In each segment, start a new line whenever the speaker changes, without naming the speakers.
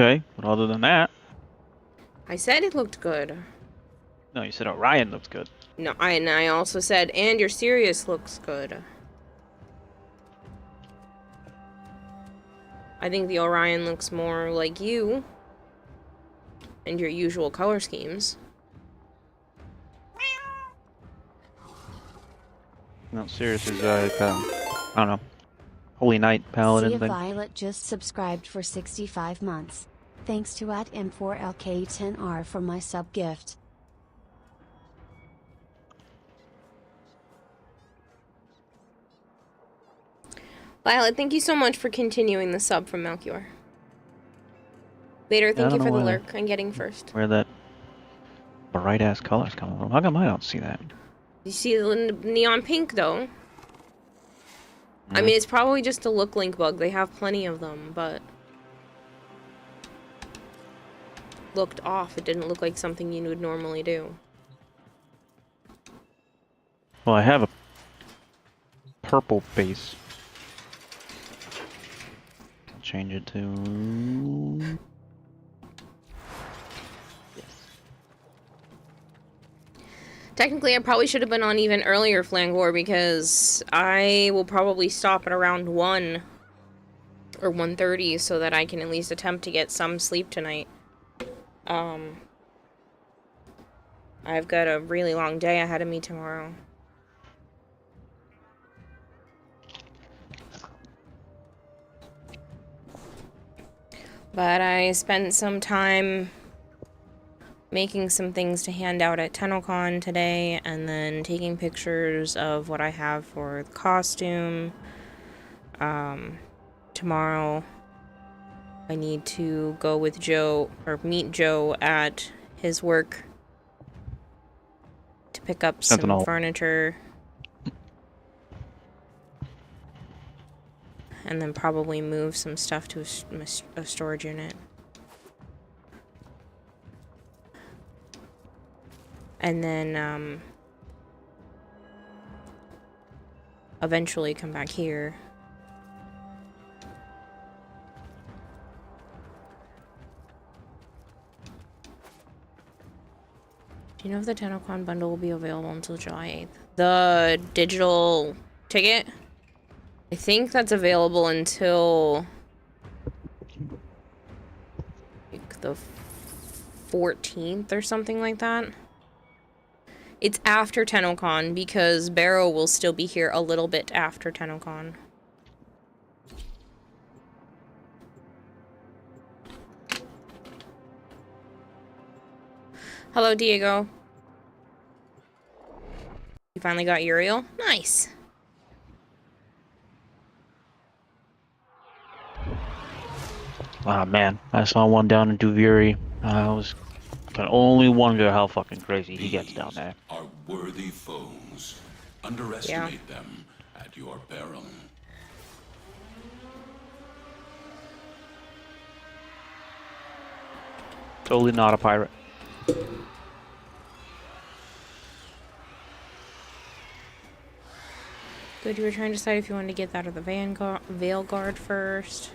Okay, but other than that,
I said it looked good.
no, you said Orion looks good.
No, I also said, and your Sirius looks good. I think the Orion looks more like you and your usual color schemes.
No, Sirius is I don't know, Holy Knight
See
Paladin
if
thing.
Violet just subscribed for 65 months. Thanks to @M4LK10R for my sub gift.
Violet, thank you so much for continuing the sub from Melchior. Vader,
Yeah, I
thank
don't
you
know
for the lurk. I'm getting first.
where that bright ass color's coming from. How come I don't see that?
You see the neon pink, though? I mean, it's probably just a look link bug. They have plenty of them, but... looked off. It didn't look like something you would normally do.
Well, I have a purple base. I'll change it to...
Technically, I probably should have been on even earlier, Flangor, because I will probably stop at around 1 or 1:30 so that I can at least attempt to get some sleep tonight. I've got a really long day ahead of me tomorrow. But I spent some time making some things to hand out at TennoCon today, and then taking pictures of what I have for the costume. Tomorrow I need to go with Joe, or meet Joe at his work to pick up some
Sentinel.
furniture. And then probably move some stuff to a storage unit. And then, eventually come back here. Do you know if the TennoCon bundle will be available until July 8th? The digital ticket? I think that's available until... like the 14th or something like that. It's after TennoCon because Barrow will still be here a little bit after TennoCon. Hello, Diego. You finally got Uriel? Nice.
Ah, man. I saw one down in Duviri. Can only wonder how fucking crazy he gets down there.
Are worthy foes. Underestimate them at your peril.
Totally not a pirate.
Good, you were trying to decide if you wanted to get that or the Veilguard first.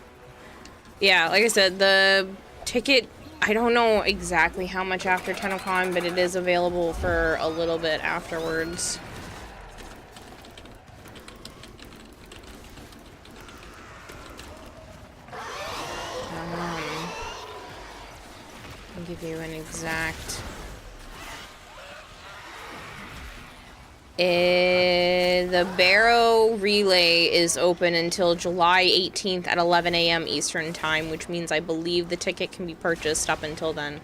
Yeah, like I said, the ticket, I don't know exactly how much after TennoCon, but it is available for a little bit afterwards. I'll give you an exact... the Barrow Relay is open until July 18th at 11 a.m. Eastern Time, which means I believe the ticket can be purchased up until then.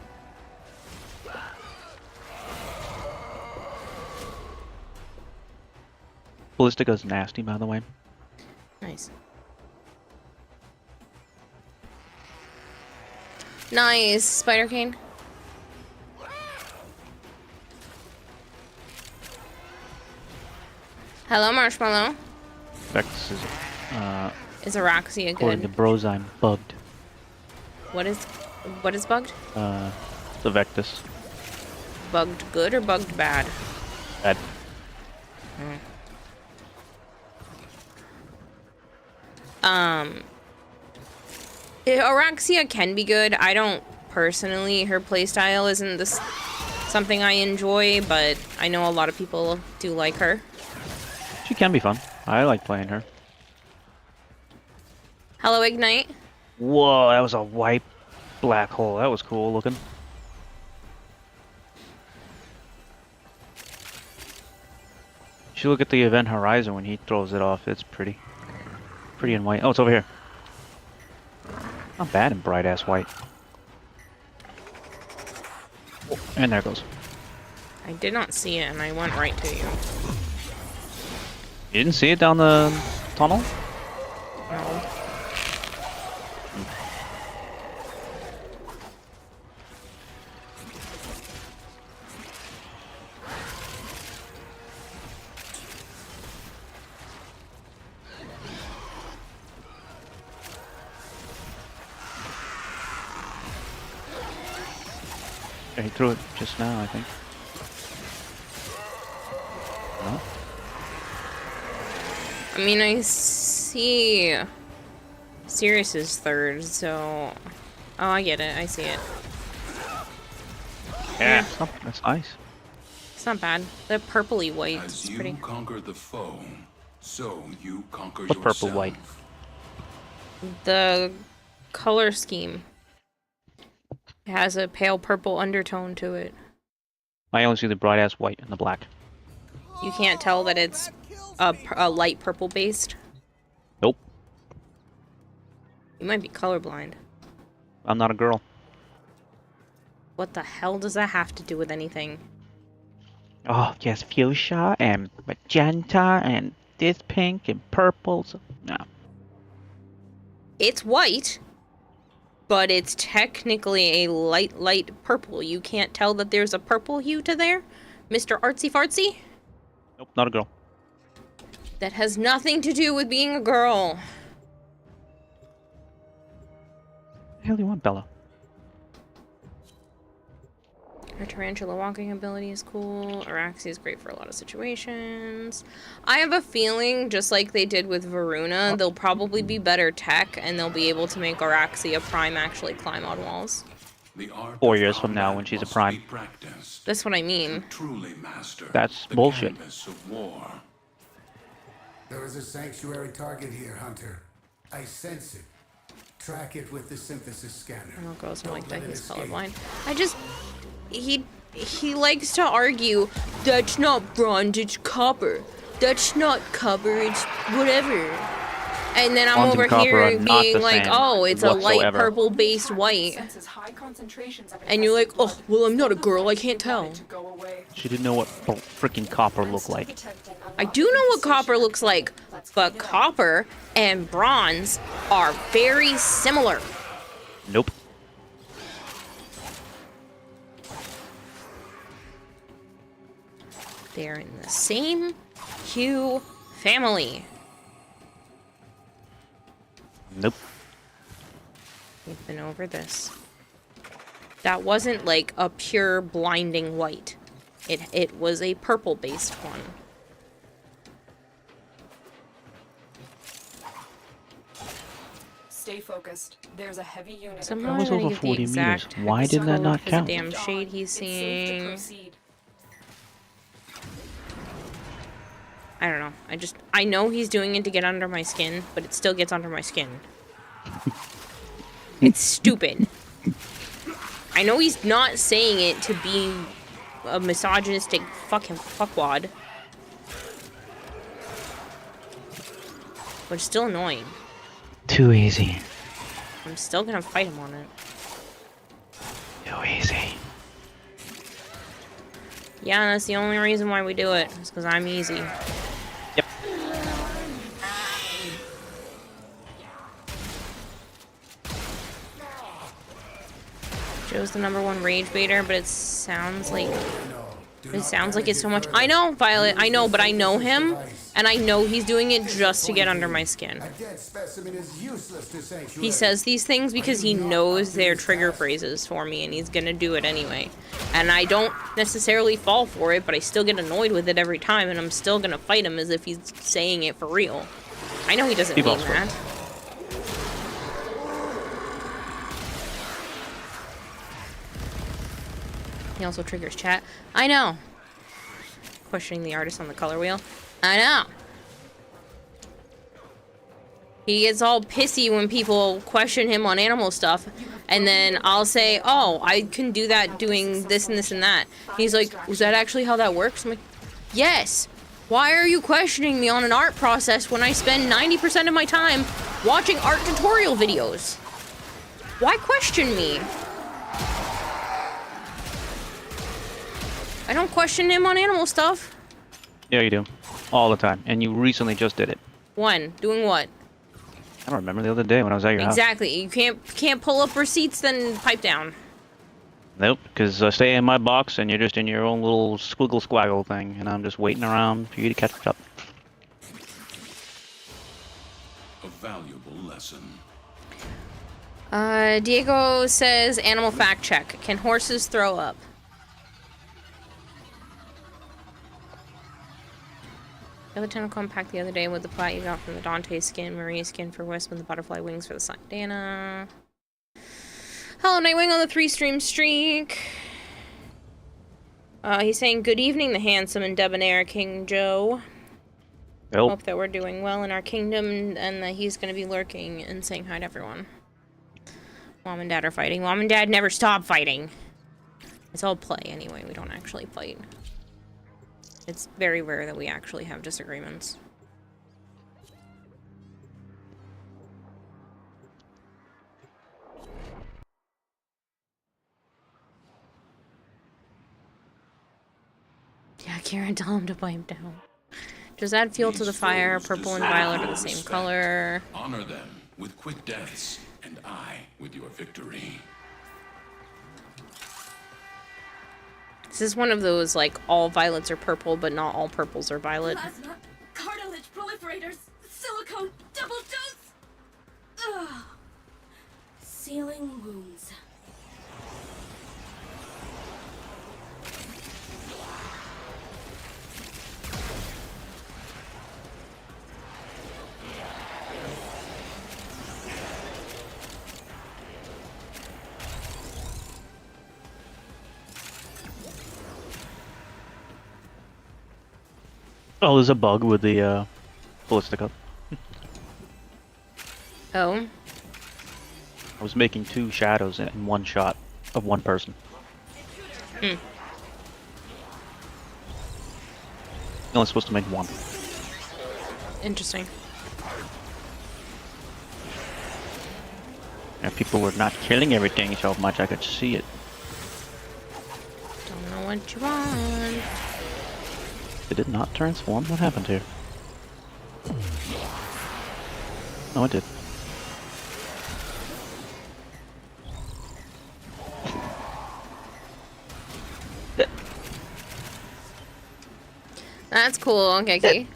Ballistica's nasty, by the way.
Nice. Nice, Spider Cane. Hello, Marshmallow.
Vectus
Is Araxia
according to
good?
Brozine, bugged.
What is bugged?
The Vectus.
Bugged good or bugged bad?
Bad.
Araxia can be good. I don't personally. Her playstyle isn't this something I enjoy, but I know a lot of people do like her.
She can be fun. I like playing her.
Hello, Ignite.
Whoa, that was a white black hole. That was cool looking. You should look at the event horizon when he throws it off. It's pretty. Pretty in white. Oh, it's over here. Not bad in bright ass white. Oh, and there it goes.
I did not see it, and I went right to you.
You didn't see it down the tunnel?
No.
Yeah, he threw it just now, I think. No?
I mean, I see Sirius is third, so... Oh, I get it. I see it.
Yeah. That's nice.
It's not bad. The purpley white
As
is
you
pretty...
conquer the foe, so you conquer
What
yourself.
purple white?
The color scheme. It has a pale purple undertone to it.
I only see the bright ass white and the black.
You can't tell that it's a light purple based.
Nope.
You might be colorblind.
I'm not a girl.
What the hell does that have to do with anything?
Oh, yes, fuchsia and magenta and this pink and purples. No.
It's white, but it's technically a light purple. You can't tell that there's a purple hue to there, Mr. Artsy Fartsy?
Nope, not a girl.
That has nothing to do with being a girl.
What the hell do you want, Bella?
Her tarantula walking ability is cool. Araxia is great for a lot of situations. I have a feeling, just like they did with Varuna, they'll probably be better tech, and they'll be able to make Araxia Prime actually climb on walls.
The art
4
of
years from now
combat
when she's a
must
prime.
be practiced
That's what I
to
mean.
truly master
That's
the
bullshit.
canvas of war.
There is a sanctuary target here, Hunter. I sense it. Track it with the synthesis scanner.
I know girls don't like
let
that
it
he's
escape.
colorblind. I just... He likes to argue, that's not bronze, it's copper. That's not copper, it's whatever. And then I'm
Bronze and
over
copper
here
are not
being
the
like,
same
oh, it's a light
whatsoever.
purple based white. And you're like, oh, well, I'm not a girl, I can't tell.
She didn't know what freaking copper looked like.
I do know what copper looks like, but copper and bronze are very similar.
Nope.
They're in the same hue family.
Nope.
We've been over this. That wasn't like a pure blinding white. It was a purple based one.
Stay focused. There's a heavy unit.
So I'm
That
not
was
gonna
over
get the
40 meters.
exact
Why did that
code
not
for the
count?
damn shade he's
It's safe to
seeing.
proceed.
I don't know. I know he's doing it to get under my skin, but it still gets under my skin. It's stupid. I know he's not saying it to be a misogynistic fucking fuckwad. But it's still annoying.
Too easy.
I'm still gonna fight him on it.
Too easy.
Yeah, that's the only reason why we do it. Is because I'm easy.
Yep.
Joe's the #1 rage baiter, but it sounds like it's so much. I know, Violet. I know, but I know him, and I know he's doing it just to get under my skin.
A dead specimen is useless to sanctuary.
He says these things because he knows they're trigger phrases for me, and he's gonna do it anyway. And I don't necessarily fall for it, but I still get annoyed with it every time, and I'm still gonna fight him as if he's saying it for real. I know he doesn't
He
mean
falls for it.
that. He also triggers chat. I know. Questioning the artist on the color wheel. I know. He gets all pissy when people question him on animal stuff, and then I'll say, oh, I can do that doing this and this and that. And he's like, was that actually how that works? I'm like, yes. Why are you questioning me on an art process when I spend 90% of my time watching art tutorial videos? Why question me? I don't question him on animal stuff.
Yeah, you do. All the time. And you recently just did it.
When? Doing what?
I don't remember the other day when I was at your house.
Exactly. You can't pull up receipts, then pipe down.
Nope, because I stay in my box and you're just in your own little squiggle squaggle thing, and I'm just waiting around for you to catch up.
A valuable lesson.
Diego says, animal fact check. Can horses throw up? Got the tentacle pack the other day with the plat you got from the Dante skin, Marie skin for Wisp, and the butterfly wings for the Silent Dana. Hello, Nightwing on the 3-stream streak. He's saying, good evening, the handsome and debonair King Joe.
Nope.
Hope that we're doing well in our kingdom and that he's going to be lurking and saying hi to everyone. Mom and Dad are fighting. Mom and Dad never stop fighting. It's all play anyway. We don't actually fight. It's very rare that we actually have disagreements. Yeah, Karen, tell him to pipe down. Just add fuel to the fire. Purple and violet are the same color.
Honor them with quick deaths, and I with your victory.
This is one of those, like, all violets are purple, but not all purples are violet.
Plasma, cartilage proliferators, silicone, double dose. Ugh. Sealing wounds.
Oh, there's a bug with the ballistic up.
Oh.
I was making 2 shadows in one shot of one person.
Hmm.
You're only supposed to make 1.
Interesting.
And people were not killing everything so much I could see it.
Don't know what you want.
It did not transform? What happened here? Oh, it did.
That's cool, okay.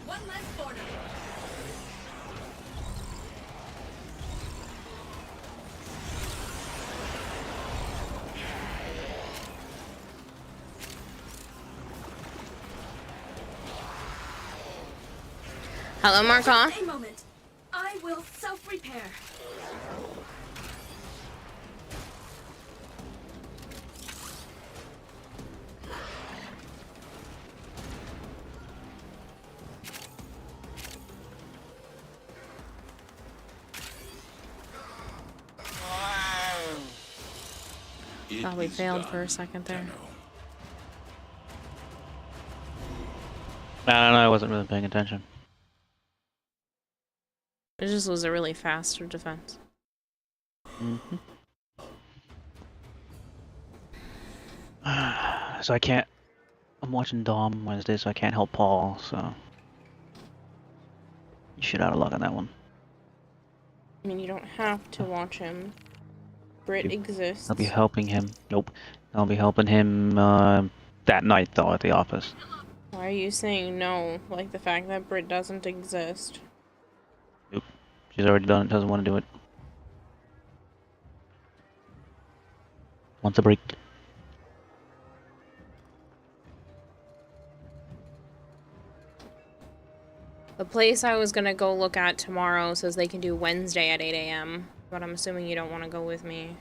One less border.
Hello, Markov.
A moment. I will self-repair.
Oh, we failed for a second there.
I don't know, I wasn't really paying attention.
It just was a really fast defense.
Mm-hmm. So I can't... I'm watching Dom Wednesday, so I can't help Paul, so... You should out of luck on that one.
I mean, you don't have to watch him. Brit exists.
I'll be helping him. Nope. I'll be helping him that night, though, at the office.
Why are you saying no? Like the fact that Brit doesn't exist.
Nope. She's already done it, doesn't want to do it. Wants a break.
The place I was gonna go look at tomorrow says they can do Wednesday at 8 a.m. But I'm assuming you don't want to go with me.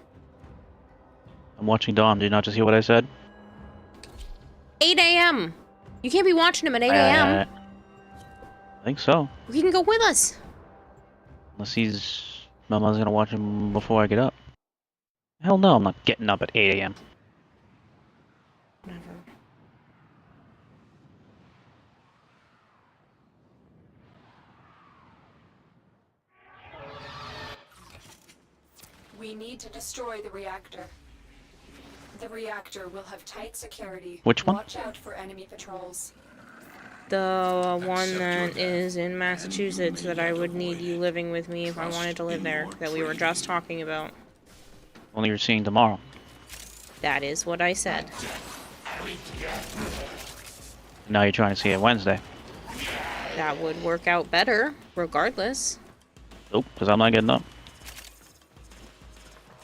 I'm watching Dom. Did you not just hear what I said?
8 a.m. You can't be watching him at 8 a.m.
I think so.
He can go with us.
Unless Mama's gonna watch him before I get up. Hell no, I'm not getting up at 8 a.m.
Whatever.
We need to destroy the reactor. The reactor will have tight security.
Which one?
Watch out for enemy patrols.
The one that is in Massachusetts that I would need you living with me if I wanted to live there, that we were just talking about.
Only you're seeing tomorrow.
That is what I said.
Now you're trying to see it Wednesday.
That would work out better, regardless.
Nope, because I'm not getting up.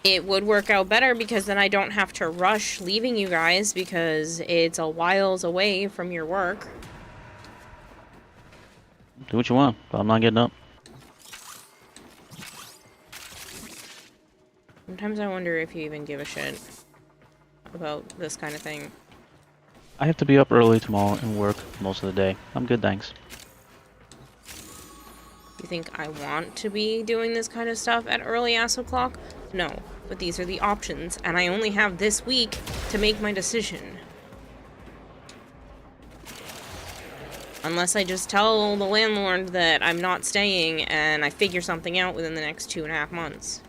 It would work out better because then I don't have to rush leaving you guys because it's a whiles away from your work.
Do what you want, but I'm not getting up.
Sometimes I wonder if you even give a shit about this kind of thing.
I have to be up early tomorrow and work most of the day. I'm good, thanks.
You think I want to be doing this kind of stuff at early ass o'clock? No, but these are the options, and I only have this week to make my decision. Unless I just tell the landlord that I'm not staying and I figure something out within the next 2.5 months.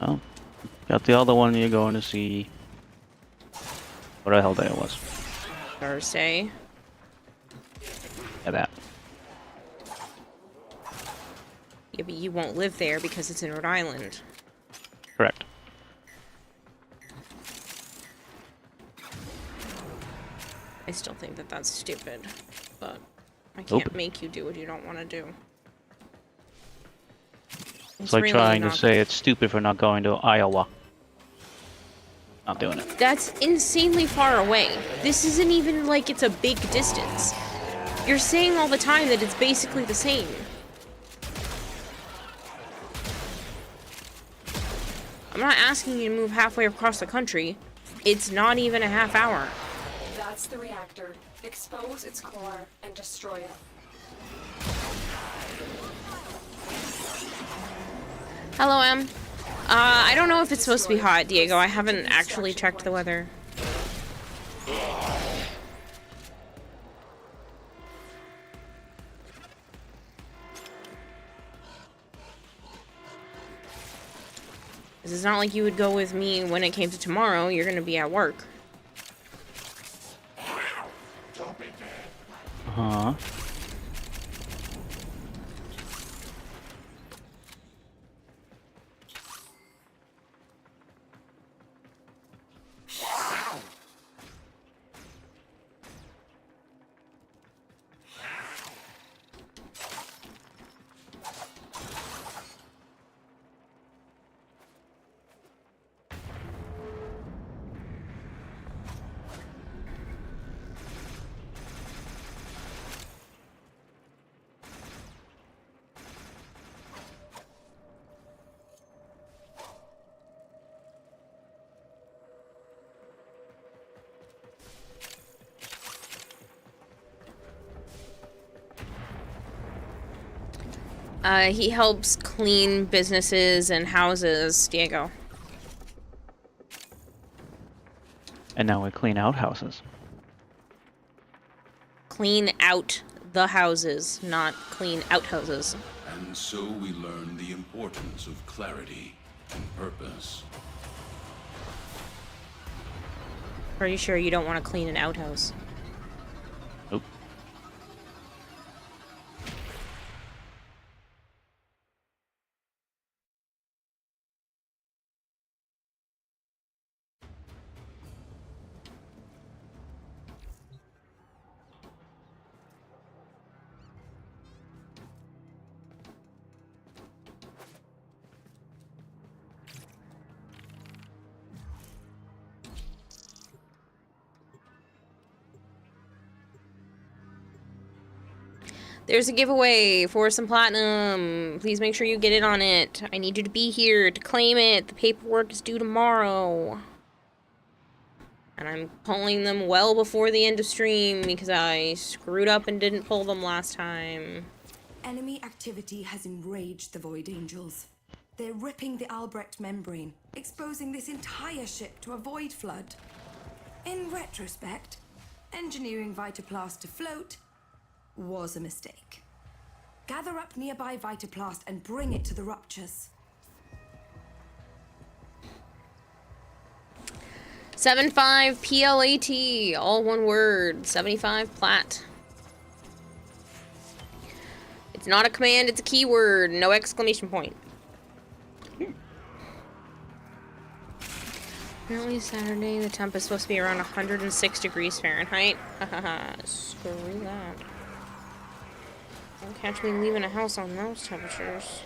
Oh, got the other one you're going to see. What the hell day it was?
Thursday.
Yeah, that.
Yeah, but you won't live there because it's in Rhode Island.
Correct.
I still think that that's stupid, but I can't make you do what you don't want to do.
It's like
really
trying to
not-
say it's stupid for not going to Iowa. Not doing it.
That's insanely far away. This isn't even like it's a big distance. You're saying all the time that it's basically the same. I'm not asking you to move halfway across the country. It's not even a half hour.
That's the reactor. Expose its core and destroy it.
Hello, Em. I don't know if it's supposed to be hot, Diego. I haven't actually checked the weather. It's not like you would go with me when it came to tomorrow. You're gonna be at work.
Uh-huh.
He helps clean businesses and houses, Diego.
And now we clean out houses.
Clean out the houses, not clean outhouses.
And so we learn the importance of clarity and purpose.
Are you sure you don't want to clean an outhouse?
Nope.
There's a giveaway for some platinum. Please make sure you get in on it. I need you to be here to claim it. The paperwork is due tomorrow. And I'm pulling them well before the end of stream because I screwed up and didn't pull them last time.
Enemy activity has enraged the Void Angels. They're ripping the Albrecht membrane, exposing this entire ship to a void flood. In retrospect, engineering Vitaplast to float was a mistake. Gather up nearby Vitaplast and bring it to the ruptures.
75 PLAT, all one word. 75 plat. It's not a command, it's a keyword. No exclamation point. Apparently Saturday, the temp is supposed to be around 106 degrees Fahrenheit. Hahaha, screw that. Don't catch me leaving a house on those temperatures.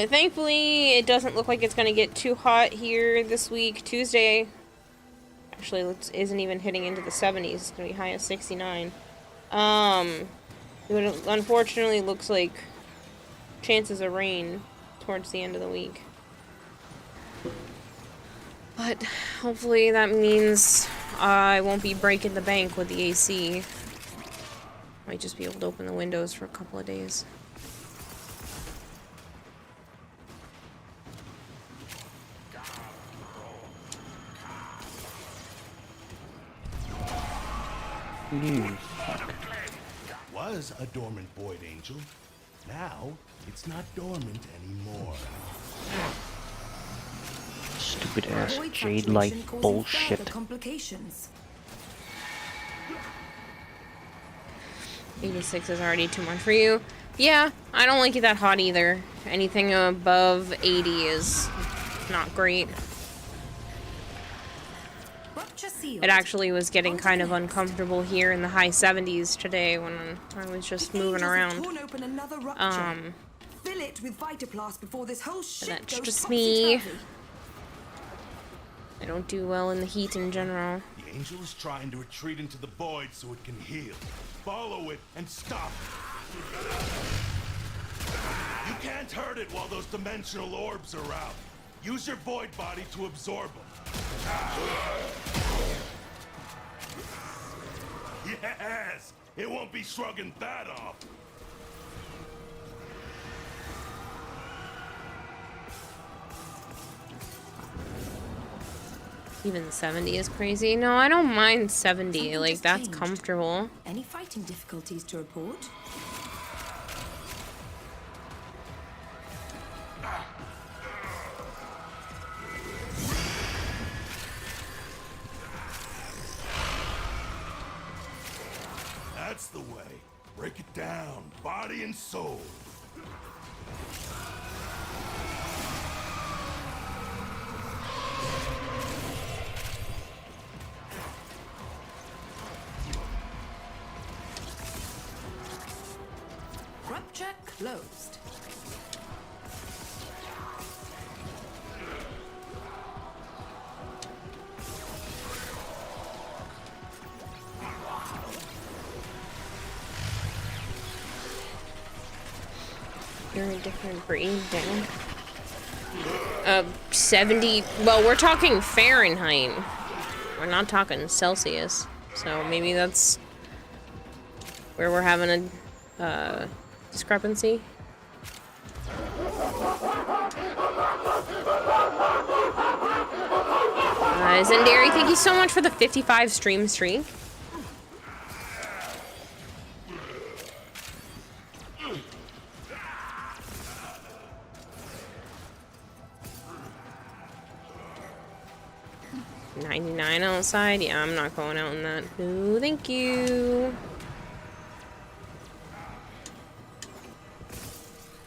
Thankfully, it doesn't look like it's gonna get too hot here this week. Tuesday actually isn't even hitting into the 70s. It's gonna be high at 69. It unfortunately looks like chances of rain towards the end of the week. But hopefully that means I won't be breaking the bank with the AC. Might just be able to open the windows for a couple of days.
Was a dormant Void Angel. Now, it's not dormant anymore.
Stupid ass
Void
Jade
fluctuation
light
causing further
bullshit.
complications.
86 is already too much for you. Yeah, I don't like it that hot either. Anything above 80 is not great.
Rupture sealed.
It actually was getting kind of uncomfortable here in the high 70s today when I was just
The
moving
Angels have
around.
torn open another rupture. Fill it with Vitaplast before this whole ship
that's
goes
just me.
topsy-turvy.
I don't do well in the heat in general.
The Angel is trying to retreat into the void so it can heal. Follow it and stop it. You can't hurt it while those dimensional orbs are out. Use your void body to absorb them. Yes! It won't be shrugging that off.
Even 70 is crazy. No, I don't mind 70.
Something
Like,
just
that's
changed.
comfortable.
Any fighting difficulties to report?
That's the way. Break it down, body and soul.
Rupture closed.
You're a different breed, Dan. 70. Well, we're talking Fahrenheit. We're not talking Celsius. So maybe that's where we're having a discrepancy. Zendary, thank you so much for the 55 stream streak. $99 outside? Yeah, I'm not going out in that. No, thank you.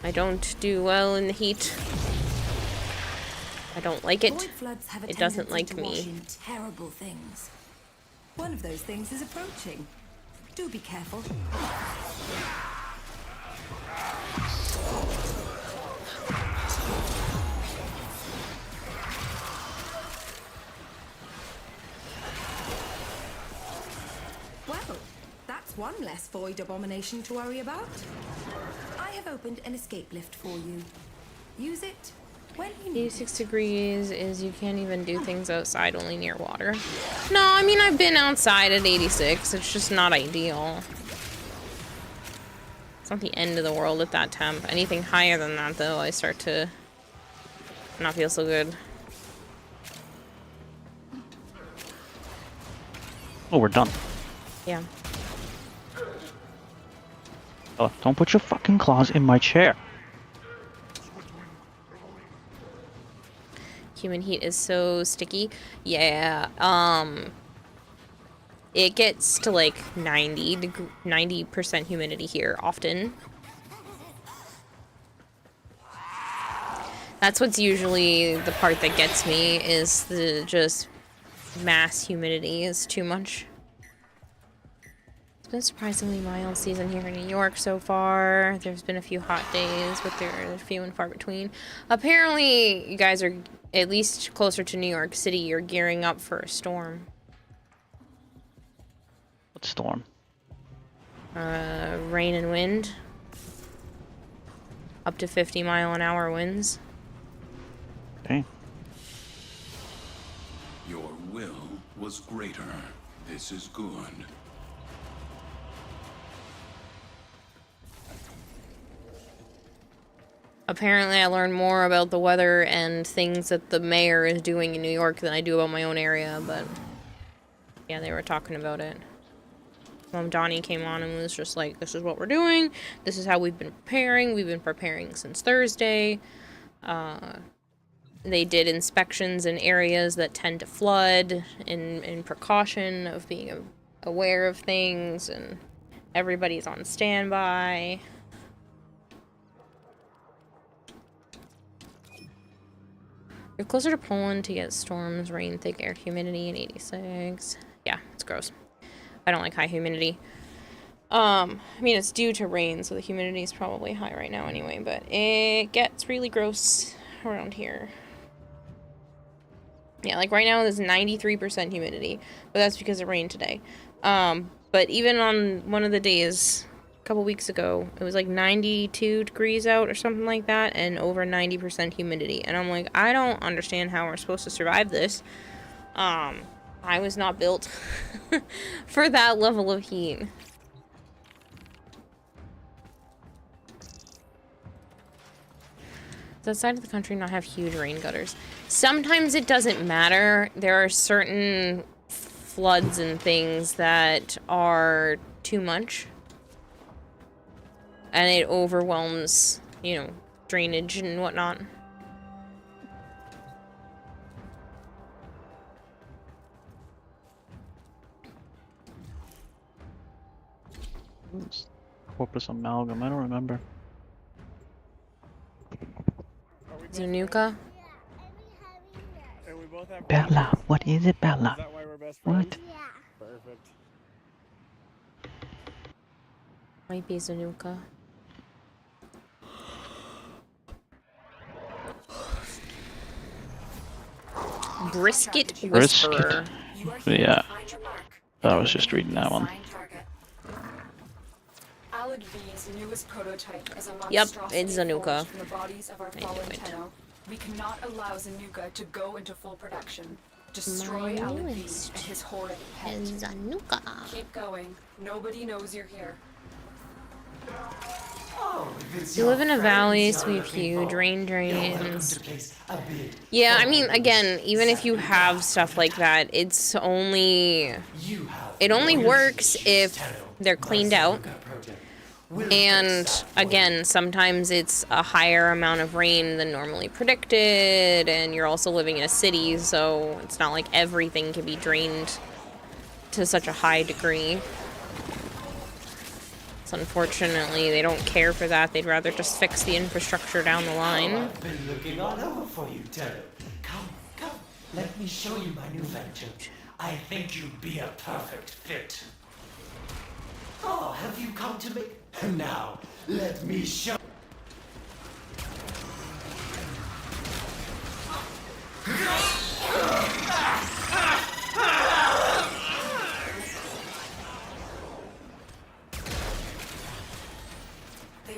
I don't do well in the heat. I don't like it.
Void floods have a
It doesn't
tendency
like
to wash
me.
in terrible things. One of those things is approaching. Do be careful. one less void abomination to worry about. I have opened an escape lift for you. Use it when you need
86 degrees is you can't even do things outside, only near water. No, I mean, I've been outside at 86. It's just not ideal. It's not the end of the world at that temp. Anything higher than that, though, I start to not feel so good.
Oh, we're done.
Yeah.
Oh, don't put your fucking claws in my chair.
Human heat is so sticky. Yeah. It gets to like 90% humidity here often. That's what's usually the part that gets me, is the just mass humidity is too much. It's been a surprisingly mild season here in New York so far. There's been a few hot days, but they're few and far between. Apparently, you guys are at least closer to New York City. You're gearing up for a storm.
What storm?
Rain and wind. Up to 50-mile-an-hour winds.
Okay.
Your will was greater. This is good.
Apparently, I learned more about the weather and things that the mayor is doing in New York than I do about my own area, but yeah, they were talking about it. Mom Donnie came on and was just like, this is what we're doing. This is how we've been preparing. We've been preparing since Thursday. They did inspections in areas that tend to flood in precaution of being aware of things, and everybody's on standby. You're closer to Poland to get storms, rain, thick air, humidity, and 86. Yeah, it's gross. I don't like high humidity. I mean, it's due to rain, so the humidity is probably high right now anyway, but it gets really gross around here. Yeah, like right now there's 93% humidity, but that's because it rained today. But even on one of the days a couple weeks ago, it was like 92 degrees out or something like that, and over 90% humidity. And I'm like, I don't understand how we're supposed to survive this. I was not built for that level of heat. Does that side of the country not have huge rain gutters? Sometimes it doesn't matter. There are certain floods and things that are too much. And it overwhelms, you know, drainage and whatnot.
Corpus amalgam, I don't remember.
Zanuka?
Bella, what is it, Bella? What?
Perfect.
Might be Zanuka. Brisket Whisperer.
Yeah. I was just reading that one.
V's newest prototype is a
Yep,
monstrosity
it's Zanuka.
forged from the bodies of our fallen Tenno. We cannot allow Zanuka to go into full production. Destroy Alad V and his horrid pet.
Zanuka.
Keep going. Nobody knows you're here.
You live in a valley, so we have huge rain drains. Yeah, I mean, again, even if you have stuff like that, it's only... It only works if they're cleaned out. And, again, sometimes it's a higher amount of rain than normally predicted, and you're also living in a city, so it's not like everything can be drained to such a high degree. So unfortunately, they don't care for that. They'd rather just fix the infrastructure down the line.
I've been looking all over for you, Tenno. Come, let me show you my new venture. I think you'd be a perfect fit. Oh, have you come to me? Now, let me show.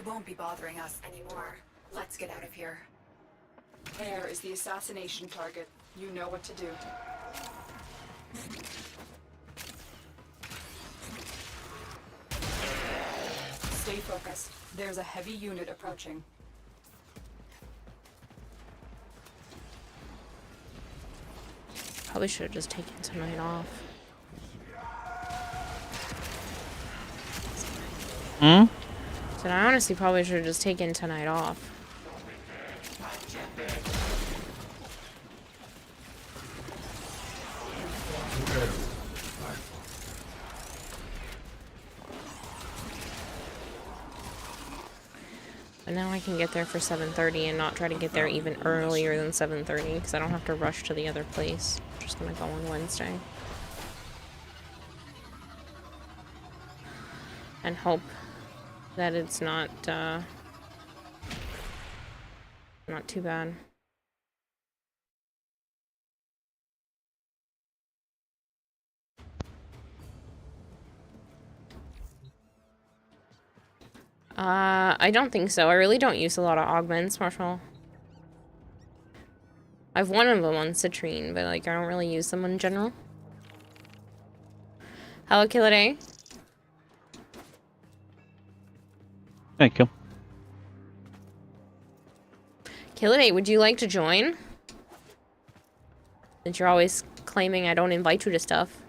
They won't be bothering us anymore. Let's get out of here. There is the assassination target. You know what to do. Stay focused. There's a heavy unit approaching.
Probably should have just taken tonight off.
Hmm?
So I honestly probably should have just taken tonight off. And now I can get there for 7:30 and not try to get there even earlier than 7:30 because I don't have to rush to the other place. I'm just gonna go on Wednesday. And hope that it's not too bad. I don't think so. I really don't use a lot of augments, Marshall. I've one of them on Citrine, but like I don't really use them in general. Hello, Killaday.
Thank you.
Killaday, would you like to join? Since you're always claiming I don't invite you to stuff.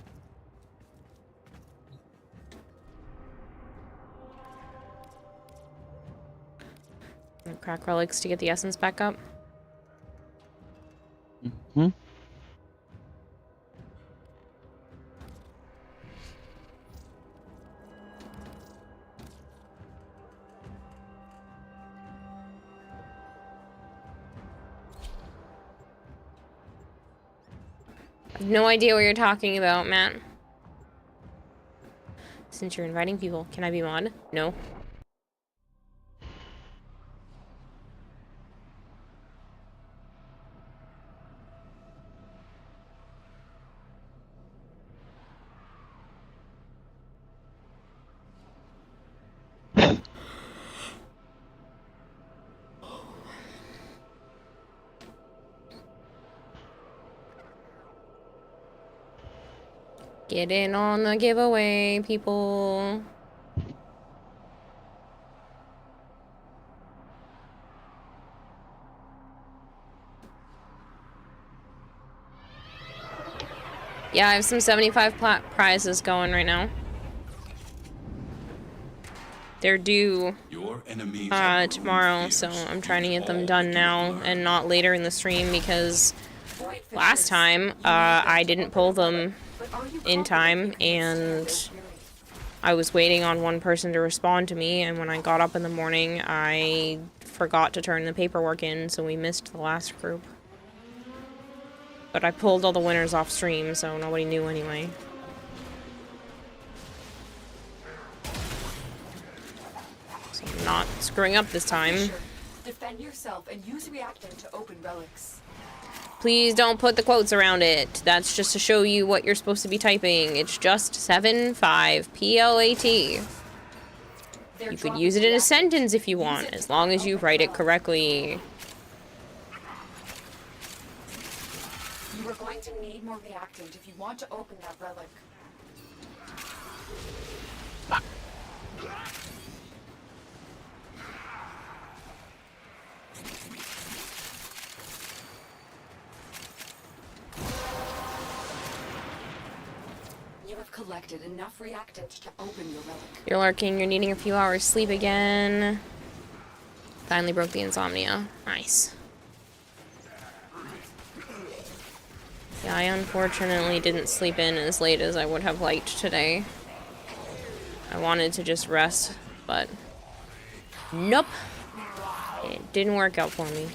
Crack relics to get the essence back up.
Hmm.
I have no idea what you're talking about, Matt. Since you're inviting people, can I be mod? No. Get in on the giveaway, people. Yeah, I have some 75 prizes going right now. They're due tomorrow, so I'm trying to get them done now and not later in the stream because last time I didn't pull them in time and I was waiting on one person to respond to me, and when I got up in the morning I forgot to turn the paperwork in, so we missed the last group. But I pulled all the winners off stream, so nobody knew anyway. So I'm not screwing up this time.
Defend yourself and use reactant to open relics.
Please don't put the quotes around it. That's just to show you what you're supposed to be typing. It's just 75 PLAT. You could use it in a sentence if you want, as long as you write it correctly.
You are going to need more reactant if you want to open that relic. You have collected enough reactant to open your relic.
You're lurking, you're needing a few hours sleep again. Finally broke the insomnia. Nice. Yeah, I unfortunately didn't sleep in as late as I would have liked today. I wanted to just rest, but nope. It didn't work out for me.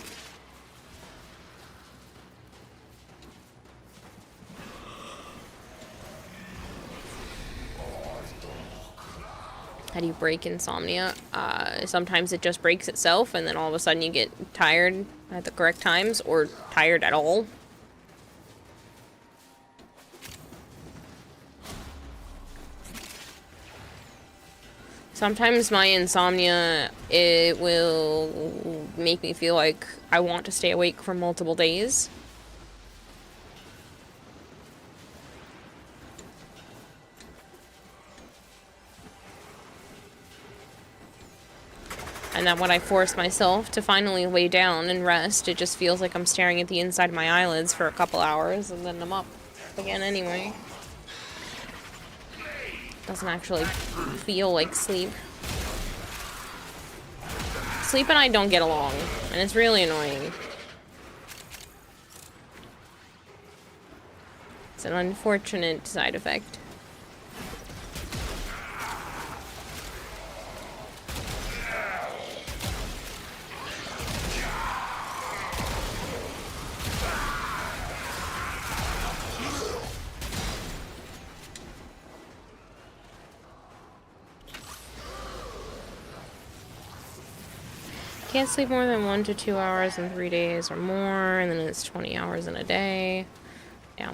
How do you break insomnia? Sometimes it just breaks itself, and then all of a sudden you get tired at the correct times, or tired at all. Sometimes my insomnia, it will make me feel like I want to stay awake for multiple days. And then when I force myself to finally lay down and rest, it just feels like I'm staring at the inside of my eyelids for a couple hours, and then I'm up again anyway. Doesn't actually feel like sleep. Sleep and I don't get along, and it's really annoying. It's an unfortunate side effect. Can't sleep more than 1 to 2 hours in 3 days or more, and then it's 20 hours in a day. Yeah.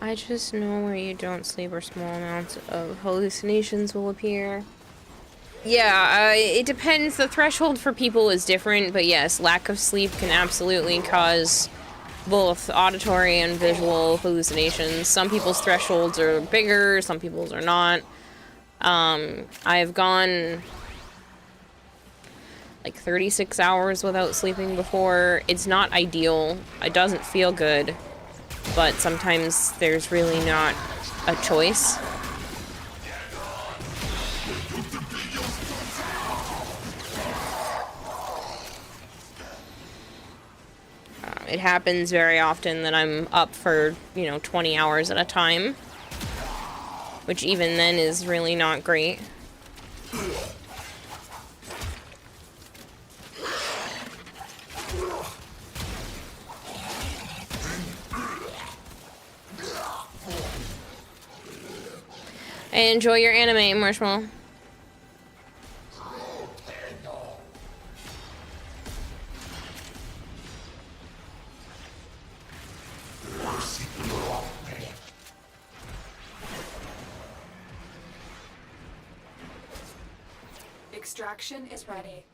I just know where you don't sleep or small amounts of hallucinations will appear. Yeah, it depends. The threshold for people is different, but yes, lack of sleep can absolutely cause both auditory and visual hallucinations. Some people's thresholds are bigger, some people's are not. I've gone like 36 hours without sleeping before. It's not ideal. It doesn't feel good. But sometimes there's really not a choice. It happens very often that I'm up for, 20 hours at a time. Which even then is really not great. Enjoy your anime, Marshmallow.
Extraction is ready.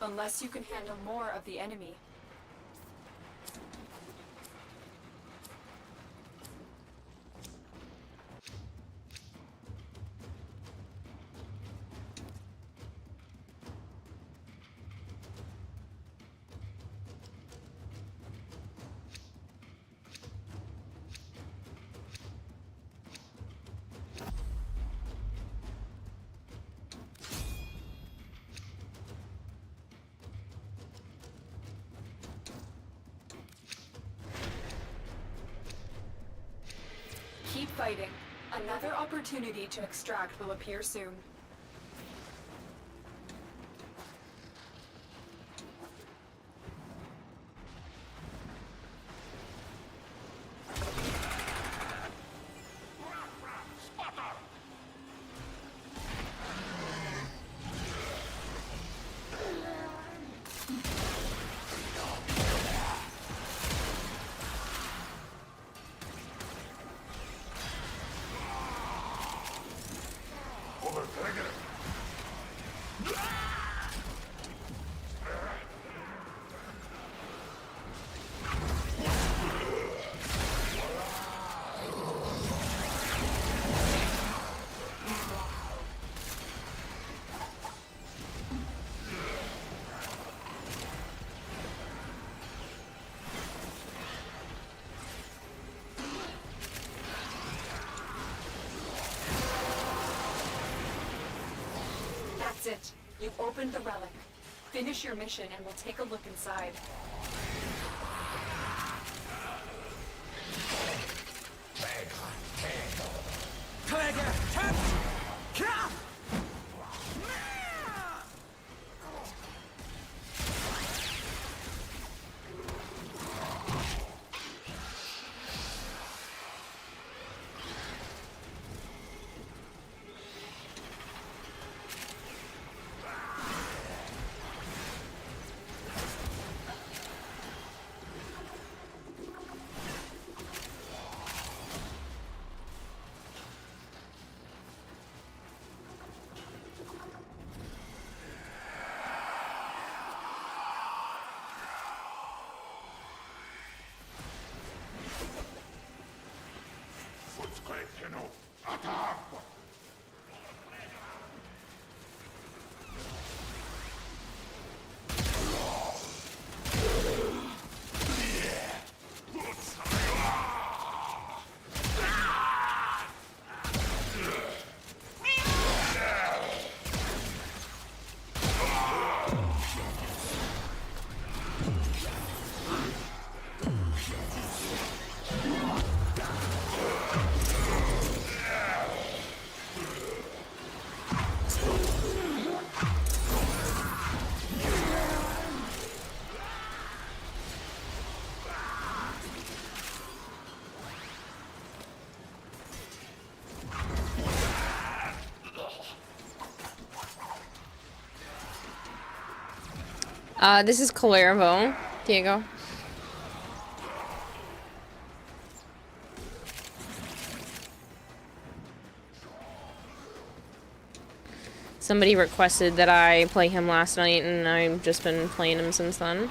Unless you can handle more of the enemy. Keep fighting. Another opportunity to extract will appear soon. it. You've opened the relic. Finish your mission and we'll take a look inside.
This is Calervo, Diego. Somebody requested that I play him last night, and I've just been playing him since then.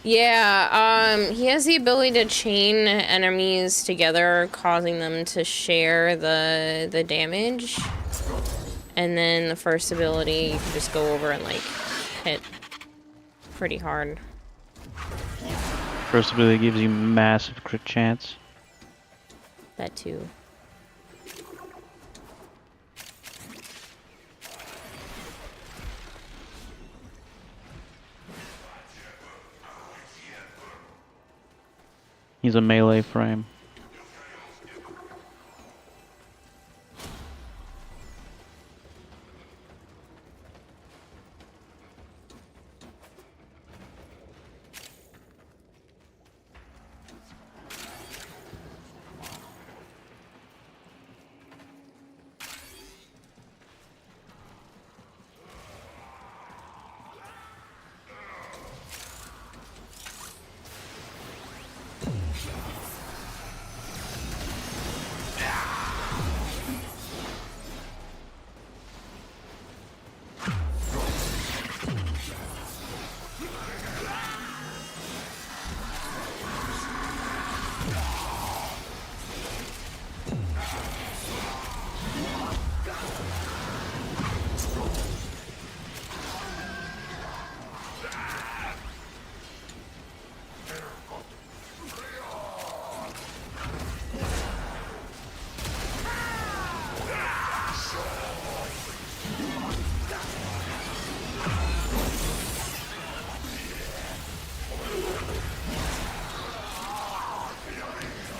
Yeah, he has the ability to chain enemies together, causing them to share the damage. And then the first ability, you can just go over and, like, hit pretty hard.
First ability gives you massive crit chance.
That too.
He's a melee frame.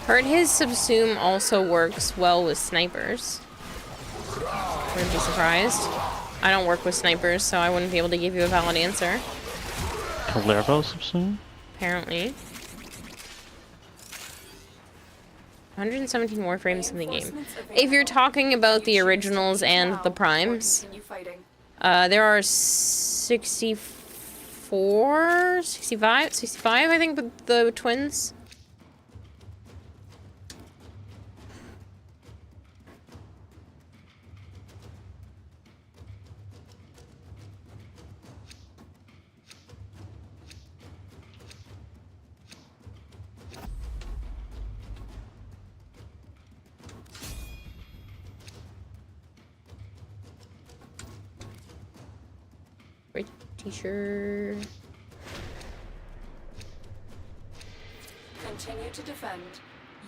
Heard his subsume also works well with snipers. Wouldn't be surprised. I don't work with snipers, so I wouldn't be able to give you a valid answer.
Calervo subsume?
Apparently. 117 Warframes in the game. If you're talking about the originals and the primes, there are 64, 65, I think, with the twins. T-shirt.
continue to defend,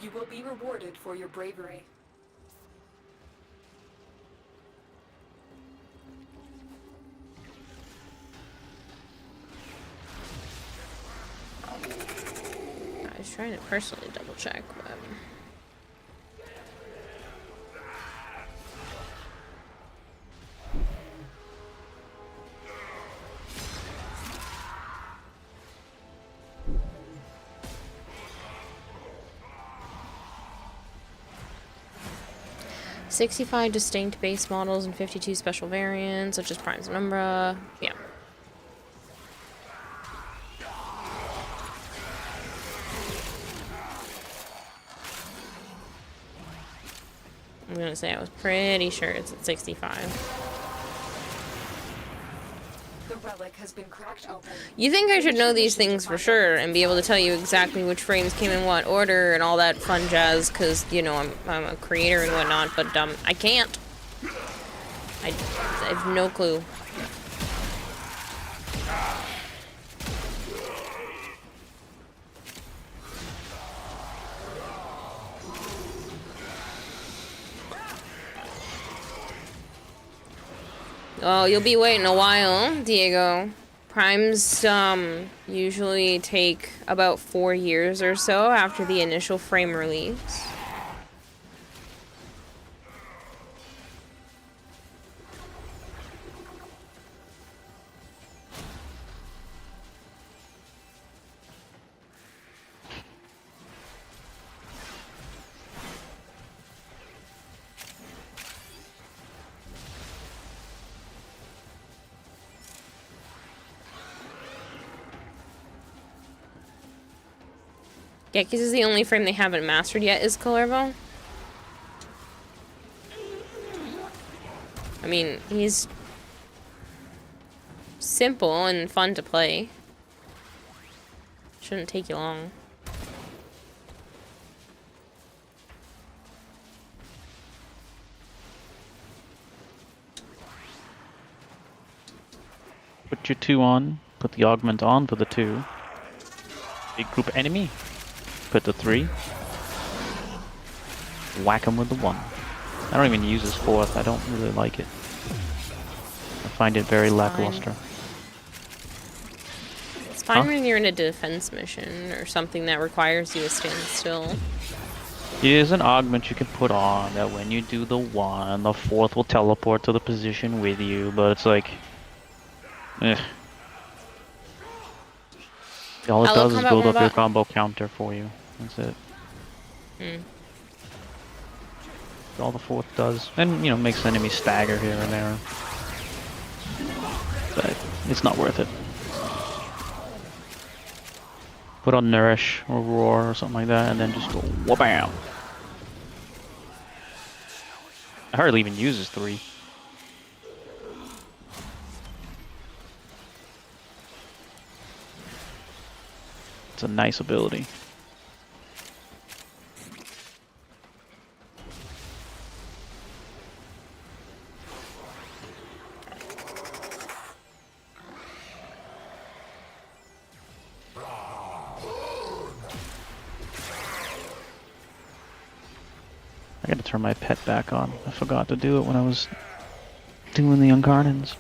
you will be rewarded for your bravery.
I was trying to personally double check, but... 65 distinct base models and 52 special variants, such as Primes and Umbra. Yeah. I'm gonna say I was pretty sure it's at 65.
The relic has been cracked open.
You think I should know these things for sure and be able to tell you exactly which frames came in what order and all that fun jazz, because, you know, I'm a creator and whatnot, but I can't. I have no clue. Oh, you'll be waiting a while, Diego. Primes usually take about 4 years or so after the initial frame release. Yeah, because this is the only frame they haven't mastered yet is Kalervo. I mean, he's simple and fun to play. Shouldn't take you long.
Put your 2 on, put the augment on for the 2. Big group enemy. Put the 3. Whack him with the 1. I don't even use his 4th. I don't really like it. I find it very lackluster.
It's fine when you're in a defense mission or something that requires you to stand still.
Here's an augment you can put on that when you do the 1, the 4th will teleport to the position with you, but it's like... eh. All it does is build up your combo counter for you. That's it. All the 4th does. And, you know, makes enemies stagger here and there. But it's not worth it. Put on Nourish or Roar or something like that and then just go wha-bam! I hardly even use his 3. It's a nice ability. I gotta turn my pet back on. I forgot to do it when I was doing the Incarnans.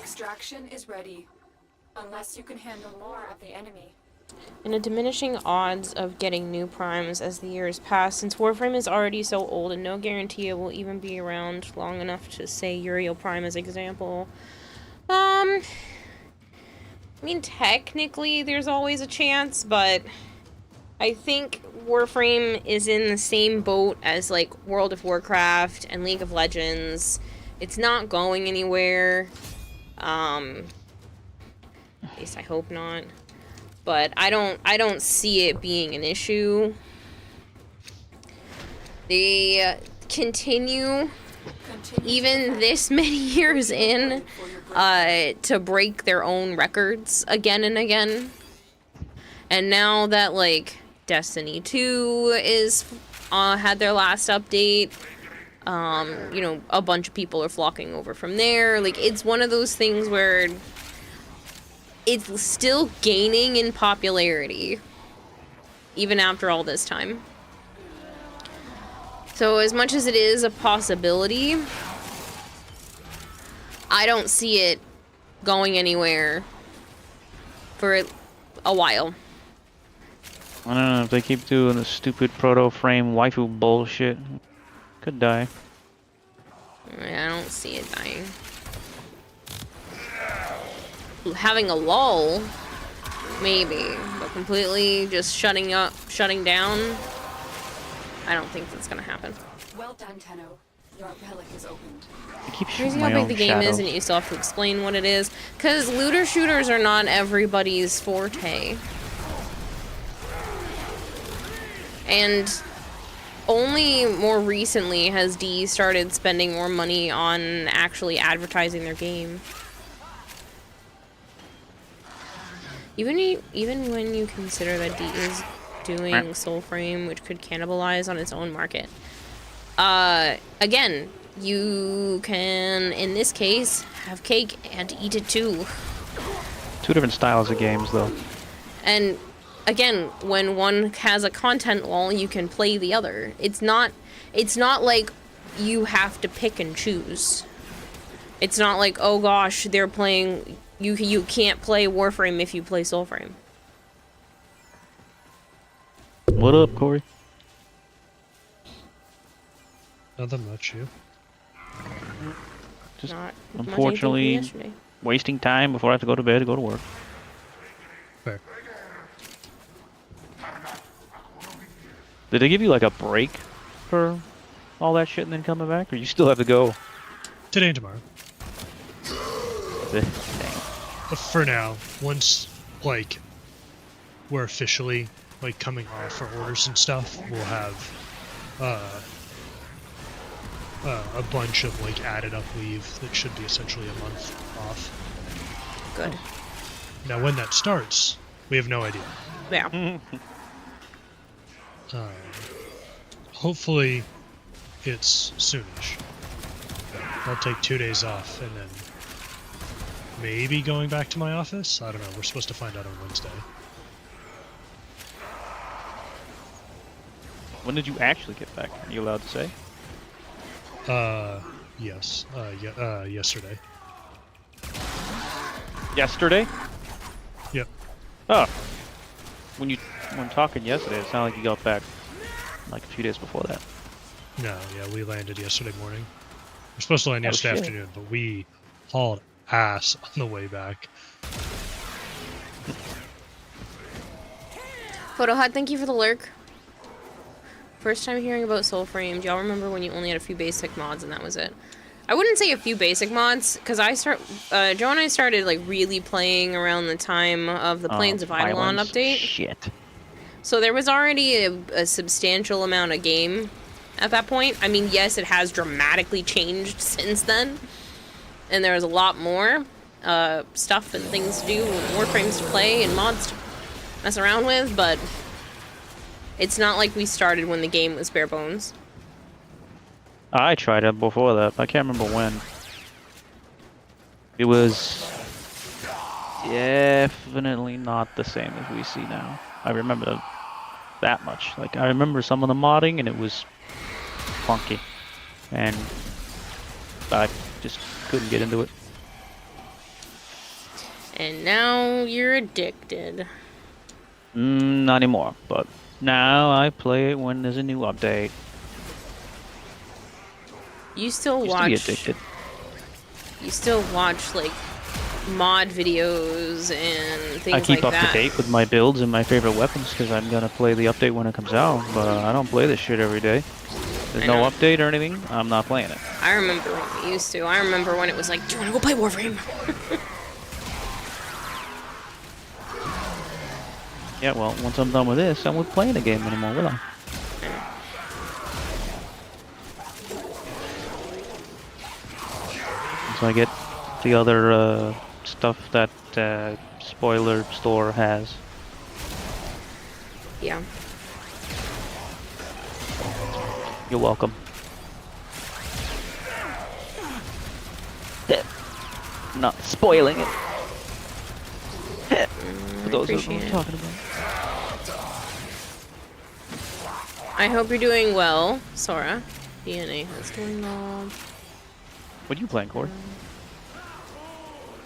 Extraction is ready. Unless you can handle more of the enemy.
And a diminishing odds of getting new primes as the years pass, since Warframe is already so old and no guarantee it will even be around long enough to say Uriel Prime as example. I mean, technically there's always a chance, but I think Warframe is in the same boat as, like, World of Warcraft and League of Legends. It's not going anywhere. At least I hope not. But I don't see it being an issue. They continue, even this many years in, to break their own records again and again. And now that, like, Destiny 2 is had their last update, you know, a bunch of people are flocking over from there. Like, it's one of those things where it's still gaining in popularity, even after all this time. So as much as it is a possibility, I don't see it going anywhere for a while.
I don't know, if they keep doing the stupid proto-frame waifu bullshit, could die.
I don't see it dying. Having a lull, maybe, but completely just shutting down, I don't think that's gonna happen.
Well done, Tenno. Your relic is opened.
I keep
Crazy
shooting
how
my
big
own
the game is,
shadows.
and you still have to explain what it is. Because looter shooters are not everybody's forte. And only more recently has D started spending more money on actually advertising their game. Even when you consider that D is doing Soulframe, which could cannibalize on its own market. Again, you can, in this case, have cake and eat it too.
Two different styles of games, though.
And again, when one has a content wall, you can play the other. It's not like you have to pick and choose. It's not like, oh gosh, they're playing, you can't play Warframe if you play Soulframe.
What up, Corey?
Nothing much, you.
Just
Not
unfortunately
much yesterday.
wasting time before I have to go to bed to go to work.
Fair.
Did they give you like a break for all that shit and then coming back, or you still have to go?
Today and tomorrow.
Dang.
But for now, once, like, we're officially, like, coming off for orders and stuff, we'll have, a bunch of, like, added up leave that should be essentially a month off.
Good.
Now, when that starts, we have no idea.
Yeah.
Hopefully, it's soonish. I'll take 2 days off, and then maybe going back to my office? I don't know, we're supposed to find out on Wednesday.
When did you actually get back? Are you allowed to say?
Yes. Yesterday.
Yesterday?
Yep.
Oh. When talking yesterday, it sounded like you got back like a few days before that.
No, yeah, we landed yesterday morning. We're supposed to land yesterday
shit.
afternoon, but we hauled ass on the way back.
Photohot, thank you for the lurk. First time hearing about Soulframe. Do y'all remember when you only had a few basic mods and that was it? I wouldn't say a few basic mods, because Joe and I started like really playing around the time of the Plains of Eidolon update.
Shit.
So there was already a substantial amount of game at that point. I mean, yes, it has dramatically changed since then. And there was a lot more stuff and things to do, Warframes to play, and mods to mess around with, but it's not like we started when the game was bare bones.
I tried it before that. I can't remember when. It was definitely not the same as we see now. I remember that much. Like, I remember some of the modding, and it was funky. And I just couldn't get into it.
And now you're addicted.
Not anymore, but now I play it when there's a new update.
You still
Used to
watch...
be addicted.
You still watch, like, mod videos and things like that.
I keep up to date with my builds and my favorite weapons because I'm gonna play the update when it comes out, but I don't play this shit every day. There's no update or anything, I'm not playing it.
I remember when we used to. I remember when it was like, do you want to go play Warframe?
Yeah, well, once I'm done with this, I won't play the game anymore, will I? Once I get the other stuff that Spoiler Store has.
Yeah.
You're welcome. Not spoiling it. For those of you I'm talking about.
I hope you're doing well, Sora. DNA is doing well.
What are you playing, Corey?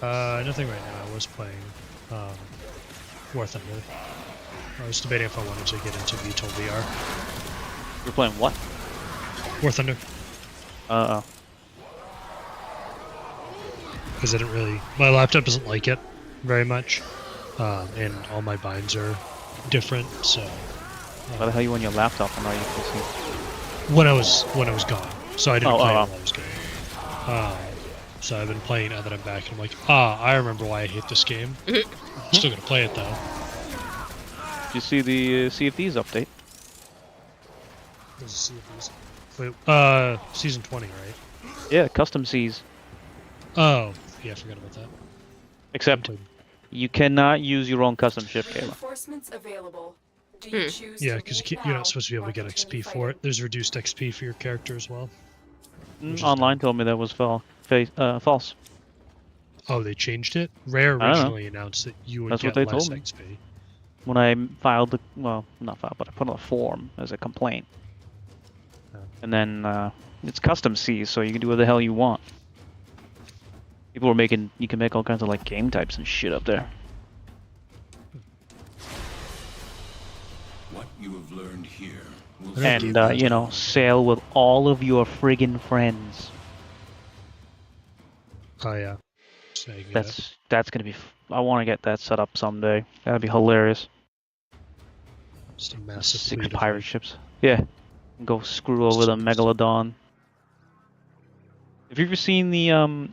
Nothing right now. I was playing War Thunder. I was debating if I wanted to get into VTOL VR.
You're playing what?
War Thunder.
Uh-oh.
Because I didn't really... My laptop doesn't like it very much. And all my binds are different, so...
Why the hell are you on your laptop and not your PC?
When I was gone. So I didn't play
oh.
while I was gone. So I've been playing now that I'm back, and I'm like, I remember why I hate this game. I'm still gonna play it, though.
Did you see the Sea of Thieves update?
Wait, Season 20, right?
Yeah, custom seas.
Oh, yeah, I forgot about that.
Except, you cannot use your own custom ship, Kayla.
Reinforcements available. Do you choose
Yeah,
to
because
leave
you're
now
not supposed to be able to get
or
XP
continue
for
fighting?
it. There's reduced XP for your character as well.
Online told me that was false.
Oh, they changed it? Rare
I don't know.
originally announced that you would
That's
get
what they
less
told me.
XP.
When I filed the, well, not filed, but I put on a form as a complaint. And then, it's custom seas, so you can do what the hell you want. People were making, you can make all kinds of, like, game types and shit up there.
What you have learned here will
And, you know, sail with all of your friggin' friends.
Oh, yeah. So you can get it.
That's gonna be, I want to get that set up someday. That'd be hilarious.
Just a massive
6
fleet of
pirate ships. Yeah. Go screw over the Megalodon. Have you ever seen the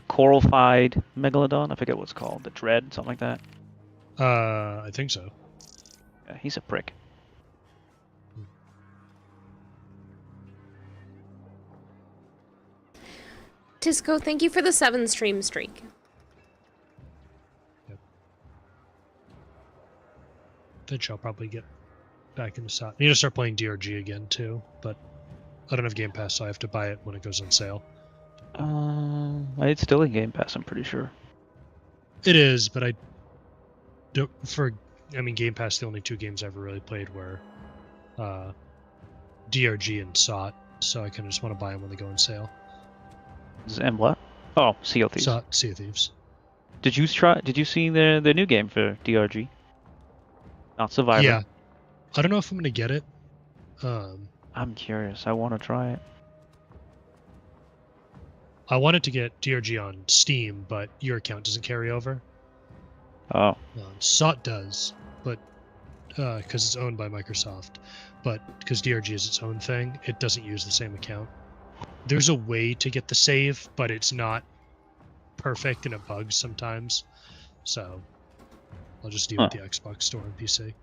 coralified Megalodon? I forget what it's called. The Dread, something like that.
I think so.
Yeah, he's a prick.
Tisco, thank you for the 7 stream streak.
Then I'll probably get back into SOT. I need to start playing DRG again, too, but I don't have Game Pass, so I have to buy it when it goes on sale.
It's still in Game Pass, I'm pretty sure.
It is, but I don't, Game Pass, the only 2 games I ever really played were DRG and SOT, so I kind of just want to buy them when they go on sale.
And what? Oh, Sea of Thieves.
SOT, Sea of Thieves.
Did you see the new game for DRG? Not Survivor.
Yeah. I don't know if I'm going to get it.
I'm curious. I want to try it.
I wanted to get DRG on Steam, but your account doesn't carry over.
Oh.
SOT does, but because it's owned by Microsoft. But because DRG is its own thing, it doesn't use the same account. There's a way to get the save, but it's not perfect and it bugs sometimes. So I'll just deal with the Xbox Store and PC.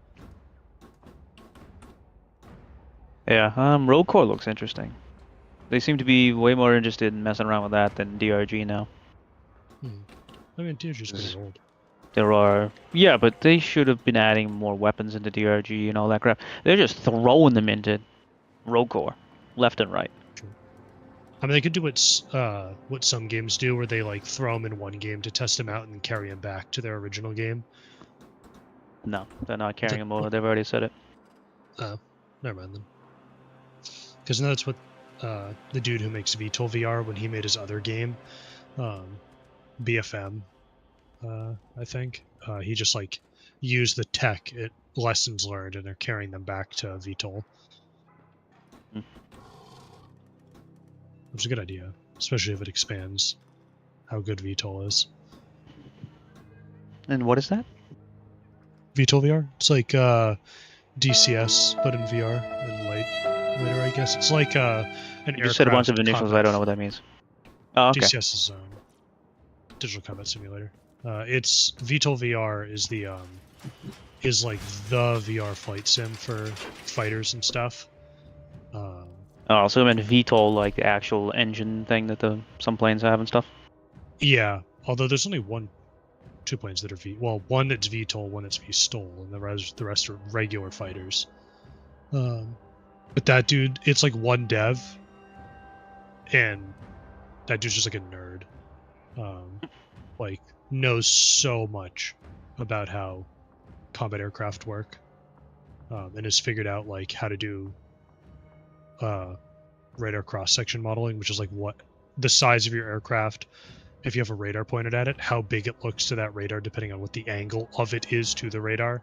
Yeah, Road Core looks interesting. They seem to be way more interested in messing around with that than DRG now.
I mean, DRG's pretty old.
There are... Yeah, but they should have been adding more weapons into DRG and all that crap. They're just throwing them into Road Core, left and right.
I mean, they could do what some games do, where they like throw them in one game to test them out and then carry them back to their original game.
No, they're not carrying them over. They've already said it.
Oh, never mind then. Because that's what the dude who makes VTOL VR, when he made his other game, BFM, I think. He just like used the tech, lessons learned, and they're carrying them back to VTOL.
Hmm.
Which is a good idea, especially if it expands how good VTOL is.
And what is that?
VTOL VR? It's like DCS, but in VR and later, I guess. It's like an
You just said a bunch of initials. I don't know what that means. Oh, okay.
DCS is digital combat simulator. It's VTOL VR is the is like the VR flight sim for fighters and stuff.
Oh, so I meant VTOL, like the actual engine thing that some planes have and stuff.
Yeah, although there's only two planes that are one that's VTOL, one that's VSTOL, and the rest are regular fighters. But that dude, it's like one dev, and that dude's just like a nerd. Like knows so much about how combat aircraft work, and has figured out like how to do radar cross-section modeling, which is like what the size of your aircraft, if you have a radar pointed at it, how big it looks to that radar depending on what the angle of it is to the radar.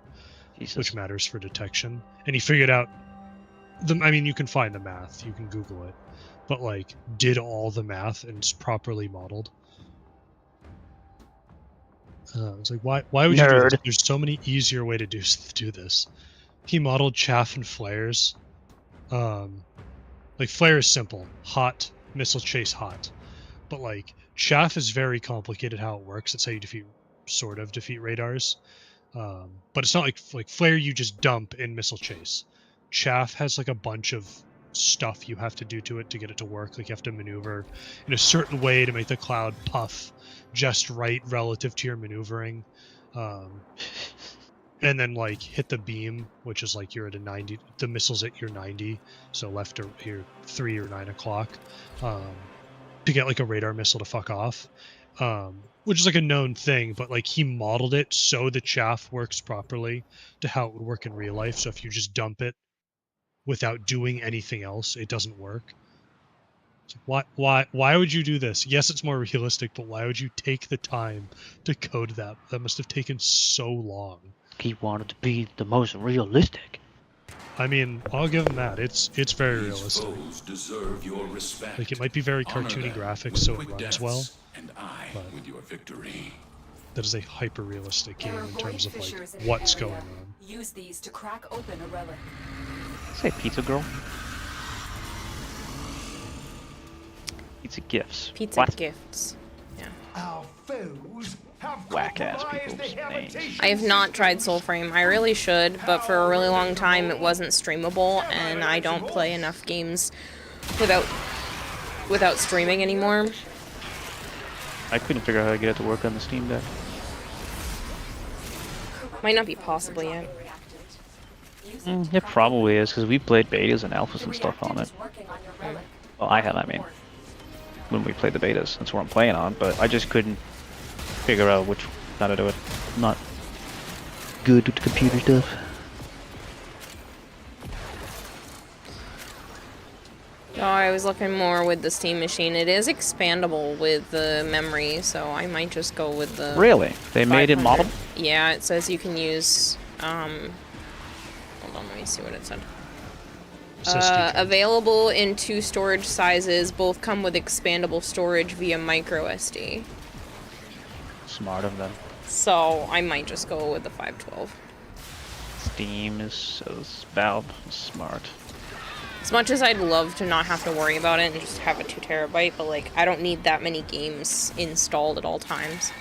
Jesus.
Which matters for detection. And he figured out I mean, you can find the math, you can Google it, but like did all the math and it's properly modeled. It's like, why would you do this? There's so many easier way to do this. He modeled chaff and flares. Like flare is simple, hot, missile chase hot. But like chaff is very complicated how it works. That's how you sort of defeat radars. But it's not like flare you just dump in missile chase. Chaff has like a bunch of stuff you have to do to it to get it to work. Like you have to maneuver in a certain way to make the cloud puff just right relative to your maneuvering. And then like hit the beam, which is like you're at a 90, the missile's at your 90, so left or your 3 or 9 o'clock, to get like a radar missile to fuck off, which is like a known thing, but like he modeled it so the chaff works properly to how it would work in real life. So if you just dump it without doing anything else, it doesn't work. It's like, why would you do this? Yes, it's more realistic, but why would you take the time to code that? That must have taken so long.
He wanted to be the most realistic.
I mean, I'll give him that. It's very realistic.
Deserve your respect.
Like it might be very cartoony graphics, so it runs well.
And I with your victory.
That is a hyper-realistic game in terms of like what's going on.
Use these to crack open a relic.
Say Pizza Girl. Pizza gifts.
Pizza
what?
Gifts. Yeah.
Our foes have
whack-ass people's names.
I have not tried Soulframe. I really should, but for a really long time it wasn't streamable, and I don't play enough games without streaming anymore.
I couldn't figure out how to get it to work on the Steam Deck.
Might not be possible yet.
It probably is, because we played betas and alphas and stuff on it. Well, I mean. When we played the betas, that's what I'm playing on, but I just couldn't figure out how to do it. I'm not good with computer stuff.
Oh, I was looking more with the Steam Machine. It is expandable with the memory, so I might just go with the...
Really? They made it modeled?
Yeah, it says you can use... hold on, let me see what it said. Available in 2 storage sizes. Both come with expandable storage via micro SD.
Smart of them.
So I might just go with the 512.
Steam is so smart.
As much as I'd love to not have to worry about it and just have a 2 terabyte, but like I don't need that many games installed at all times.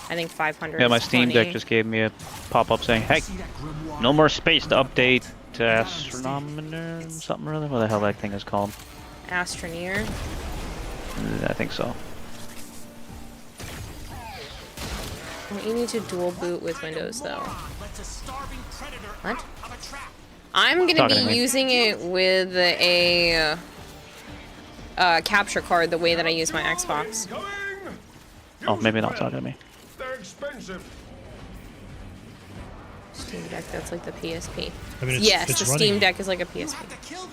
I think 500.
Yeah, my Steam Deck just gave me a pop-up saying, "Hey, no more space to update to Astronomer something or other." What the hell that thing is called?
Astroneer?
I think so.
Well, you need to dual boot with Windows though. What? I'm gonna be using it with a capture card the way that I use my Xbox.
Oh, maybe not talking to me.
They're expensive.
Steam Deck, that's like the PSP.
I mean,
yes,
it's
the
running,
Steam Deck is like a PSP.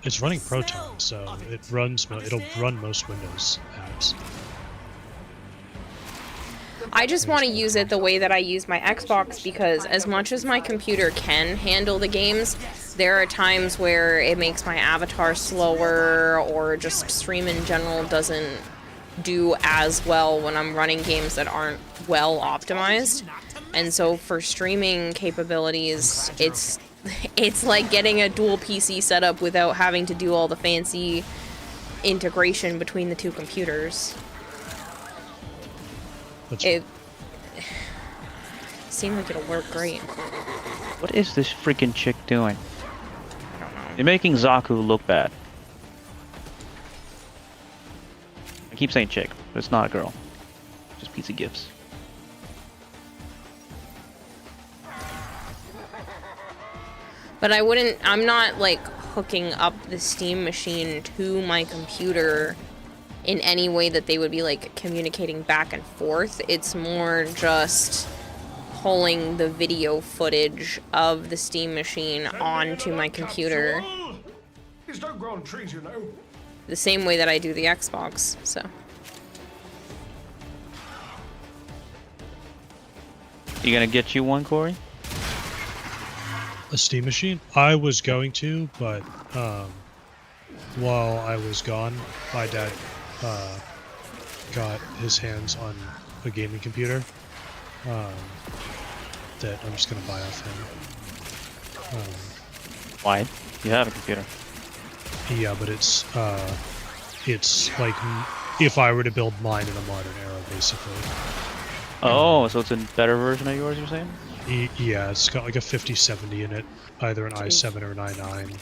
It's running Proton, so it'll run most Windows apps.
I just want to use it the way that I use my Xbox, because as much as my computer can handle the games, there are times where it makes my avatar slower, or just stream in general doesn't do as well when I'm running games that aren't well optimized. And so for streaming capabilities, it's like getting a dual PC setup without having to do all the fancy integration between the two computers. It seemed like it'll work great.
What is this freaking chick doing?
I don't know.
You're making Zaku look bad. I keep saying chick, but it's not a girl. Just pizza gifts.
But I'm not like hooking up the Steam machine to my computer in any way that they would be like communicating back and forth. It's more just pulling the video footage of the Steam machine onto my computer.
These don't grow on trees, you know.
The same way that I do the Xbox, so.
You gonna get you one, Corey?
A Steam machine? I was going to, but while I was gone, my dad got his hands on a gaming computer that I'm just gonna buy off him.
Why? You have a computer.
Yeah, but it's like if I were to build mine in a modern era, basically.
Oh, so it's a better version of yours, you're saying?
Yeah, it's got like a 5070 in it, either an i7 or an i9.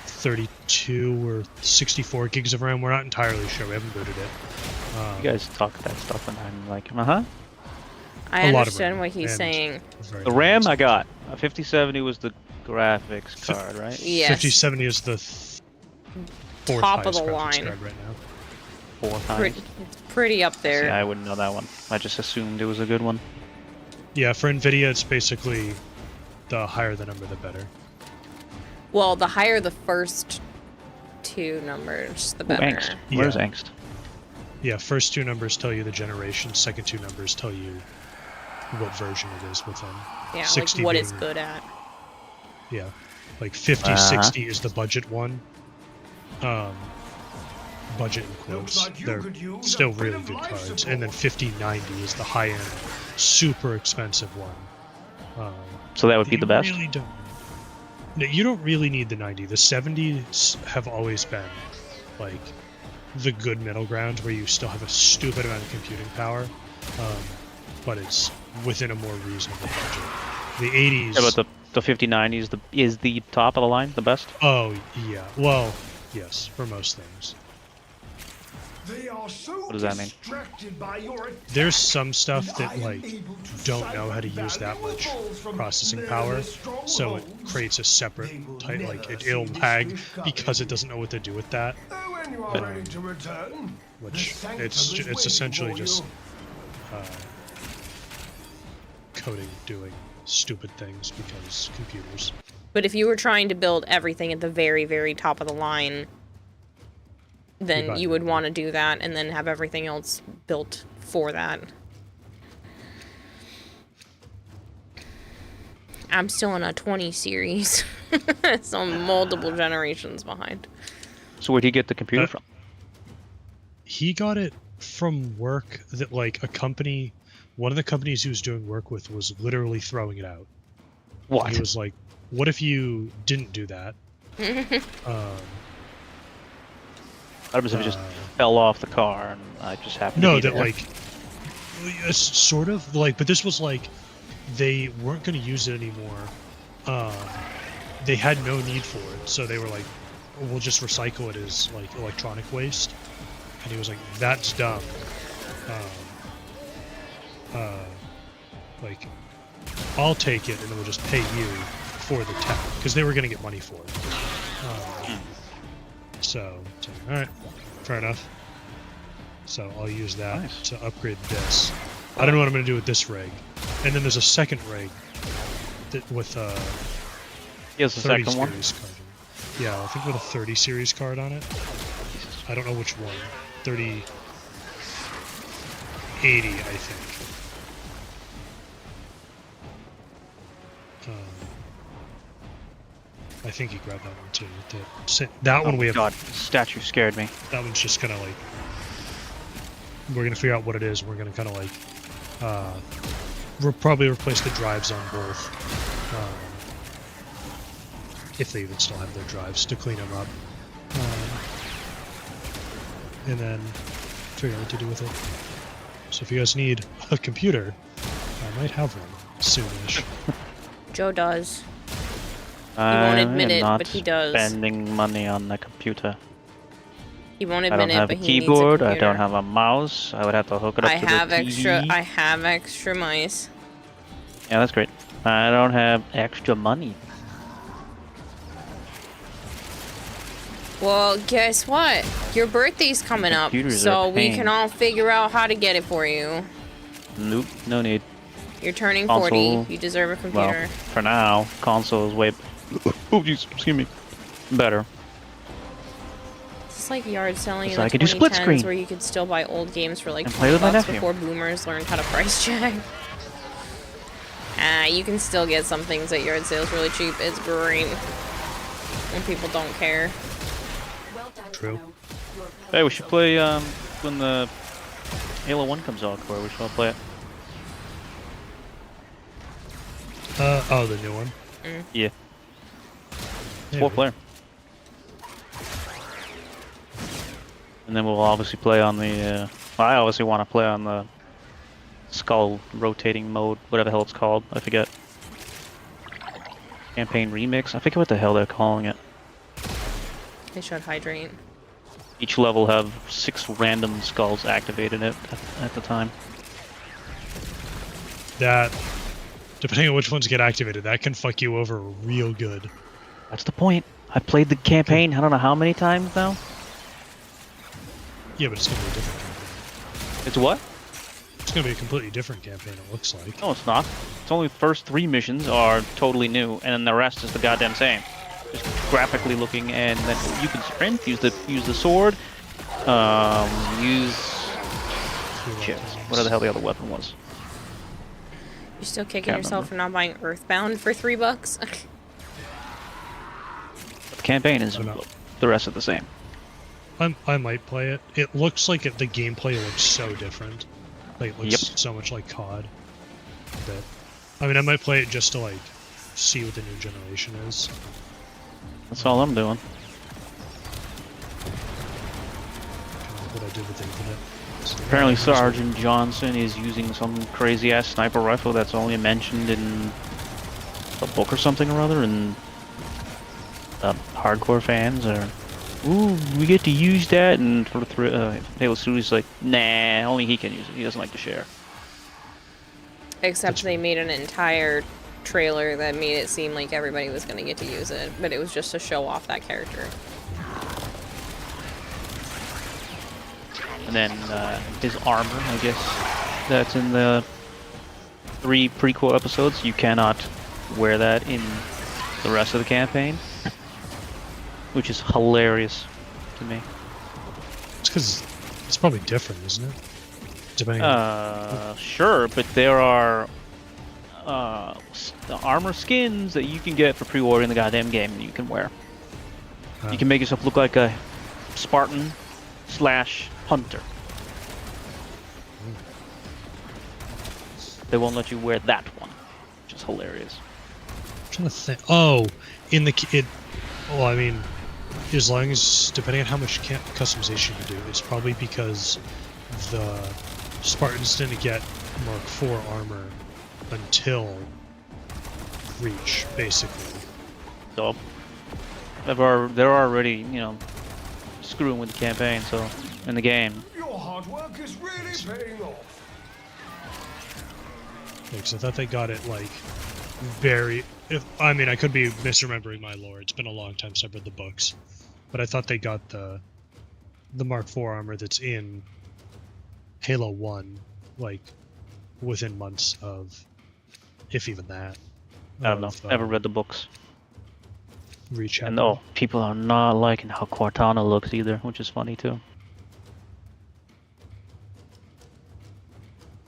32 or 64 gigs of RAM. We're not entirely sure. We haven't booted it.
You guys talk that stuff and I'm like, uh-huh.
I understand what he's saying.
The RAM I got. A 5070 was the graphics card, right?
Yes.
5070 is the fourth
top of the
highest graphics
line
card right now.
Fourth highest.
It's pretty up there.
See, I wouldn't know that one. I just assumed it was a good one.
Yeah, for NVIDIA, it's basically the higher the number, the better.
Well, the higher the first two numbers, the better.
Angst. Where's Angst?
Yeah, first two numbers tell you the generation, second two numbers tell you what version it is within.
Yeah,
60
like what
being,
it's good at.
Yeah, like 50, 60 is the budget one. Budget in quotes.
Like
they're still really good cards. And then 5090 is the high-end, super expensive one.
So that would be the best?
Really don't. No, you don't really need the 90. The 70s have always been like the good middle ground where you still have a stupid amount of computing power, but it's within a more reasonable budget. The 80s.
Yeah, but the 5090 is the top of the line, the best?
Oh yeah. Well, yes, for most things.
They are so
what does that mean?
There's some stuff that like don't know how to use that much processing power, so it creates a separate type, like it'll lag because it doesn't know what to do with that. Which it's essentially just coding doing stupid things because computers.
But if you were trying to build everything at the very, very top of the line, then you would want to do that and then have everything else built for that. I'm still in a 20 series, so I'm multiple generations behind.
So where'd he get the computer from?
He got it from work that like a company, one of the companies he was doing work with was literally throwing it out.
What?
He was like, what if you didn't do that?
I was if it just fell off the car and I just happened
to
be
that
there.
like sort of like, but this was like they weren't going to use it anymore. They had no need for it, so they were like, we'll just recycle it as like electronic waste. And he was like, that's dumb. Like, I'll take it and then we'll just pay you for the tech, because they were going to get money for it. So, alright, fair enough. So I'll use that to upgrade this. I don't know what I'm going to do with this rig. And then there's a second rig that with
Here's the
30
second one.
series card. Yeah, I think with a 30 series card on it. I don't know which one. 30... 80, I think. think he grabbed that one too. That one we have.
God, statue scared me.
That one's just gonna like. We're gonna figure out what it is. We're gonna kind of like. We'll probably replace the drives on both. If they even still have their drives to clean them up. And then figure out what to do with it. So if you guys need a computer, I might have one soonish.
Joe does. He
I
won't admit
am
it,
not
but he does.
spending money on the computer.
He won't
I
admit
don't
it,
have
but
a
he
keyboard.
needs a
I don't
computer.
have a mouse. I would have to hook it up
I
to
have
the
extra.
TV.
I have extra mice.
Yeah, that's great. I don't have extra money.
Well, guess what? Your birthday's coming up,
Computers
so
are a
we
pain.
can all figure out how to get it for you.
Nope, no need.
You're turning
Console,
40. You deserve a computer.
Well, for now, console is way. Oh, jeez, excuse me. Better.
It's like yard selling in
So
the
I could do split
2010s
screen.
where you could still buy old games for like
And play with my
$20
nephew.
before boomers learned how to price check. You can still get some things at yard sales really cheap. It's great when people don't care.
True.
Hey, we should play when the Halo 1 comes out, Corey. We should all play it.
Oh, the new one.
Yeah.
Yeah,
4-player. And then we'll obviously play on the. I obviously want to play on the skull rotating mode, whatever the hell it's called. I forget. Campaign remix. I forget what the hell they're calling it.
They showed hydrate.
Each level have 6 random skulls activated at the time.
That, depending on which ones get activated, that can fuck you over real good.
That's the point. I played the campaign. I don't know how many times now.
Yeah, but it's gonna be a different campaign.
It's what?
It's gonna be a completely different campaign. It looks like.
No, it's not. It's only the first 3 missions are totally new, and then the rest is the goddamn same. Just graphically looking, and then you can sprint, use the sword, use shit. Whatever the hell the other weapon was.
You're still kicking
Can't
yourself for not buying Earthbound for $3?
The campaign is the rest of the same.
I might play it. It looks like the gameplay looks so different. Like it looks so much like COD. But I mean, I might play it just to like see what the new generation is.
That's all I'm doing.
What I did with Infinite. So,
Apparently Sergeant Johnson is using some crazy ass sniper rifle that's only mentioned in a book or something or other, and hardcore fans are, ooh, we get to use that, and for Halo Studios like, nah, only he can use it. He doesn't like to share.
Except they made an entire trailer that made it seem like everybody was going to get to use it, but it was just to show off that character.
And then his armor, I guess, that's in the 3 prequel episodes. You cannot wear that in the rest of the campaign, which is hilarious to me.
It's because it's probably different, isn't it? Depending on...
Sure, but there are the armor skins that you can get for pre-ordering the goddamn game that you can wear. You can make yourself look like a Spartan / hunter. They won't let you wear that one, which is hilarious.
I'm trying to think. Oh, in the well, I mean, as long as depending on how much customization you do, it's probably because the Spartans didn't get Mark IV armor until Reach, basically.
So they're already, screwing with the campaign, so in the game.
Your hard work is really paying off.
Because I thought they got it like very. I mean, I could be misremembering my lore. It's been a long time since I've read the books, but I thought they got the Mark IV armor that's in Halo 1, like within months of, if even that.
I don't know. Never read the books.
Reach out.
And people are not liking how Cortana looks either, which is funny too.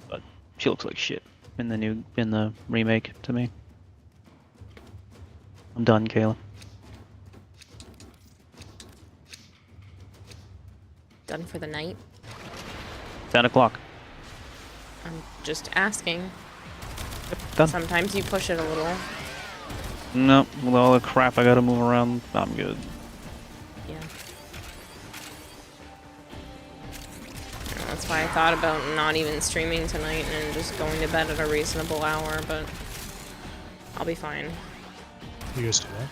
But she looks like shit in the remake to me. I'm done, Kayla.
done for the night?
10 o'clock.
I'm just asking.
Done.
Sometimes you push it a little.
No, with all the crap I gotta move around, I'm good.
Yeah. That's why I thought about not even streaming tonight and just going to bed at a reasonable hour, but I'll be fine.
You guys do that?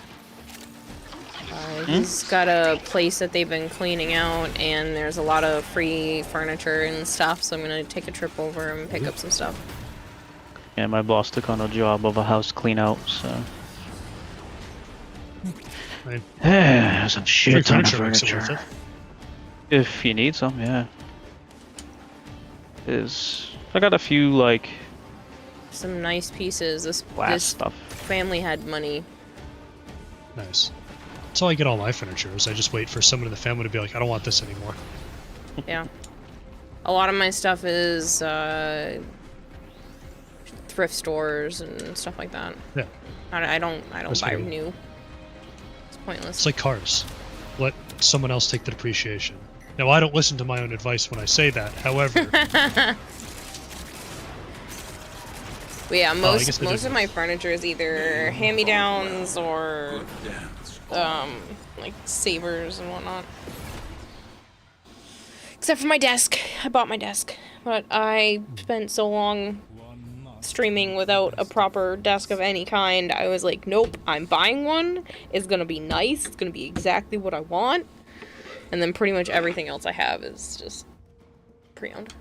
He's got a place that they've been cleaning out, and there's a lot of free furniture and stuff, so I'm gonna take a trip over and pick up some stuff.
Yeah, my boss took on a job of a house clean out, so.
Right.
Some shit ton of
makes it
furniture.
worth it.
If you need some, yeah. I got a few, like,
Some nice pieces. This
stuff.
family had money.
Nice. That's how I get all my furniture, is I just wait for someone in the family to be like, I don't want this anymore.
Yeah. A lot of my stuff is thrift stores and stuff like that.
Yeah.
I don't
That's
buy
what
new. It's pointless.
It's like cars. Let someone else take the depreciation. Now, I don't listen to my own advice when I say that, however...
But yeah, most of my furniture is either hand-me-downs or like savers and whatnot. Except for my desk. I bought my desk, but I spent so long streaming without a proper desk of any kind. I was like, nope, I'm buying one. It's gonna be nice. It's gonna be exactly what I want. And then pretty much everything else I have is just pre-owned.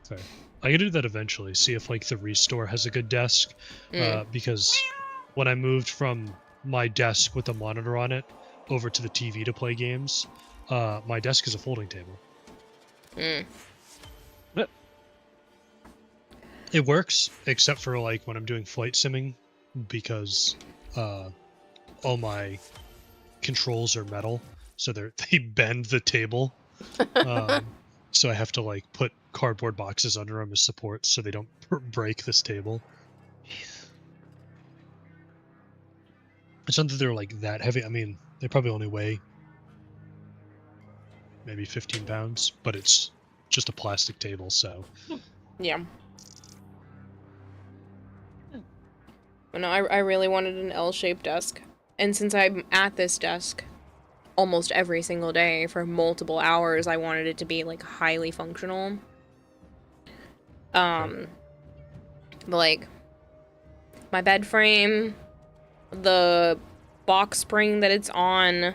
Fair. I could do that eventually, see if like the Restore has a good desk, because when I moved from my desk with a monitor on it over to the TV to play games, my desk is a folding table. It works, except for like when I'm doing flight simming, because all my controls are metal, so they bend the table. So I have to like put cardboard boxes under them as supports so they don't break this table. It's not that they're like that heavy. I mean, they probably only weigh maybe 15 pounds, but it's just a plastic table, so.
Yeah. But no, I really wanted an L-shaped desk. And since I'm at this desk almost every single day for multiple hours, I wanted it to be like highly functional. But like my bed frame, the box spring that it's on,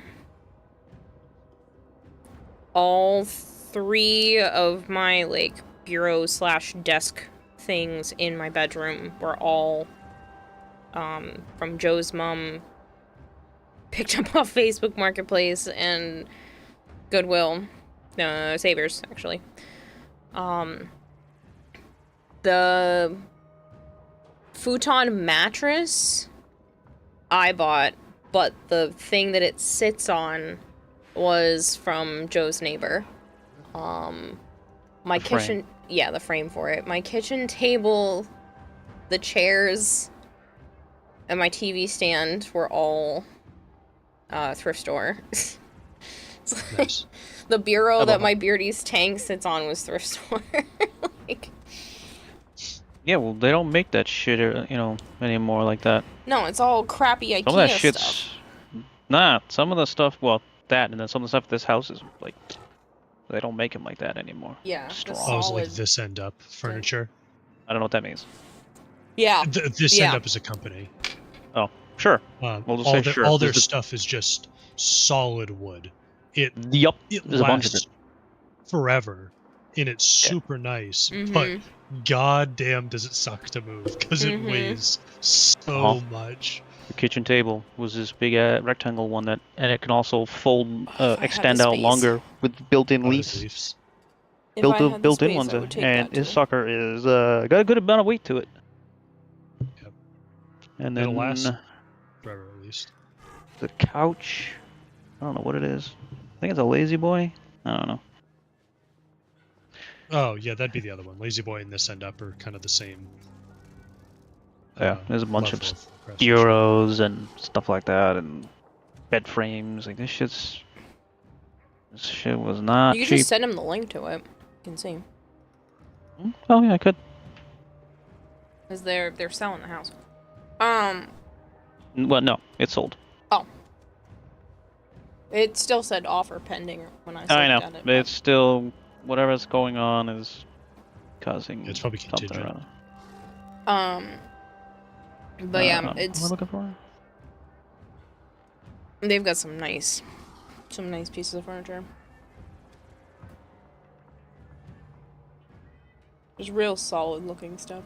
all three of my like bureau / desk things in my bedroom were all from Joe's mom, picked up off Facebook Marketplace and Goodwill, Savers actually. The futon mattress I bought, but the thing that it sits on was from Joe's neighbor. My kitchen, yeah, the frame for it. My kitchen table, the chairs, and my TV stand were all thrift store.
Nice.
The bureau that my Beardy's tank sits on was thrift store. Like,
yeah, well, they don't make that shit, anymore like that.
no, it's all crappy IKEA
Some of that shit's
stuff.
nah. Some of the stuff, well, that, and then some of the stuff at this house is like, they don't make them like that anymore.
Yeah,
strong.
Oh, it's like this end up furniture.
I don't know what that means.
Yeah.
This end up is a company.
Oh, sure. We'll just say sure.
All their stuff is just solid wood. It
There's a bunch of it.
lasts forever, and it's super nice.
Mhm.
But goddamn, does it suck to move because it weighs so much.
The kitchen table was this big rectangle one and it can also fold, extend
the
out
space.
longer with built-in leaves.
If I had the
Built-in
space,
ones,
I would take
and
that
this
too.
sucker is got a good amount of weight to it.
Yep.
And then
It'll last forever at least.
the couch, I don't know what it is. I think it's a lazy boy. I don't know.
Oh yeah, that'd be the other one. Lazy Boy and this end up are kind of the same.
Yeah, there's a bunch of
level craftsmanship.
bureaus and stuff like that, and bed frames. Like this shit's This shit was not
You could
cheap.
just send him the link to it. You can see.
Oh yeah, I could.
Because they're selling the house.
Well, no, it's sold.
Oh. It still said offer pending when I
I know,
looked at it.
but it's still whatever's going on is causing.
It's probably
something
contingent.
around.
But yeah,
What am I looking for?
they've got some nice pieces of furniture. Just real solid looking stuff.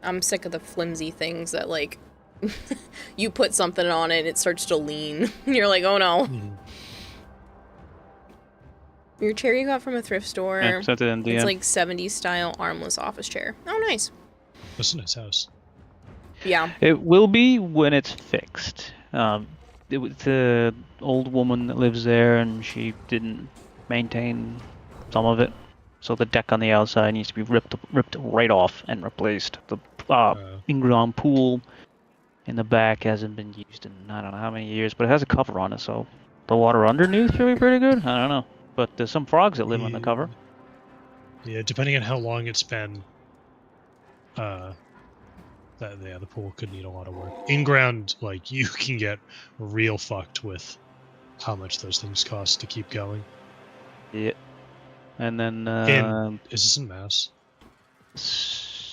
I'm sick of the flimsy things that, like, you put something on it and it starts to lean. You're like, oh no. Your chair you got from a thrift store.
Yeah, sent it in DM.
It's like 70s style armless office chair. Oh, nice.
That's a nice house.
Yeah.
It will be when it's fixed. It was the old woman that lives there, and she didn't maintain some of it, so the deck on the outside needs to be ripped right off and replaced. The in-ground pool in the back hasn't been used in I don't know how many years, but it has a cover on it, so the water underneath should be pretty good. I don't know, but there's some frogs that live on the cover.
Yeah, depending on how long it's been, the pool could need a lot of work. In ground, like, you can get real fucked with how much those things cost to keep going.
Yeah, and then
is this in Mass?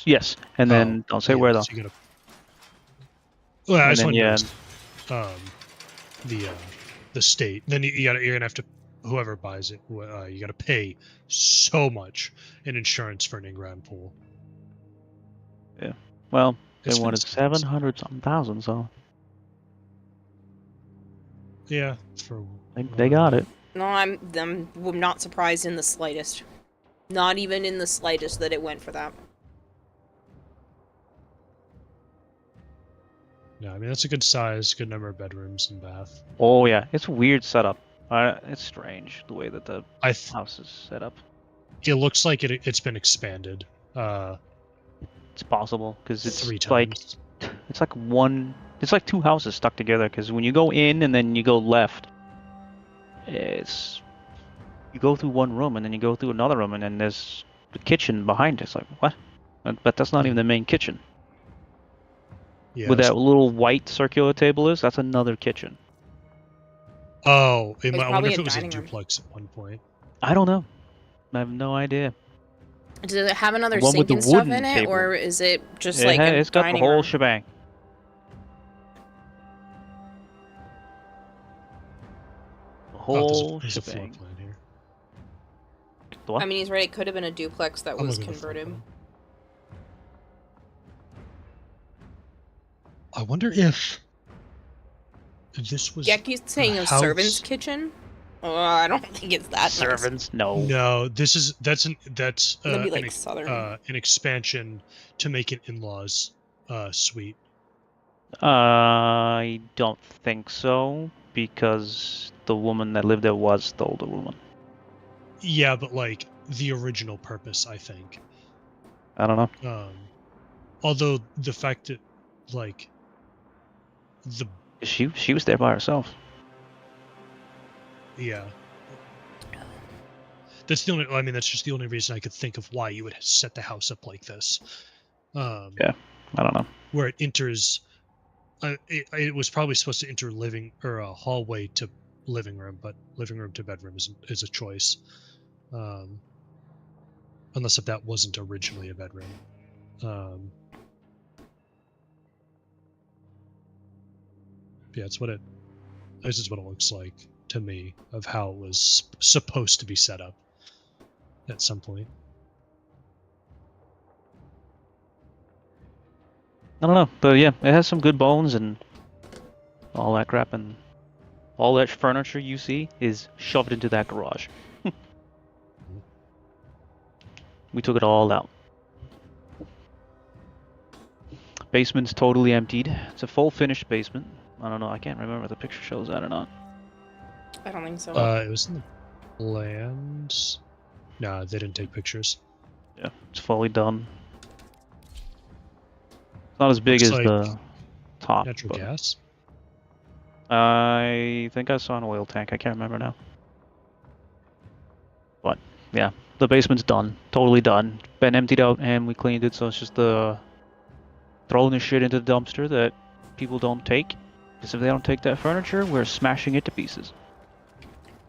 Yes, and then don't say where though.
So you gotta, well, I just want
yeah,
the state. Then you're gonna have to, whoever buys it, you gotta pay so much in insurance for an in-ground pool.
Yeah, well, they
It's
wanted 700-something thousand, so
yeah,
they got it.
No, I'm not surprised in the slightest. Not even in the slightest that it went for that.
Yeah, I mean, that's a good size, good number of bedrooms and bath.
Oh yeah, it's a weird setup. It's strange the way that the house is set up.
It looks like it's been expanded.
It's possible because it's
3 times.
It's like two houses stuck together. Because when you go in and then you go left, you go through one room and then you go through another room and then there's the kitchen behind it. It's like what? But that's not even the main kitchen.
Yeah,
Where that little white circular table is, that's another kitchen.
Oh, I
It's
wonder
probably
if
a
it was a
dining room.
duplex at one point.
I don't know. I have no idea.
Does it have another
The one with
sink
the
and stuff
wooden
in it,
table.
or is it just like a
It's got the
dining
whole
room?
shebang. The whole
there's a floor
shebang.
plan here.
The what?
I mean, he's right. It could have been a duplex that
I'm
was
looking at the floor
converted.
plan. I wonder if this was.
Yeah, he's saying a
house.
servant's kitchen. Oh, I don't think it's that
Servants? No.
No, that's
That'd be like southern.
An expansion to make an in-laws suite.
I don't think so, because the woman that lived there was the older woman.
Yeah, but like the original purpose, I think.
I don't know.
Although the fact that like
she was there by herself.
Yeah. That's the only. I mean, that's just the only reason I could think of why you would set the house up like this.
Yeah, I don't know.
Where it enters. It was probably supposed to enter living or a hallway to living room, but living room to bedroom is a choice. Unless if that wasn't originally a bedroom. Yeah, this is what it looks like to me of how it was supposed to be set up at some point.
I don't know, but yeah, it has some good bones and all that crap, and all that furniture you see is shoved into that garage. We took it all out. Basement's totally emptied. It's a full finished basement. I don't know, I can't remember if the picture shows that or not.
I don't think so.
It was in the plans. No, they didn't take pictures.
Yeah, it's fully done. not as big
Looks
as
like
the top.
natural
but
gas.
I think I saw an oil tank. I can't remember now. But yeah, the basement's done. Totally done. Been emptied out and we cleaned it, so it's just throwing the shit into the dumpster that people don't take. Because if they don't take that furniture, we're smashing it to pieces.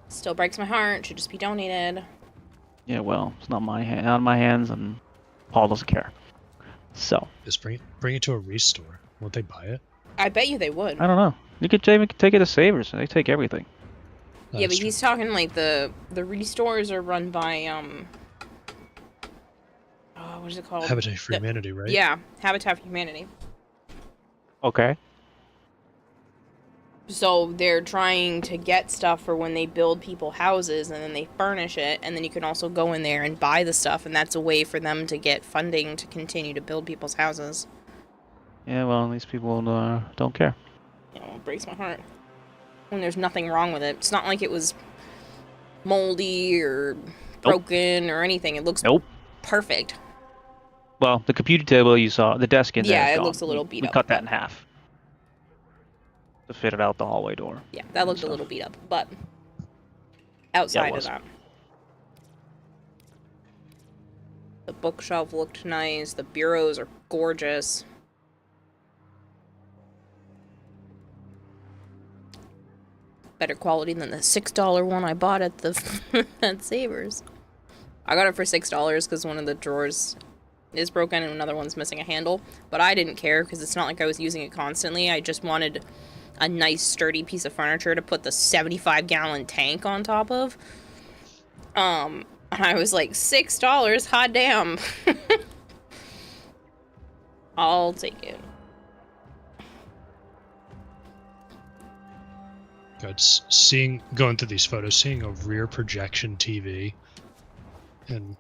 Still breaks my heart. Should just be donated.
Yeah, well, it's not on my hands, and Paul doesn't care. So
Just bring it to a restore. Won't they buy it?
I bet you they would.
I don't know. You could take it to Savers, and they take everything.
Yeah, but he's talking like the restores are run by what is it called?
Habitat for Humanity, right?
Yeah, Habitat for Humanity.
Okay.
So they're trying to get stuff for when they build people houses, and then they furnish it, and then you can also go in there and buy the stuff, and that's a way for them to get funding to continue to build people's houses.
Yeah, well, these people don't care.
You know, it breaks my heart. And there's nothing wrong with it. It's not like it was moldy or broken or anything. It looks perfect.
Well, the computer table you saw, the desk in there.
Yeah,
is
it
gone.
looks a little beat
we
up.
cut that in half to fit it out the hallway door.
Yeah, that looked a little beat up, but outside of that. The bookshelf looked nice. The bureaus are gorgeous. Better quality than the $6 one I bought at the at Savers. I got it for $6 because one of the drawers is broken and another one's missing a handle. But I didn't care because it's not like I was using it constantly. I just wanted a nice sturdy piece of furniture to put the 75-gallon tank on top of. And I was like, $6, hot damn. I'll take it.
God, going through these photos, seeing a rear projection TV, and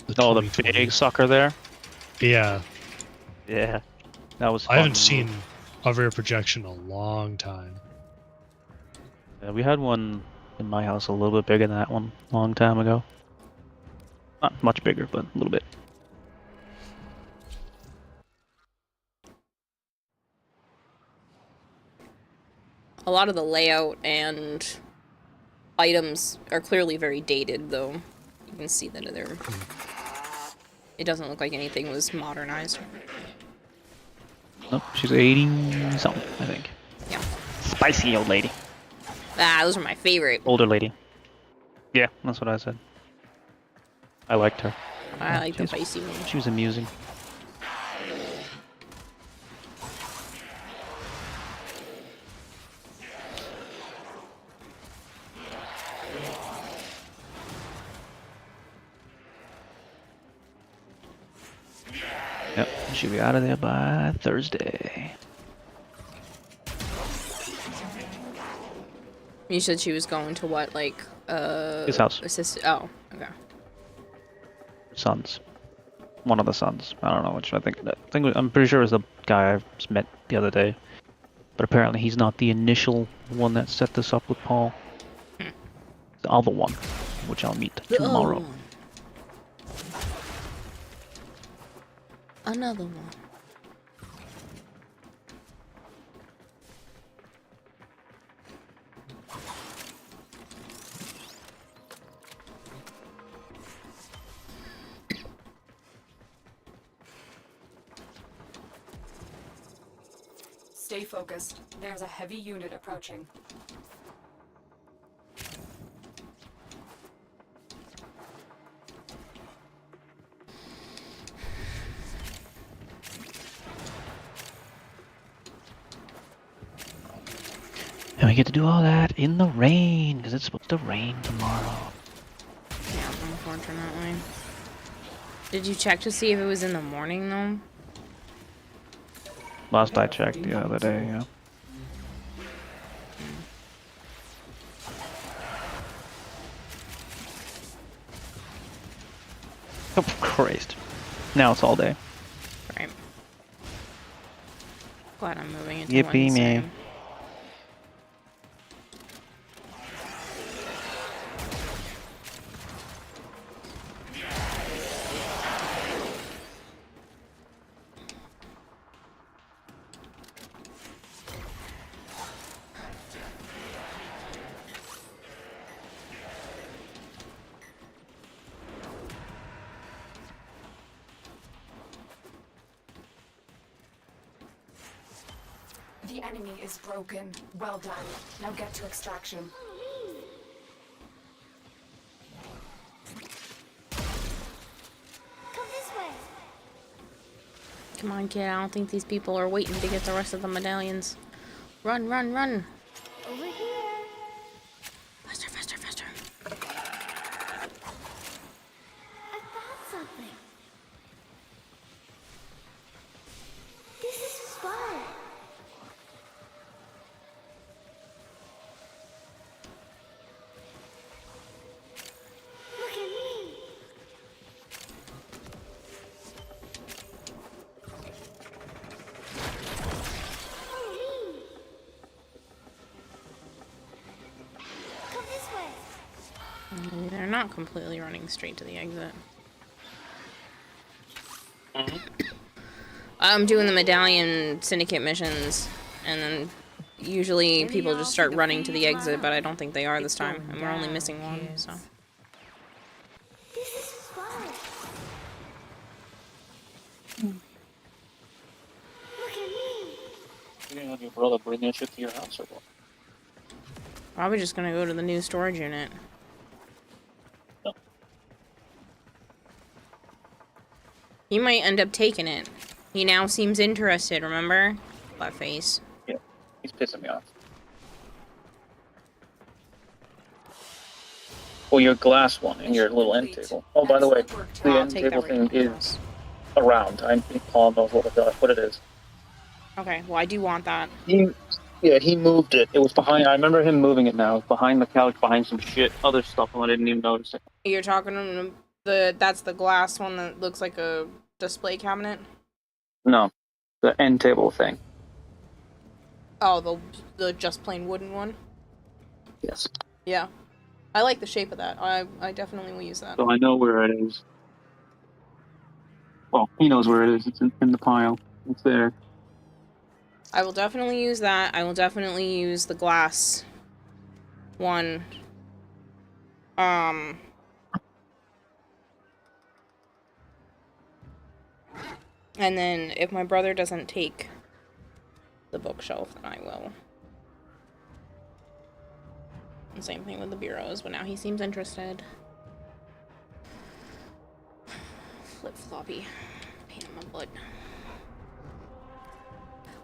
the big sucker there.
Yeah,
yeah, that was.
I haven't seen a rear projection in a long time.
Yeah, we had one in my house a little bit bigger than that one a long time ago. Not much bigger, but a little bit.
A lot of the layout and items are clearly very dated, though. You can see that they're... It doesn't look like anything was modernized.
Nope, she's 80-something, I think.
Yeah.
Spicy old lady.
Ah, those are my favorite.
Older lady. Yeah, that's what I said. I liked her.
I like the spicy one.
She was amusing. Yep, she'll be out of there by Thursday.
You said she was going to what, like,
his house.
Oh, okay.
Sons. One of the sons. I don't know which. I'm pretty sure it was the guy I just met the other day. But apparently he's not the initial one that set this up with Paul. The other one, which I'll meet tomorrow.
Another one.
Stay focused. There's a heavy unit approaching.
And we get to do all that in the rain, because it's supposed to rain tomorrow.
Yeah, unfortunately. Did you check to see if it was in the morning, though?
Last I checked the other day, yeah. Oh, Christ. Now it's all day.
Right. Glad I'm moving into
Yippee,
Wednesday.
man.
The enemy is broken. Well done. Now get to extraction.
Come this way.
Come on, kid. I don't think these people are waiting to get the rest of the medallions. Run, run, run.
Over here.
Faster, faster, faster.
I found something. This is fun. Look at me. Come this way.
They're not completely running straight to the exit. I'm doing the medallion syndicate missions, and then usually people just start running to the exit, but I don't think they are this time, and we're only missing one, so.
This is fun. Look at me.
You didn't have your brother bring that shit to your house or what?
Probably just gonna go to the new storage unit.
No.
He might end up taking it. He now seems interested, remember? Buttface.
Yeah, he's pissing me off. Well, your glass one and your little end table. Oh, by the way, the end table thing is around. Paul knows what it is.
Okay, well, I do want that.
He moved it. It was behind. I remember him moving it now. It was behind the couch, behind some other stuff, and I didn't even notice it.
You're talking that's the glass one that looks like a display cabinet?
No, the end table thing.
Oh, the just plain wooden one?
Yes.
Yeah. I like the shape of that. I definitely will use that.
So I know where it is. Well, he knows where it is. It's in the pile. It's there.
I will definitely use that. I will definitely use the glass one. And then if my brother doesn't take the bookshelf, then I will. And same thing with the bureaus, but now he seems interested. Flip-floppy. Pain in my butt.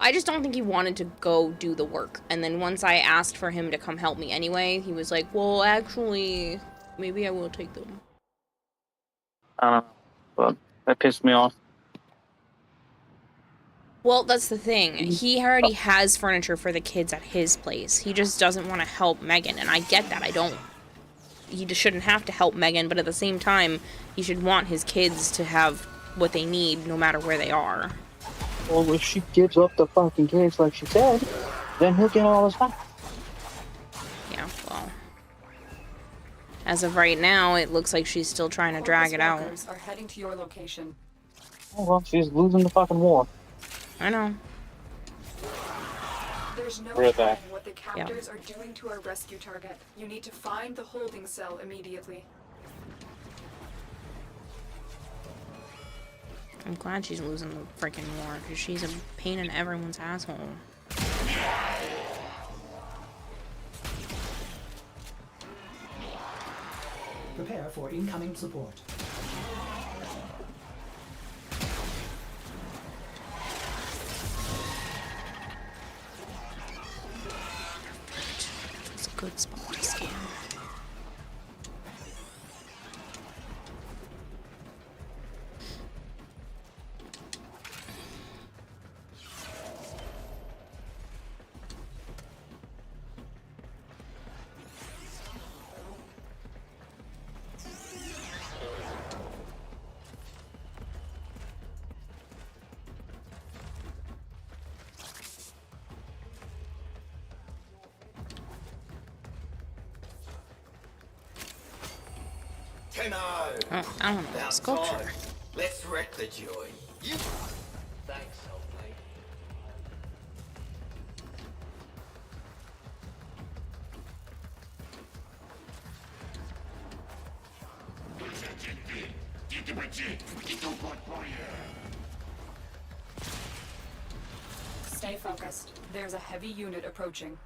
I just don't think he wanted to go do the work. And then once I asked for him to come help me anyway, he was like, well, actually, maybe I will take them.
But that pissed me off.
Well, that's the thing. He already has furniture for the kids at his place. He just doesn't want to help Megan, and I get that. He just shouldn't have to help Megan, but at the same time, he should want his kids to have what they need no matter where they are.
Well, if she gives up the fucking kids like she said, then he'll get all his back.
Yeah, well. As of right now, it looks like she's still trying to drag it out.
Are heading to your location.
Oh, well, she's losing the fucking war.
I know.
There's no
We're
telling
back.
what the captors are doing to our rescue target. You need to find the holding cell immediately.
I'm glad she's losing the freaking war, because she's a pain in everyone's asshole.
Prepare for incoming support.
It's a good spot to scan. Oh, I don't know. Sculpture.
Let's wreck the joint. You. Thanks, old mate.
Stay focused. There's a heavy unit approaching.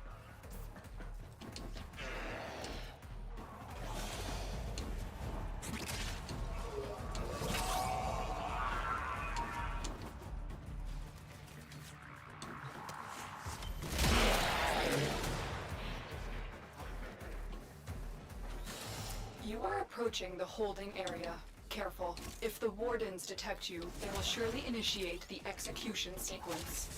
You are approaching the holding area. Careful. If the wardens detect you, they will surely initiate the execution sequence.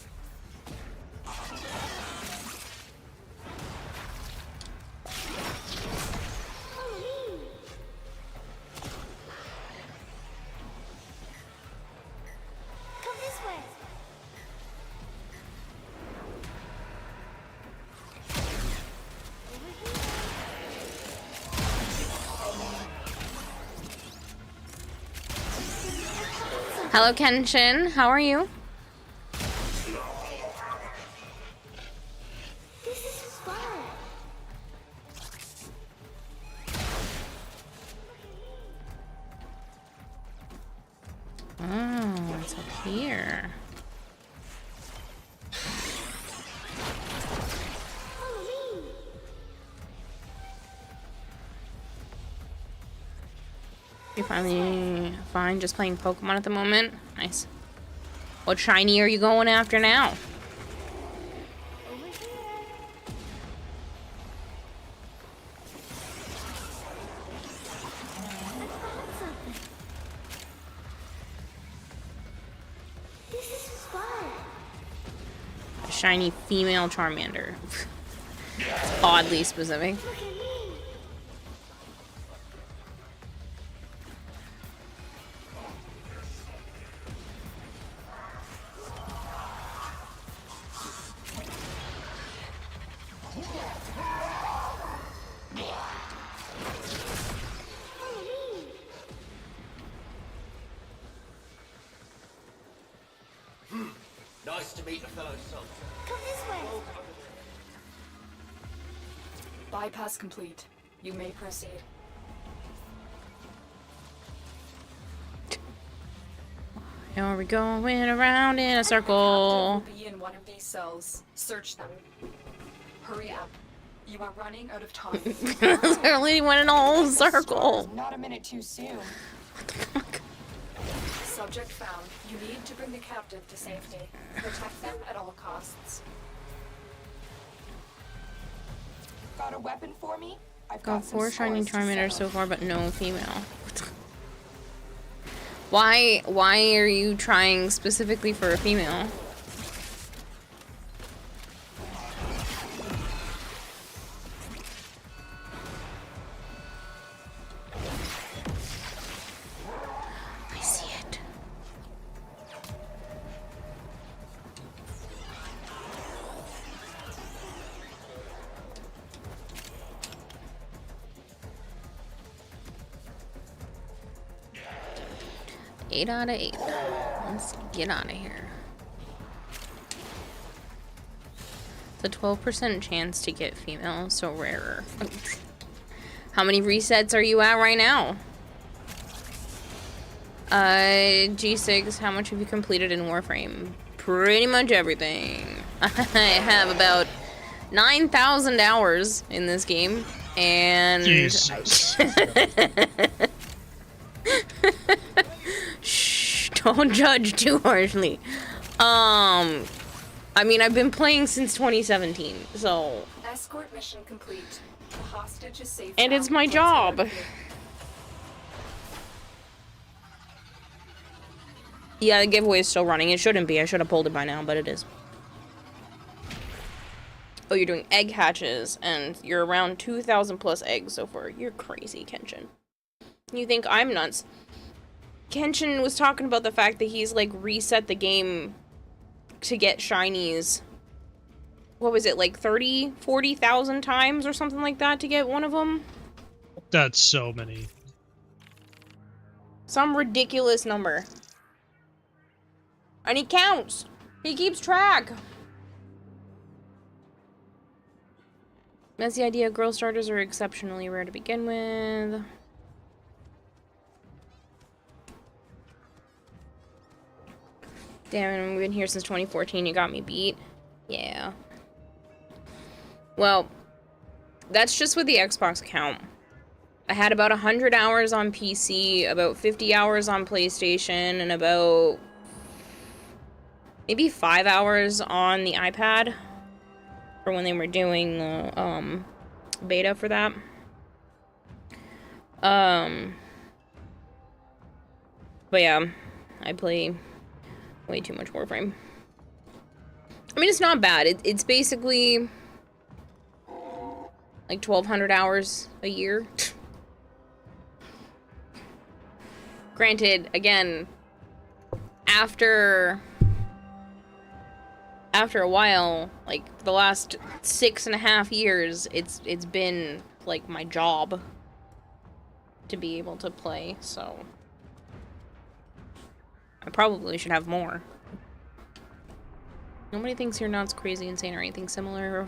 Come this way.
Hello, Kenshin. How are you?
This is fun.
Oh, it's up here.
Follow me.
You finally fine just playing Pokemon at the moment? Nice. What shiny are you going after now?
Over here. I found something. This is fun.
A shiny female Charmander. It's oddly specific.
Look at me. Follow me.
Nice to meet a fellow soldier.
Come this way.
Bypass complete. You may proceed.
Now we're going around in a
Captain
circle.
will be in one of these cells. Search them. Hurry up. You are running out of time.
Literally went in a whole circle.
Not a minute too soon. Subject found. You need to bring the captive to safety. Protect them at all costs. Got a weapon for me? I've
Got 4 shiny Charmanders so far, but no female. Why are you trying specifically for a female? I see it. Eight out of 8. Let's get out of here. It's a 12% chance to get female, so rarer. How many resets are you at right now? G6, how much have you completed in Warframe? Pretty much everything. I have about 9,000 hours in this game, and...
Jesus.
Shh, don't judge too harshly. I mean, I've been playing since 2017, so...
Escort mission complete. The hostage is safe.
And
now.
it's my
Let's
job.
go.
Yeah, the giveaway is still running. It shouldn't be. I should have pulled it by now, but it is. Oh, you're doing egg hatches, and you're around 2,000 plus eggs so far. You're crazy, Kenshin. You think I'm nuts? Kenshin was talking about the fact that he's, like, reset the game to get shinies. What was it, like 30, 40,000 times or something like that to get one of them?
That's so many.
Some ridiculous number. And he counts. He keeps track. That's the idea. Girl starters are exceptionally rare to begin with. Damn, we've been here since 2014. You got me beat. Yeah. Well, that's just with the Xbox account. I had about 100 hours on PC, about 50 hours on PlayStation, and about maybe 5 hours on the iPad for when they were doing beta for that. But yeah, I play way too much Warframe. I mean, it's not bad. It's basically like 1,200 hours a year. Granted, again, after a while, like the last 6.5 years, it's been like my job to be able to play, so I probably should have more. Nobody thinks you're nuts, crazy, insane, or anything similar.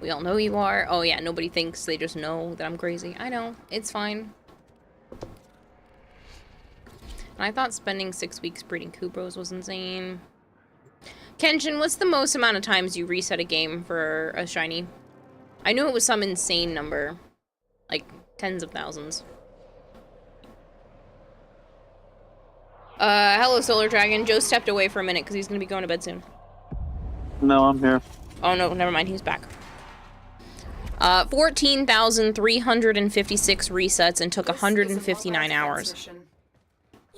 We all know you are. Oh yeah, nobody thinks, they just know that I'm crazy. I know, it's fine. And I thought spending 6 weeks breeding Kubros was insane. Kenshin, what's the most amount of times you reset a game for a shiny? I knew it was some insane number. Like, tens of thousands. Hello, Solar Dragon. Joe stepped away for a minute because he's gonna be going to bed soon.
No, I'm here.
Oh, no, never mind. He's back. 14,356 resets and took 159 hours.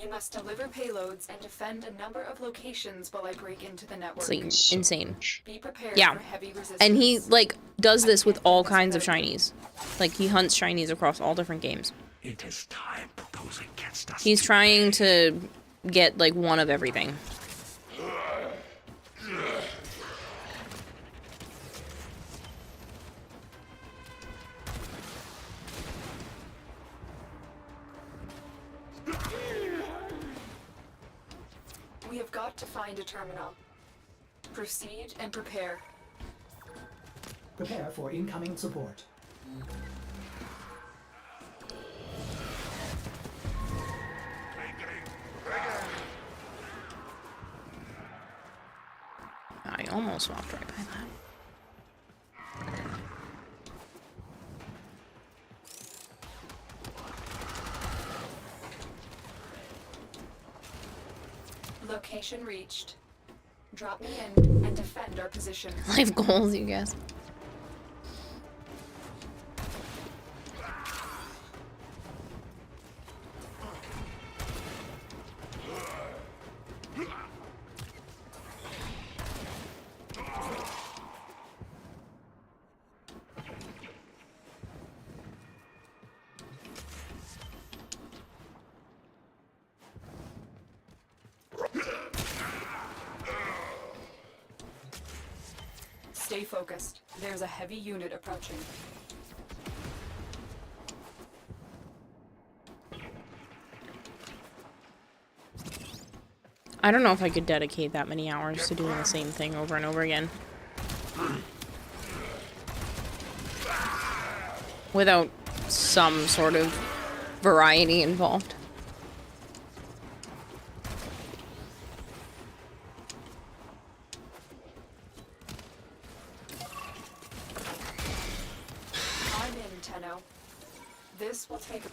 You must deliver payloads and defend a number of locations while I break into the network.
It's like, insane.
Be prepared
Yeah.
for heavy resistance.
And he, like, does this with all kinds of shinies. Like, he hunts shinies across all different games.
It is time to goes against us.
He's trying to get, like, one of everything.
We have got to find a terminal. Proceed and prepare.
Prepare for incoming support.
I almost walked right by that.
Location reached. Drop me in and defend our position.
Life goals, you guys.
Stay focused. There's a heavy unit approaching.
I don't know if I could dedicate that many hours to doing the same thing over and over again. Without some sort of variety involved.
I'm in, Tenno. This will take a...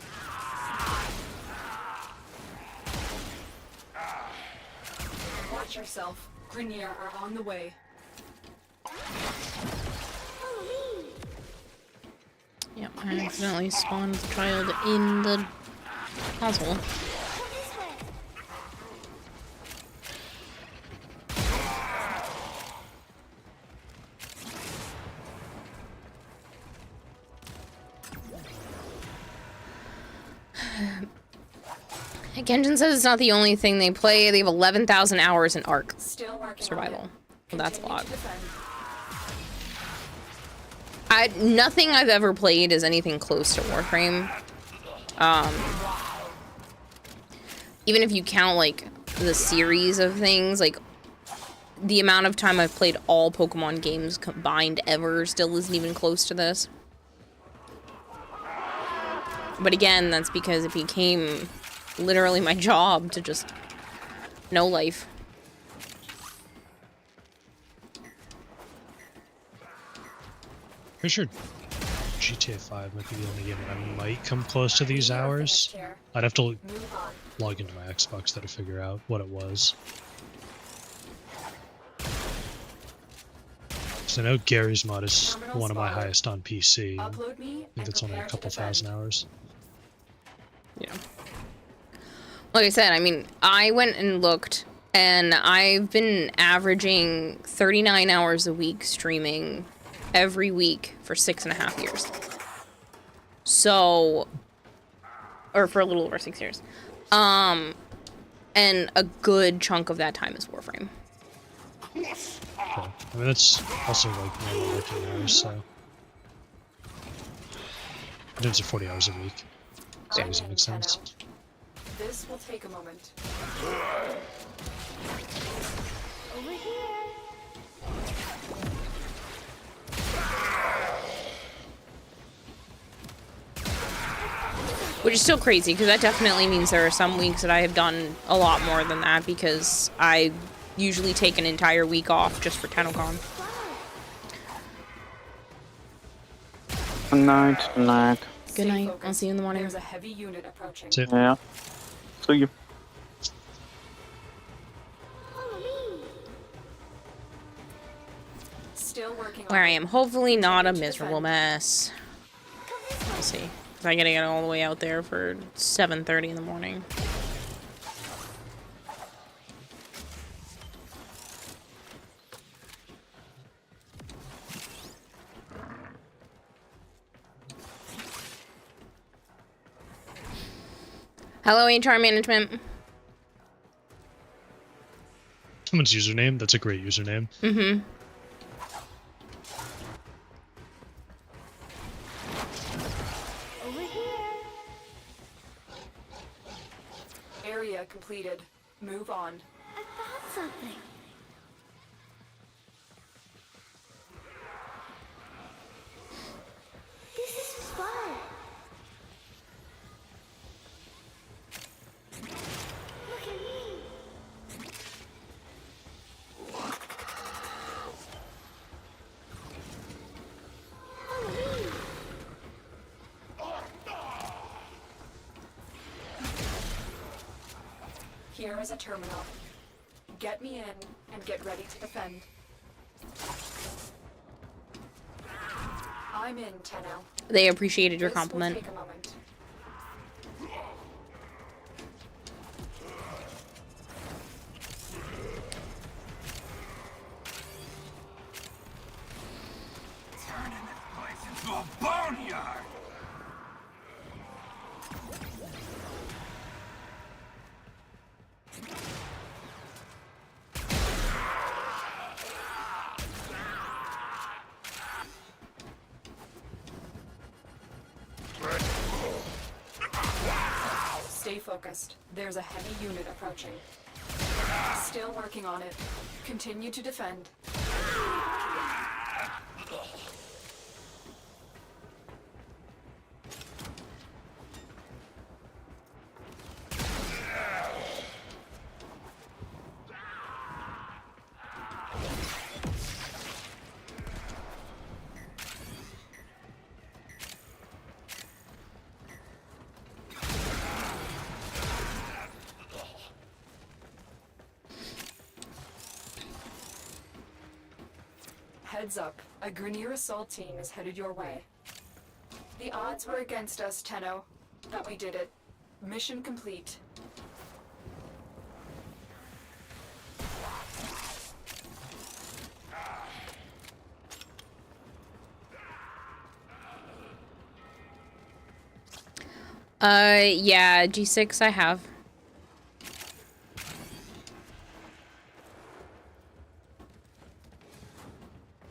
Watch yourself. Grenier are on the way.
Yep, I accidentally spawned the child in the console. Genjin says it's not the only thing they play. They have 11,000 hours in Ark survival. Well, that's a lot. Nothing I've ever played is anything close to Warframe. Even if you count, like, the series of things, like, the amount of time I've played all Pokemon games combined ever still isn't even close to this. But again, that's because it became literally my job to just know life.
Pretty sure GTA 5 might be the only game that I might come close to these hours. I'd have to log into my Xbox though to figure out what it was. So I know Gary's mod is one of my highest on PC. I think that's only a couple thousand hours.
Yeah. Like I said, I mean, I went and looked, and I've been averaging 39 hours a week streaming every week for 6.5 years. So, or for a little over 6 years. And a good chunk of that time is Warframe.
Okay. I mean, that's also like normal working hours, so. In terms of 40 hours a week. So that doesn't make sense.
This will take a moment.
Over here.
Which is still crazy, because that definitely means there are some weeks that I have done a lot more than that, because I usually take an entire week off just for TennoCon.
Good night. Good night.
Good night. I'll see you in the morning.
There's a heavy unit approaching.
Yeah. See you.
Still working
Where I am hopefully not a miserable mess. We'll see. If I gotta get all the way out there for 7:30 in the morning. Hello, HR management.
Someone's username? That's a great username.
Mm-hmm.
Over here.
Area completed. Move on.
I found something. This is fun. Look at me. Follow me.
Here is a terminal. Get me in and get ready to defend. I'm in, Tenno.
They appreciated your
This will
compliment.
take a moment.
Turning this place into a boneyard!
Stay focused. There's a heavy unit approaching. Still working on it. Continue to defend. Heads up, a Grineer assault team is headed your way. The odds were against us, Tenno, but we did it. Mission complete.
Yeah, G6 I have.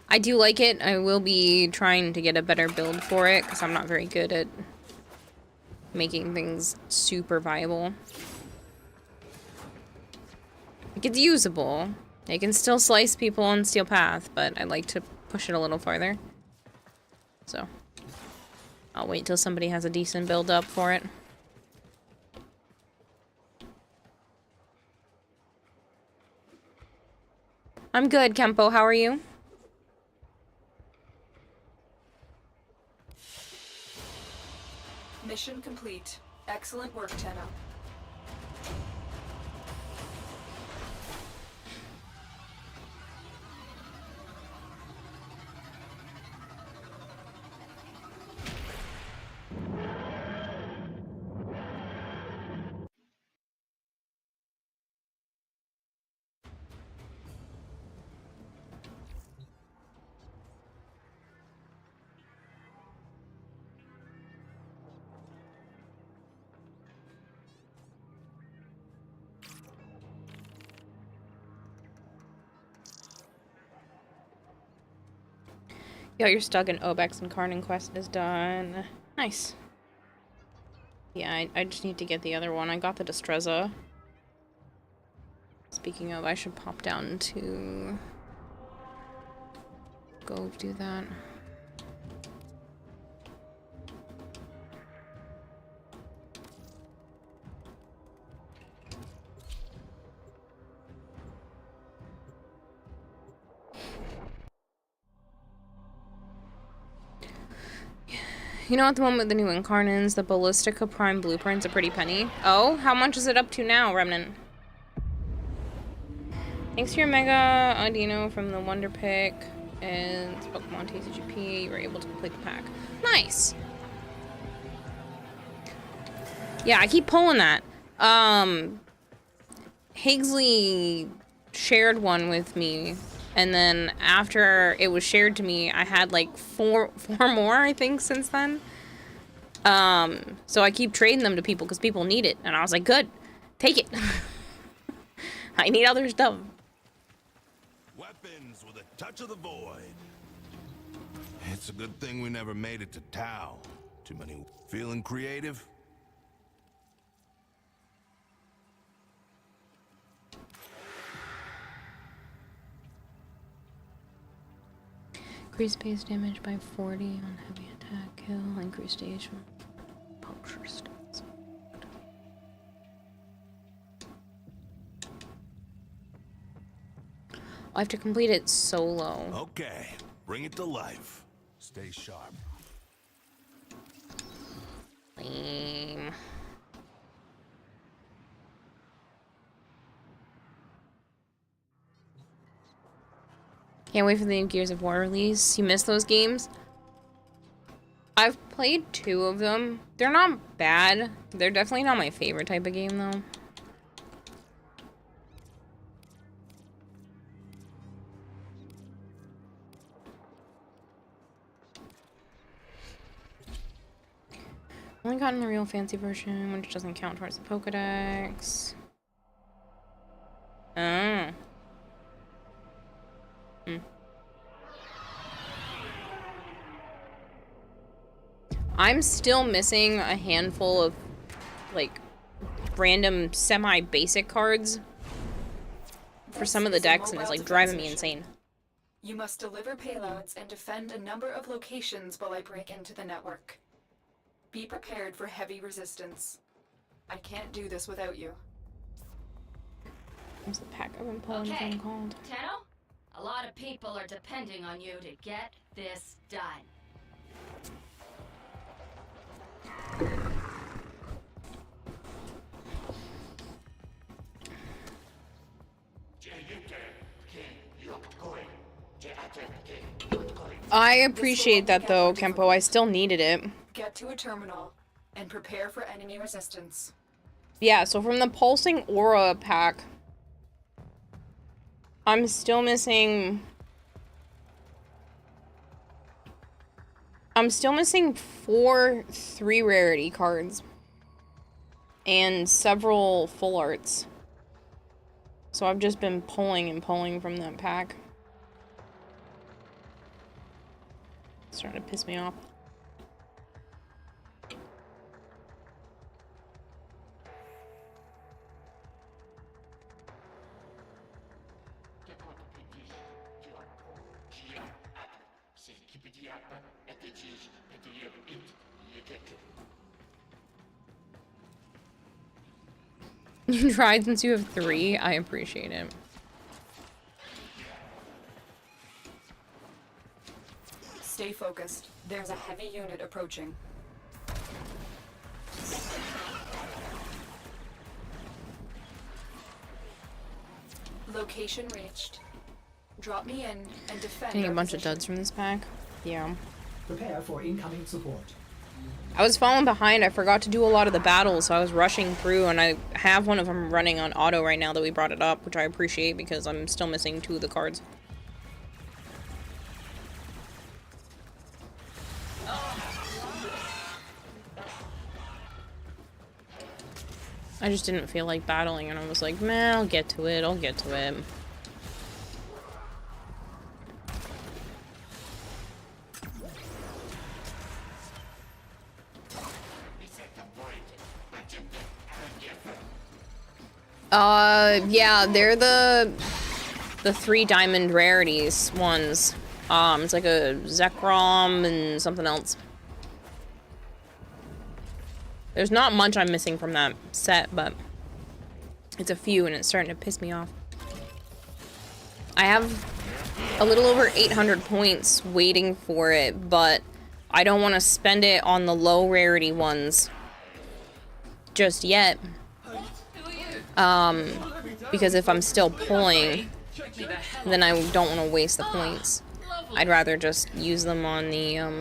I do like it. I will be trying to get a better build for it, because I'm not very good at making things super viable. Like, it's usable. It can still slice people on Steel Path, but I like to push it a little farther. So, I'll wait till somebody has a decent build up for it. I'm good, Kempo. How are you?
Mission complete. Excellent work, Tenno.
Yo, you're stuck in Obex and Karnan quest is done. Nice. Yeah, I just need to get the other one. I got the Destreza. Speaking of, I should pop down to go do that. You know, at the moment with the new Incarnans, the Ballistica Prime blueprint's a pretty penny. Oh, how much is it up to now, Remnant? Thanks to your Mega Audino from the Wonder Pick and Pokemon TCGP, you were able to complete the pack. Nice! Yeah, I keep pulling that. Hagesley shared one with me, and then after it was shared to me, I had like four more, I think, since then. So I keep trading them to people because people need it, and I was like, good, take it. I need other stuff.
Weapons with a touch of the void. It's a good thing we never made it to Tau. Too many. Feeling creative?
Increase base damage by 40 on heavy attack kill. Increase stage puncture stats. I have to complete it solo.
Okay, bring it to life. Stay sharp.
Lame. Can't wait for the new Gears of War release. You miss those games? I've played 2 of them. They're not bad. They're definitely not my favorite type of game, though. Only gotten the real fancy version, which doesn't count towards the Pokedex. Oh. Hmm. I'm still missing a handful of, like, random semi-basic cards for some of the decks, and it's, like, driving me insane.
You must deliver payloads and defend a number of locations while I break into the network. Be prepared for heavy resistance. I can't do this without you.
What's the pack I've been pulling thing called?
Tenno? A lot of people are depending on you to get this done.
I appreciate that though, Kempo. I still needed it.
Get to a terminal and prepare for enemy resistance.
Yeah, so from the Pulsing Aura pack, I'm still missing 4 3 rarity cards and several full arts. So I've just been pulling and pulling from that pack. It's starting to piss me off. You tried since you have 3. I appreciate it.
Stay focused. There's a heavy unit approaching. Location reached. Drop me in and defend.
Getting a
our
bunch of
position.
duds from this pack. Yeah.
Prepare for incoming support.
I was falling behind. I forgot to do a lot of the battles, so I was rushing through, and I have one of them running on auto right now that we brought it up, which I appreciate because I'm still missing 2 of the cards. I just didn't feel like battling, and I was like, man, I'll get to it, I'll get to it. Yeah, they're the 3 diamond rarities ones. It's like a Zekrom and something else. There's not much I'm missing from that set, but it's a few and it's starting to piss me off. I have a little over 800 points waiting for it, but I don't want to spend it on the low rarity ones just yet. Because if I'm still pulling, then I don't want to waste the points. I'd rather just use them on the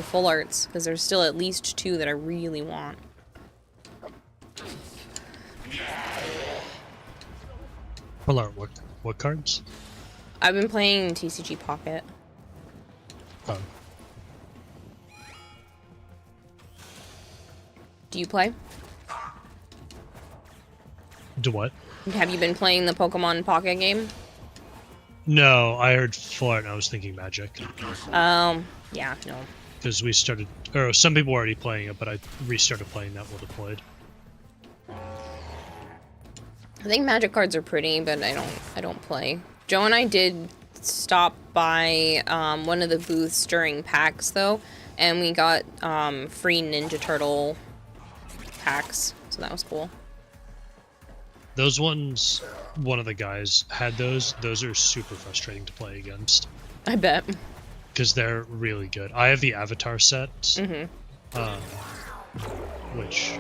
full arts, because there's still at least 2 that I really want.
Full art, what cards?
I've been playing TCG Pocket.
Oh.
Do you play?
Do what?
Have you been playing the Pokemon Pocket game?
No, I heard full art and I was thinking Magic.
Yeah, no.
Because we started, or some people were already playing it, but I restarted playing that while deployed.
I think Magic cards are pretty, but I don't play. Joe and I did stop by one of the booths during PAX though, and we got free Ninja Turtle packs, so that was cool.
Those ones, one of the guys had those. Those are super frustrating to play against.
I bet.
Because they're really good. I have the Avatar set, which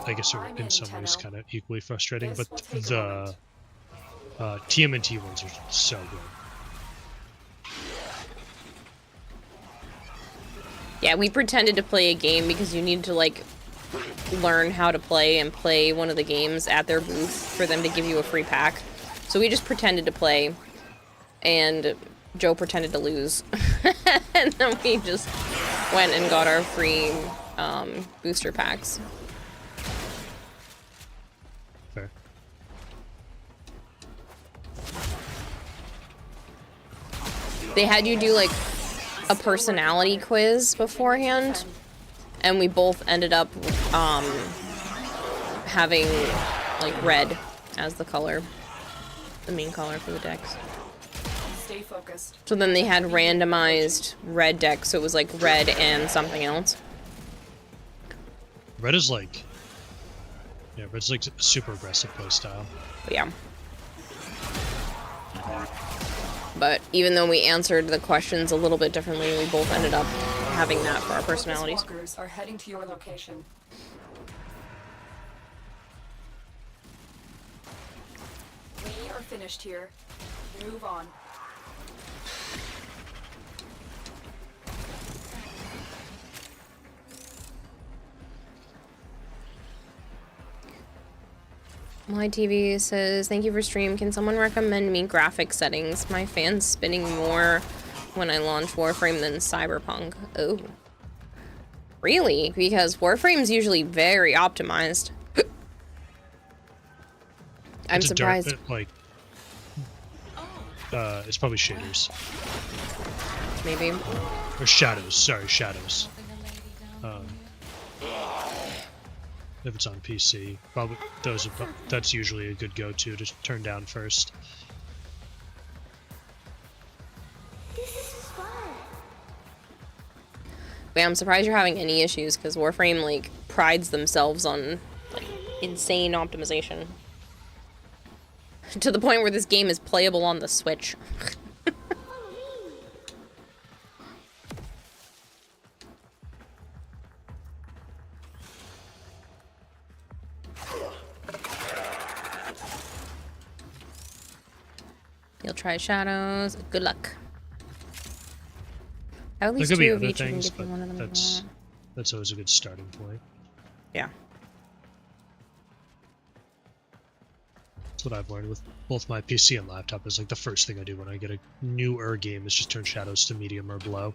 I guess are in some ways kind of equally frustrating, but the TMNT ones are so good.
Yeah, we pretended to play a game because you need to, like, learn how to play and play one of the games at their booth for them to give you a free pack. So we just pretended to play, and Joe pretended to lose. And then we just went and got our free booster packs.
Fair.
They had you do, like, a personality quiz beforehand, and we both ended up having, like, red as the color, the main color for the decks.
Stay focused.
So then they had randomized red decks, so it was like red and something else.
Red is like, yeah, red's like a super aggressive playstyle.
But yeah. But even though we answered the questions a little bit differently, we both ended up having that for our personalities.
Walkers are heading to your location. We are finished here. Move on.
My TV says, thank you for stream. Can someone recommend me graphic settings? My fan's spinning more when I launch Warframe than Cyberpunk. Oh. Really? Because Warframe's usually very optimized. I'm surprised.
It's probably shaders.
Maybe.
Or shadows, sorry, shadows. If it's on PC, probably that's usually a good go-to to turn down first.
This is fun.
But I'm surprised you're having any issues, because Warframe, like, prides themselves on, like, insane optimization. To the point where this game is playable on the Switch. try shadows. Good luck. At
There
least
could be
two of
other
each.
things,
Give me
but
one of them.
that's always a good starting point.
Yeah.
That's what I've learned with both my PC and laptop. Is like the first thing I do when I get a newer game is just turn shadows to medium or below.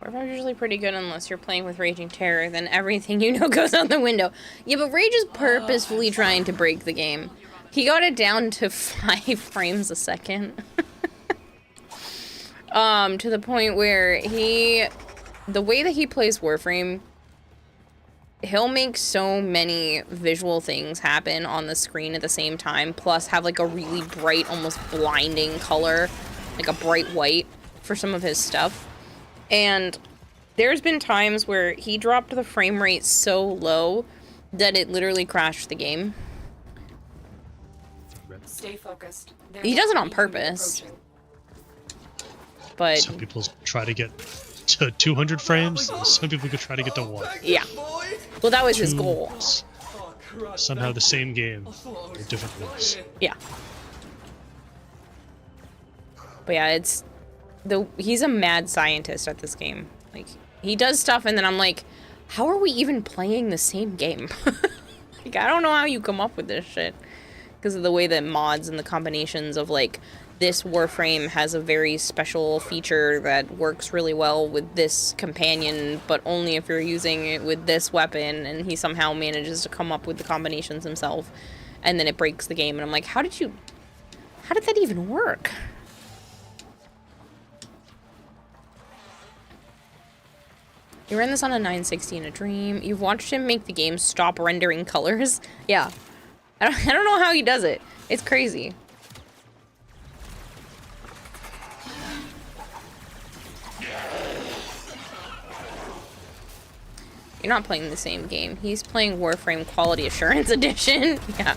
Warframe's usually pretty good unless you're playing with Raging Terror, then everything you know goes out the window. Yeah, but Rage is purposefully trying to break the game. He got it down to 5 frames a second. To the point where the way that he plays Warframe, he'll make so many visual things happen on the screen at the same time, plus have like a really bright, almost blinding color, like a bright white for some of his stuff. And there's been times where he dropped the frame rate so low that it literally crashed the game.
Stay focused.
He does it on purpose. But
some people try to get to 200 frames, and some people could try to get to 1.
Yeah. Well, that was his goal.
Somehow the same game with different ways.
Yeah. But yeah, he's a mad scientist at this game. Like, he does stuff and then I'm like, how are we even playing the same game? Like, I don't know how you come up with this shit. Because of the way that mods and the combinations of, like, this Warframe has a very special feature that works really well with this companion, but only if you're using it with this weapon, and he somehow manages to come up with the combinations himself, and then it breaks the game, and I'm like, how did that even work? You ran this on a 960 in a dream. You've watched him make the game stop rendering colors. Yeah. I don't know how he does it. It's crazy. You're not playing the same game. He's playing Warframe Quality Assurance Edition. Yeah.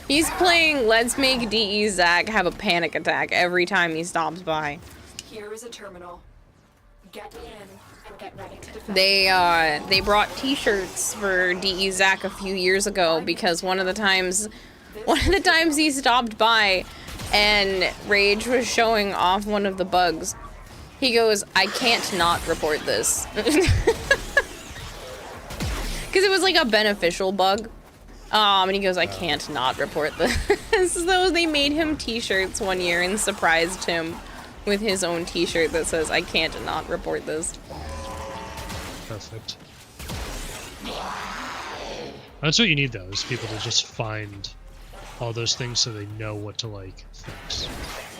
He's playing Let's Make DE Zach have a panic attack every time he stops by.
Here is a terminal. Get in and get ready to defend.
They brought t-shirts for DE Zach a few years ago because one of the times he stopped by and Rage was showing off one of the bugs. He goes, I can't not report this. Because it was like a beneficial bug. And he goes, I can't not report this. So they made him t-shirts one year and surprised him with his own t-shirt that says, I can't not report this.
Perfect. That's what you need, though, is people to just find all those things so they know what to, like, fix.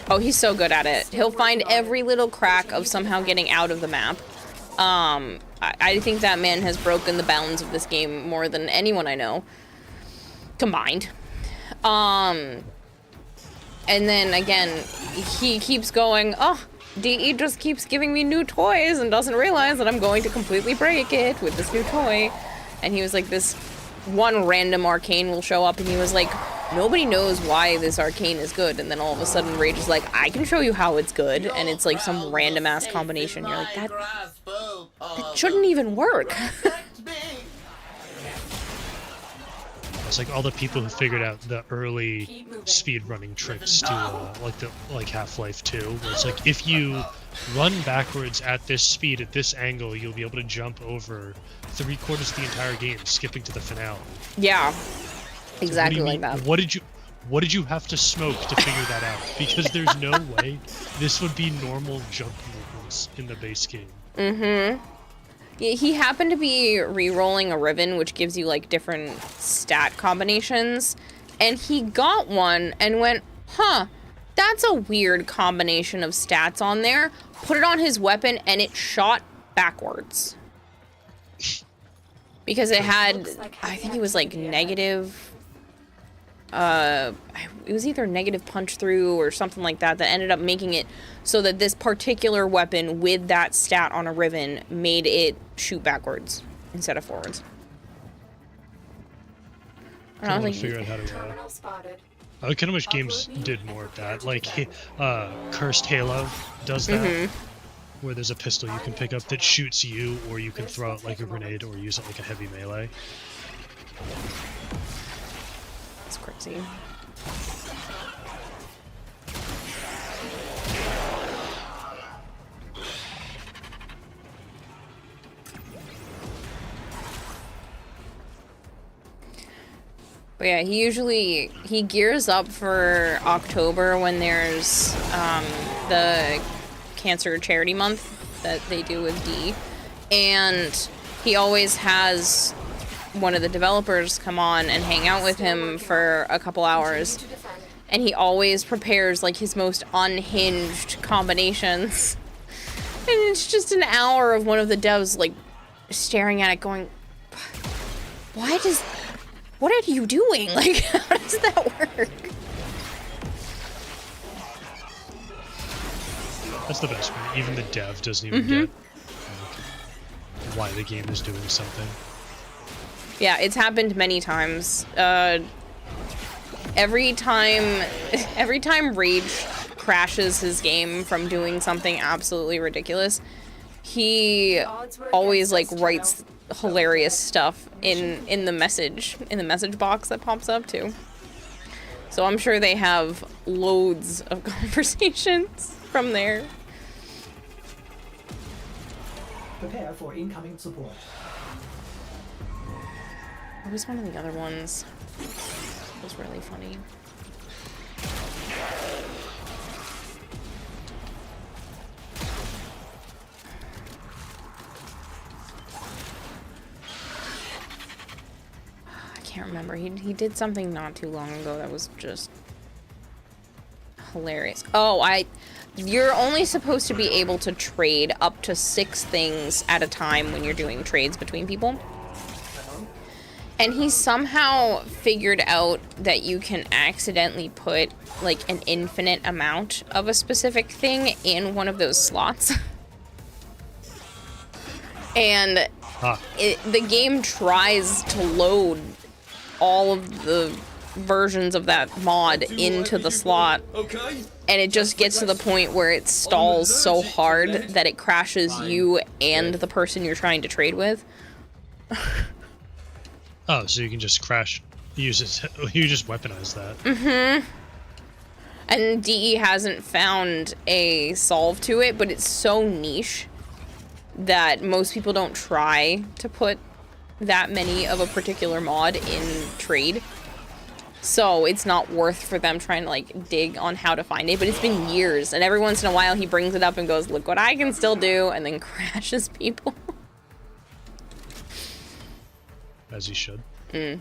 Oh, he's so good at it. He'll find every little crack of somehow getting out of the map. I think that man has broken the bounds of this game more than anyone I know combined. And then again, he keeps going, oh, DE just keeps giving me new toys and doesn't realize that I'm going to completely break it with this new toy. And he was like, this one random arcane will show up, and he was like, nobody knows why this arcane is good. And then all of a sudden Rage is like, I can show you how it's good. And it's like some random ass combination. You're like, that shouldn't even work.
It's like all the people who figured out the early speedrunning tricks to like Half-Life 2, where it's like if you run backwards at this speed at this angle, you'll be able to jump over 3/4 of the entire game, skipping to the finale.
Yeah, exactly
so
like that.
What did you have to smoke to figure that out? Because there's no way this would be normal jump movements in the base game.
Mm-hmm. Yeah, he happened to be re-rolling a Riven, which gives you, like, different stat combinations. And he got one and went, huh, that's a weird combination of stats on there. Put it on his weapon, and it shot backwards. Because it had, I think it was, like, negative... it was either negative punch through or something like that ended up making it so that this particular weapon with that stat on a Riven made it shoot backwards instead of forwards. I was
figure out how to I kind of wish games did more of that. Like, Cursed Halo does that, where there's a pistol you can pick up that shoots you, or you can throw it like a grenade, or use it like a heavy melee.
It's crazy. But yeah, he gears up for October when there's the Cancer Charity Month that they do with D, and he always has one of the developers come on and hang out with him for a couple hours, and he always prepares like his most unhinged combinations, and it's just an hour of one of the devs like staring at it going, what are you doing? Like, how does that work?
That's the best part. Even the dev doesn't even get why the game is doing something.
Yeah, it's happened many times. Every time Rage crashes his game from doing something absolutely ridiculous, he always like writes hilarious stuff in the message box that pops up too. So I'm sure they have loads of conversations from there.
Prepare for incoming support.
What was one of the other ones? It was really funny. I can't remember. He did something not too long ago that was just hilarious. Oh, you're only supposed to be able to trade up to 6 things at a time when you're doing trades between people. And he somehow figured out that you can accidentally put like an infinite amount of a specific thing in one of those slots. And the game tries to load all of the versions of that mod into the slot. And it just gets to the point where it stalls so hard that it crashes you and the person you're trying to trade with.
Oh, so you can just crash, you just weaponize that.
Mm-hmm. And DE hasn't found a solve to it, but it's so niche that most people don't try to put that many of a particular mod in trade. So it's not worth for them trying to like dig on how to find it, but it's been years, and every once in a while he brings it up and goes, look what I can still do, and then crashes people.
As he should.
Mm.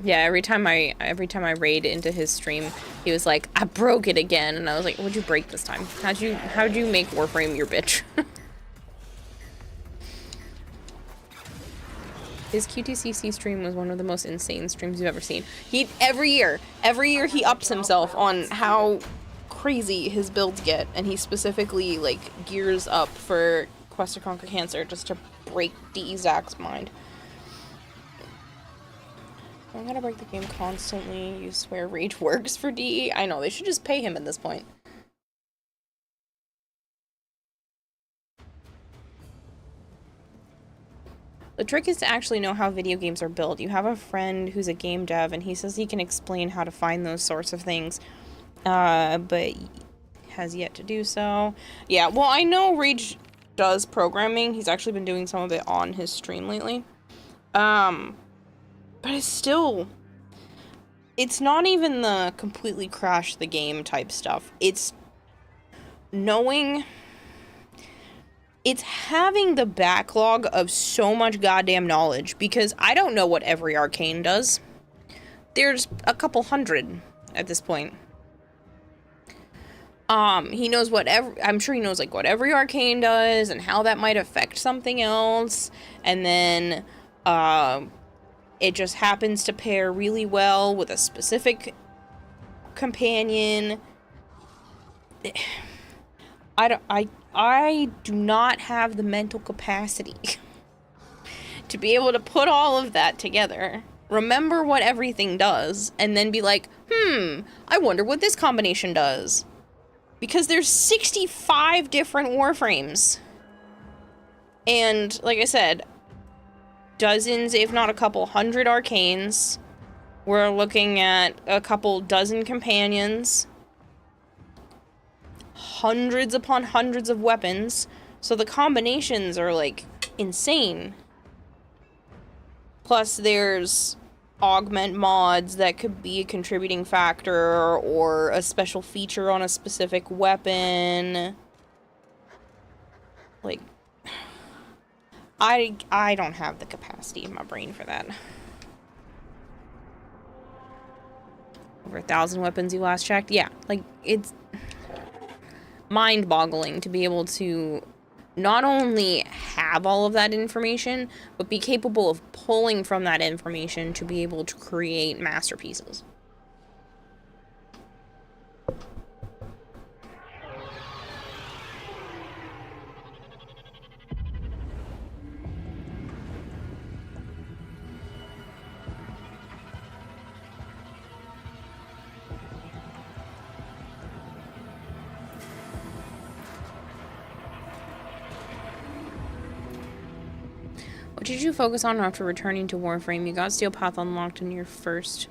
Yeah, every time I raid into his stream, he was like, I broke it again, and I was like, what'd you break this time? How'd you make Warframe your bitch? His QTCC stream was one of the most insane streams you've ever seen. Every year he ups himself on how crazy his builds get, and he specifically like gears up for Quest to Conquer Cancer just to break DE Zach's mind. I'm gonna break the game constantly. You swear Rage works for DE? I know, they should just pay him at this point. The trick is to actually know how video games are built. You have a friend who's a game dev, and he says he can explain how to find those sorts of things, but has yet to do so. Yeah, well, I know Rage does programming. He's actually been doing some of it on his stream lately. But it's not even the completely crash the game type stuff. It's having the backlog of so much goddamn knowledge, because I don't know what every arcane does. There's a couple hundred at this point. He knows I'm sure he knows like what every arcane does and how that might affect something else, and then it just happens to pair really well with a specific companion. I do not have the mental capacity to be able to put all of that together, remember what everything does, and then be like, I wonder what this combination does. Because there's 65 different Warframes. And, like I said, dozens, if not a couple hundred arcanes. We're looking at a couple dozen companions, hundreds upon hundreds of weapons, so the combinations are, like, insane. Plus, there's augment mods that could be a contributing factor, or a special feature on a specific weapon. Like, I don't have the capacity in my brain for that. Over 1,000 weapons you last checked? Yeah, like, it's mind-boggling to be able to not only have all of that information, but be capable of pulling from that information to be able to create masterpieces. What did you focus on after returning to Warframe? You got Steel Path unlocked in your first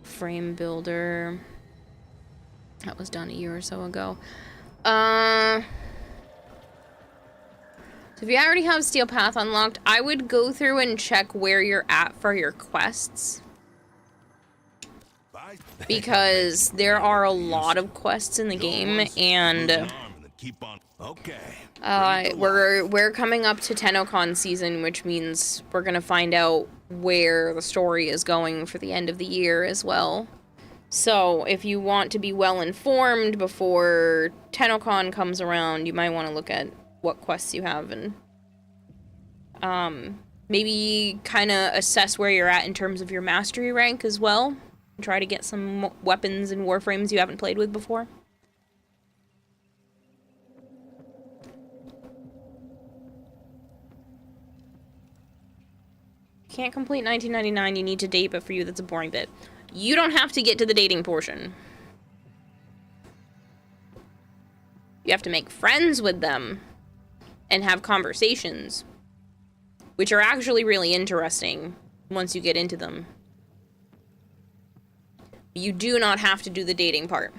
frame builder. That was done a year or so ago. So if you already have Steel Path unlocked, I would go through and check where you're at for your quests. Because there are a lot of quests in the game, and we're coming up to TennoCon season, which means we're gonna find out where the story is going for the end of the year as well. So if you want to be well informed before TennoCon comes around, you might want to look at what quests you have and maybe kind of assess where you're at in terms of your mastery rank as well. And try to get some weapons and warframes you haven't played with before. Can't complete 1999, you need to date, but for you that's a boring bit. You don't have to get to the dating portion. You have to make friends with them and have conversations, which are actually really interesting once you get into them. You do not have to do the dating part.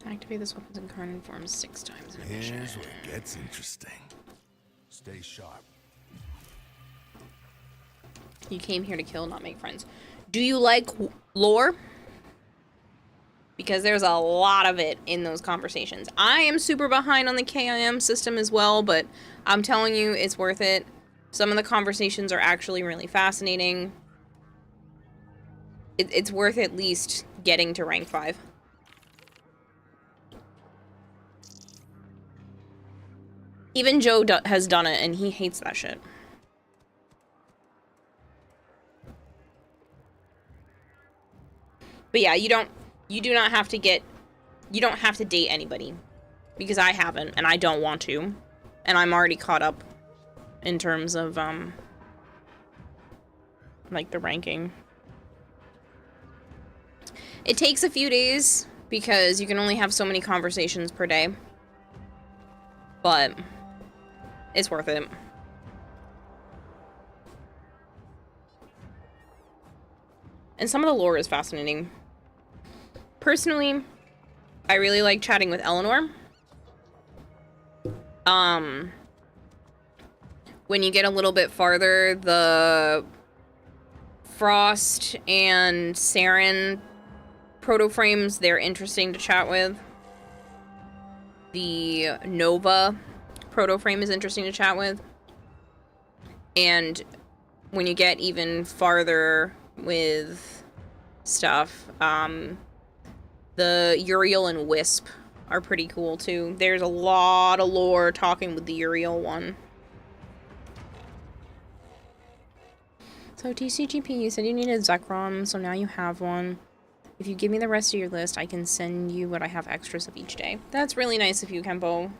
Activate this weapon's incarnate form 6 times in a mission.
Here's where it gets interesting. Stay sharp.
You came here to kill, not make friends. Do you like lore? Because there's a lot of it in those conversations. I am super behind on the KIM system as well, but I'm telling you, it's worth it. Some of the conversations are actually really fascinating. It's worth at least getting to rank 5. Even Joe has done it, and he hates that shit. But yeah, you do not have to date anybody. Because I haven't, and I don't want to. And I'm already caught up in terms of, like, the ranking. It takes a few days, because you can only have so many conversations per day. But it's worth it. And some of the lore is fascinating. Personally, I really like chatting with Eleanor. When you get a little bit farther, the Frost and Saren proto-frames, they're interesting to chat with. The Nova proto-frame is interesting to chat with. And when you get even farther with stuff, the Uriel and Wisp are pretty cool too. There's a lot of lore talking with the Uriel one. So TCGP, you said you needed Zekrom, so now you have one. If you give me the rest of your list, I can send you what I have extras of each day. That's really nice of you, Kempo.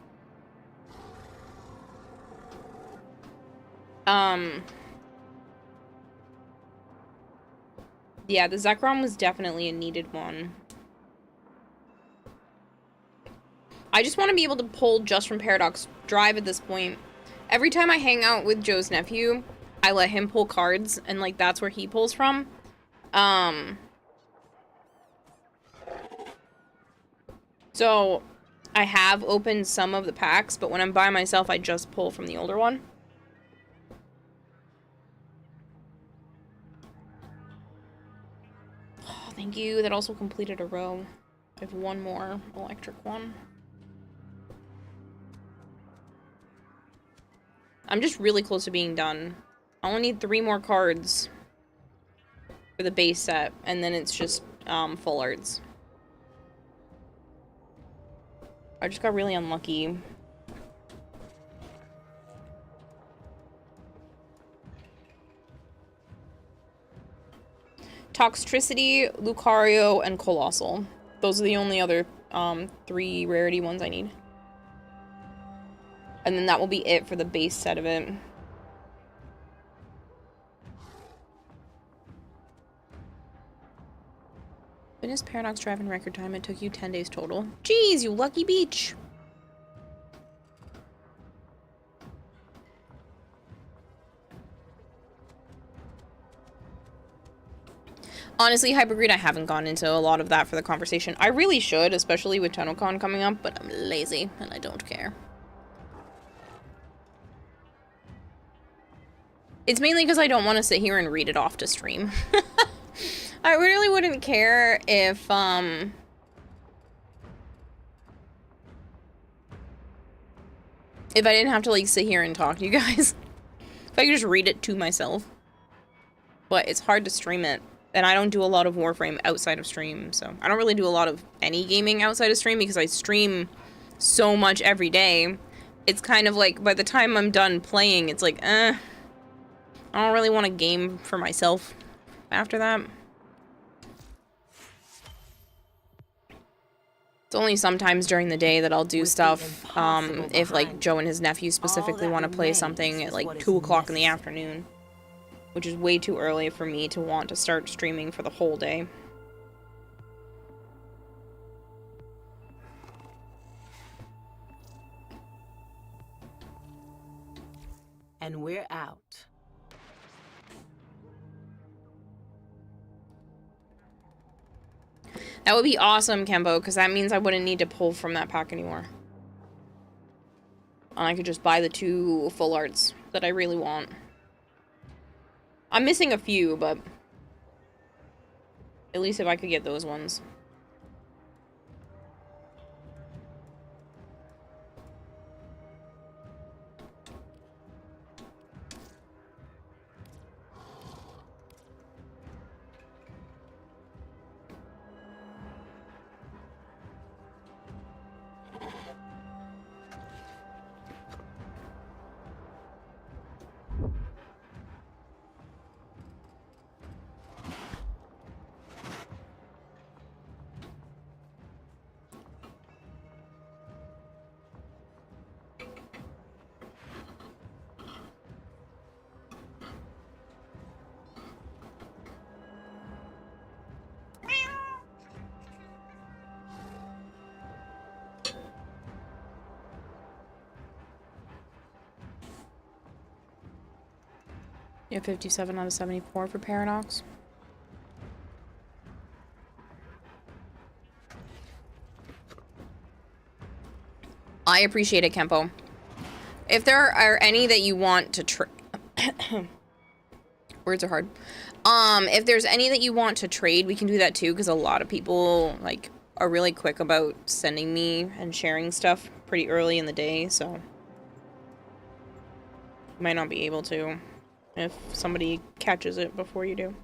Yeah, the Zekrom was definitely a needed one. I just want to be able to pull just from Paradox Drive at this point. Every time I hang out with Joe's nephew, I let him pull cards, and, like, that's where he pulls from. So, I have opened some of the packs, but when I'm by myself, I just pull from the older one. Oh, thank you. That also completed a row. I have one more electric one. I'm just really close to being done. I only need 3 more cards for the base set, and then it's just full arts. I just got really unlucky. Toxtricity, Lucario, and Colossal. Those are the only other 3 rarity ones I need. And then that will be it for the base set of it. Finished Paradox Drive in record time. It took you 10 days total. Jeez, you lucky beach. Honestly, Hypergreed, I haven't gone into a lot of that for the conversation. I really should, especially with TennoCon coming up, but I'm lazy and I don't care. It's mainly because I don't want to sit here and read it off to stream. I really wouldn't care if, I didn't have to, like, sit here and talk to you guys. If I could just read it to myself. But it's hard to stream it. And I don't do a lot of Warframe outside of stream, so... I don't really do a lot of any gaming outside of stream because I stream so much every day. It's kind of like, by the time I'm done playing, it's like, I don't really want to game for myself after that. It's only sometimes during the day that I'll do stuff, if, like, Joe and his nephew specifically want to play something at, like, 2 o'clock in the afternoon. Which is way too early for me to want to start streaming for the whole day.
And we're out.
That would be awesome, Kembo, because that means I wouldn't need to pull from that pack anymore. And I could just buy the 2 full arts that I really want. I'm missing a few, but at least if I could get those ones. You have 57 out of 74 for Paradox. I appreciate it, Kempo. If there are any that you want to words are hard. If there's any that you want to trade, we can do that too, because a lot of people, like, are really quick about sending me and sharing stuff pretty early in the day, so might not be able to if somebody catches it before you do.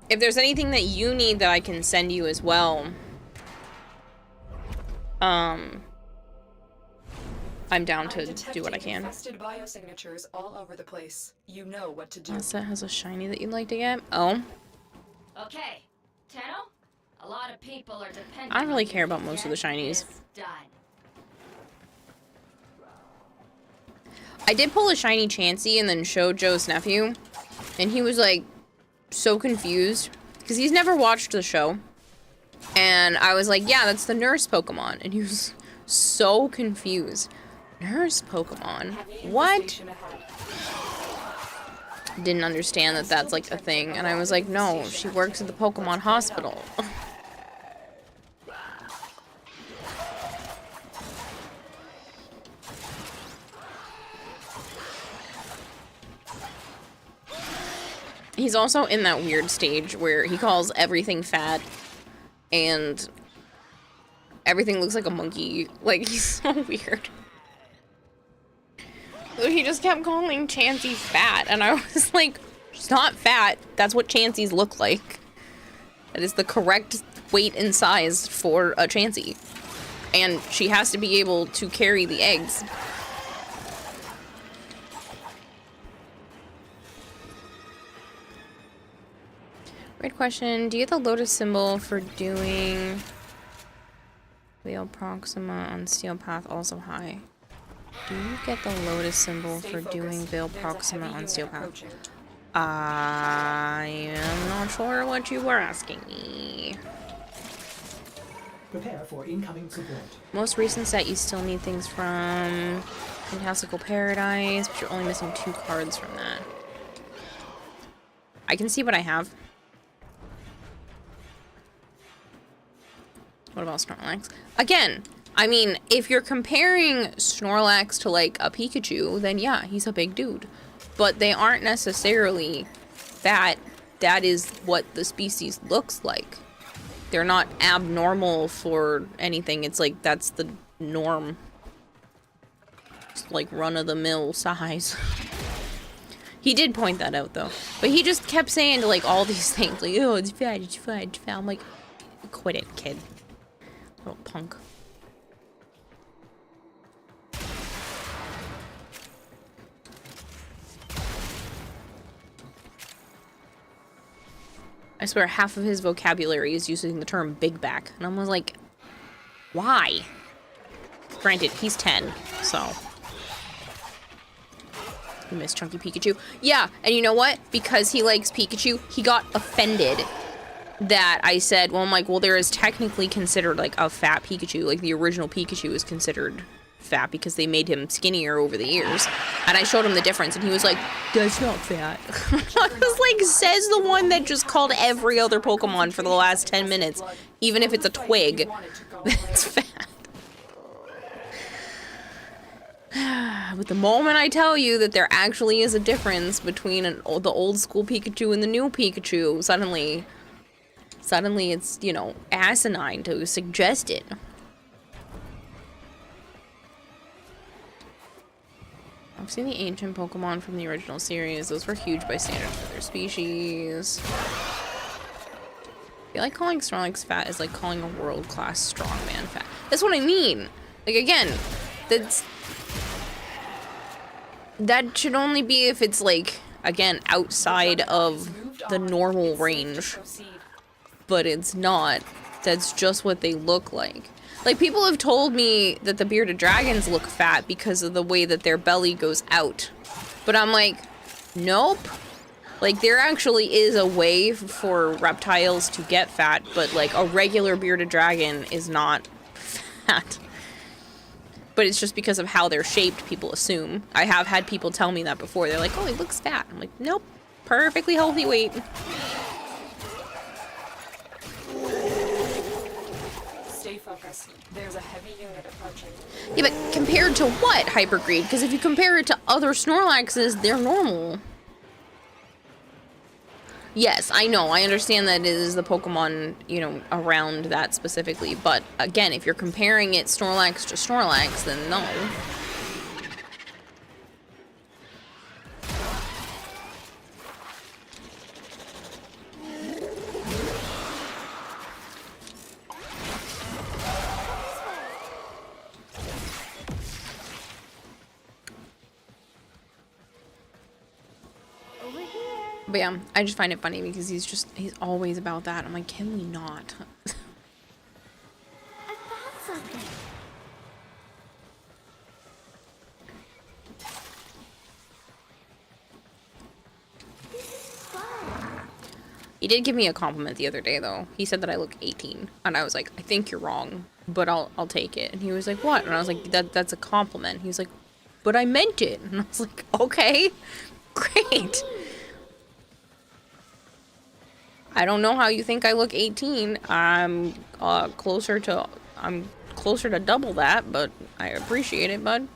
If there's anything that you need that I can send you as well, I'm down to do what I can.
Infested biosignatures all over the place. You know what to do.
That has a shiny that you'd like to get. Oh.
Okay, Tenno. A lot of people are depending.
I don't really care about most of the shinies. I did pull a shiny Chansey and then showed Joe's nephew, and he was like so confused because he's never watched the show. And I was like, yeah, that's the nurse Pokemon, and he was so confused. Nurse Pokemon? What? Didn't understand that that's like a thing, and I was like, no, she works at the Pokemon hospital. He's also in that weird stage where he calls everything fat, and everything looks like a monkey. Like, he's so weird. So he just kept calling Chansey fat, and I was like, she's not fat. That's what Chanseys look like. That is the correct weight and size for a Chansey. And she has to be able to carry the eggs. Great question. Do you get the lotus symbol for doing Veil Proxima on Steel Path also high? Do you get the lotus symbol for doing Veil Proxima on Steel Path? I am not sure what you were asking me.
Prepare for incoming support.
Most recent set, you still need things from Fantastical Paradise, but you're only missing 2 cards from that. I can see what I have. What about Snorlax? Again, I mean, if you're comparing Snorlax to, like, a Pikachu, then yeah, he's a big dude. But they aren't necessarily that. That is what the species looks like. They're not abnormal for anything. It's like, that's the norm. It's like run-of-the-mill size. He did point that out, though. But he just kept saying, like, all these things. Like, oh, it's fat, it's fat, it's fat. I'm like, quit it, kid. Little punk. I swear half of his vocabulary is using the term big back. And I was like, why? Granted, he's 10, so. You miss Chunky Pikachu. Yeah, and you know what? Because he likes Pikachu, he got offended that I said, well, I'm like, well, there is technically considered, like, a fat Pikachu. Like, the original Pikachu is considered fat because they made him skinnier over the years. And I showed him the difference, and he was like, that's not fat. I was like, says the one that just called every other Pokemon for the last 10 minutes, even if it's a twig, that's fat. But the moment I tell you that there actually is a difference between the old school Pikachu and the new Pikachu, suddenly it's, you know, asinine to suggest it. I've seen the ancient Pokemon from the original series. Those were huge by standards for their species. I feel like calling Snorlax fat is like calling a world-class strongman fat. That's what I mean. Like, again, that should only be if it's, like, again, outside of the normal range. But it's not. That's just what they look like. Like, people have told me that the bearded dragons look fat because of the way that their belly goes out. But I'm like, nope. Like, there actually is a way for reptiles to get fat, but, like, a regular bearded dragon is not fat. But it's just because of how they're shaped, people assume. I have had people tell me that before. They're like, oh, he looks fat. I'm like, nope. Perfectly healthy weight.
Stay focused. There's a heavy unit approaching.
Yeah, but compared to what, Hypergreed? Because if you compare it to other Snorlaxes, they're normal. Yes, I know. I understand that it is the Pokemon, you know, around that specifically. But, again, if you're comparing it Snorlax to Snorlax, then no. But yeah, I just find it funny because he's always about that. I'm like, can we not?
I found something. This is fun.
He did give me a compliment the other day, though. He said that I look 18, and I was like, I think you're wrong, but I'll take it. And he was like, what? And I was like, that's a compliment. He was like, but I meant it. And I was like, okay, great. I don't know how you think I look 18. I'm closer to double that, but I appreciate it, bud.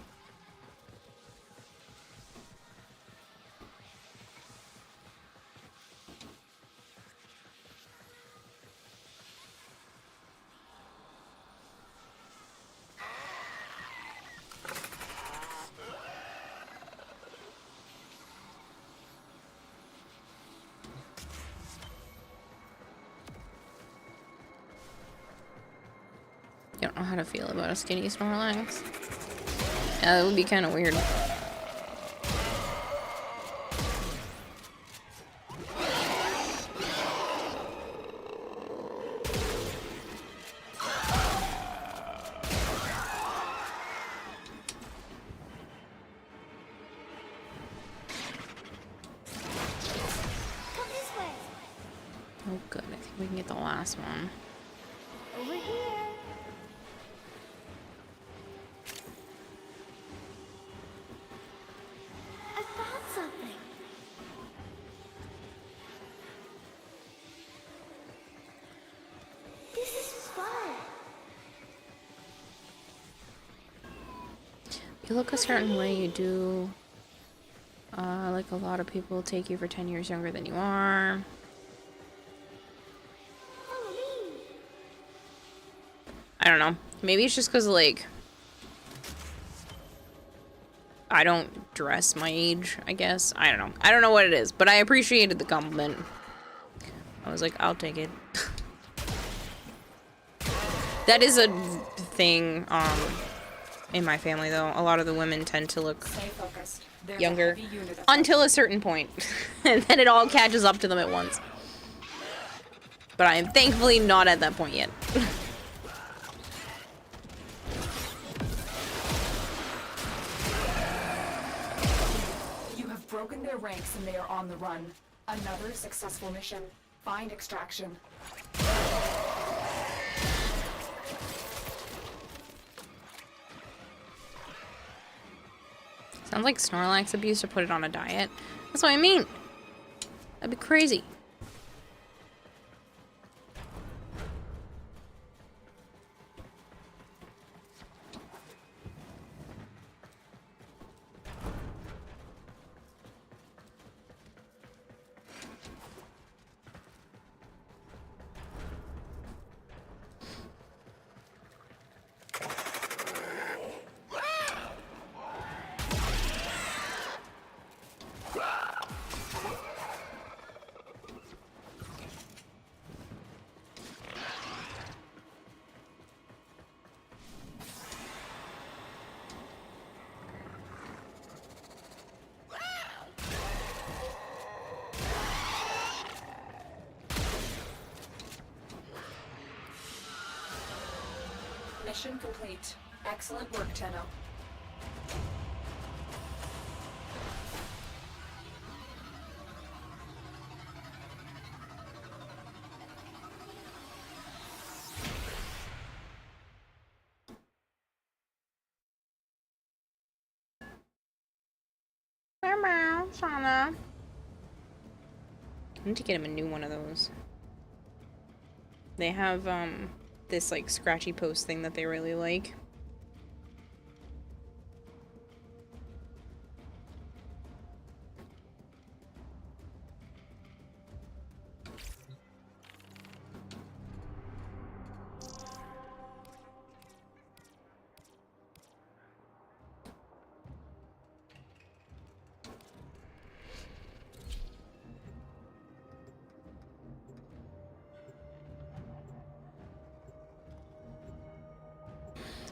I don't know how to feel about a skinny Snorlax. Yeah, that would be kind of weird.
Come this way.
Oh, good. I think we can get the last one.
Over here. I found something. This is fun.
You look a certain way, you do. Like a lot of people take you for 10 years younger than you are.
Follow me.
I don't know. Maybe it's just because, like, I don't dress my age, I guess. I don't know. I don't know what it is, but I appreciated the compliment. I was like, I'll take it. That is a thing, in my family, though. A lot of the women tend to look younger until a certain point, and then it all catches up to them at once. But I am thankfully not at that point yet.
You have broken their ranks and they are on the run. Another successful mission. Find extraction.
Sounds like Snorlax abuse to put it on a diet. That's what I mean. That'd be crazy.
Mission complete. Excellent work, Tenno.
Shauna. I need to get him a new one of those. They have, this, like, scratchy post thing that they really like.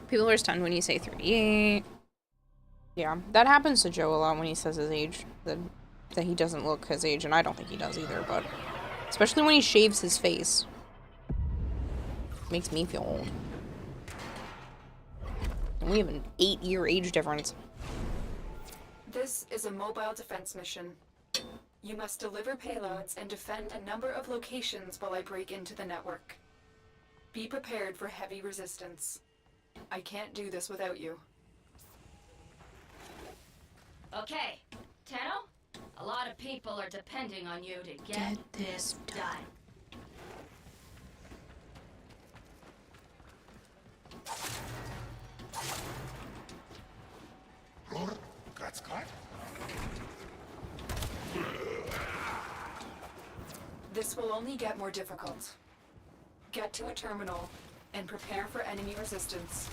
People are stunned when you say 38. Yeah, that happens to Joe a lot when he says his age. that he doesn't look his age, and I don't think he does either, but especially when he shaves his face. Makes me feel old. And we have an 8-year age difference.
This is a mobile defense mission. You must deliver payloads and defend a number of locations while I break into the network. Be prepared for heavy resistance. I can't do this without you.
Okay, Tenno? A lot of people are depending on you to get this done.
This will only get more difficult. Get to a terminal and prepare for enemy resistance.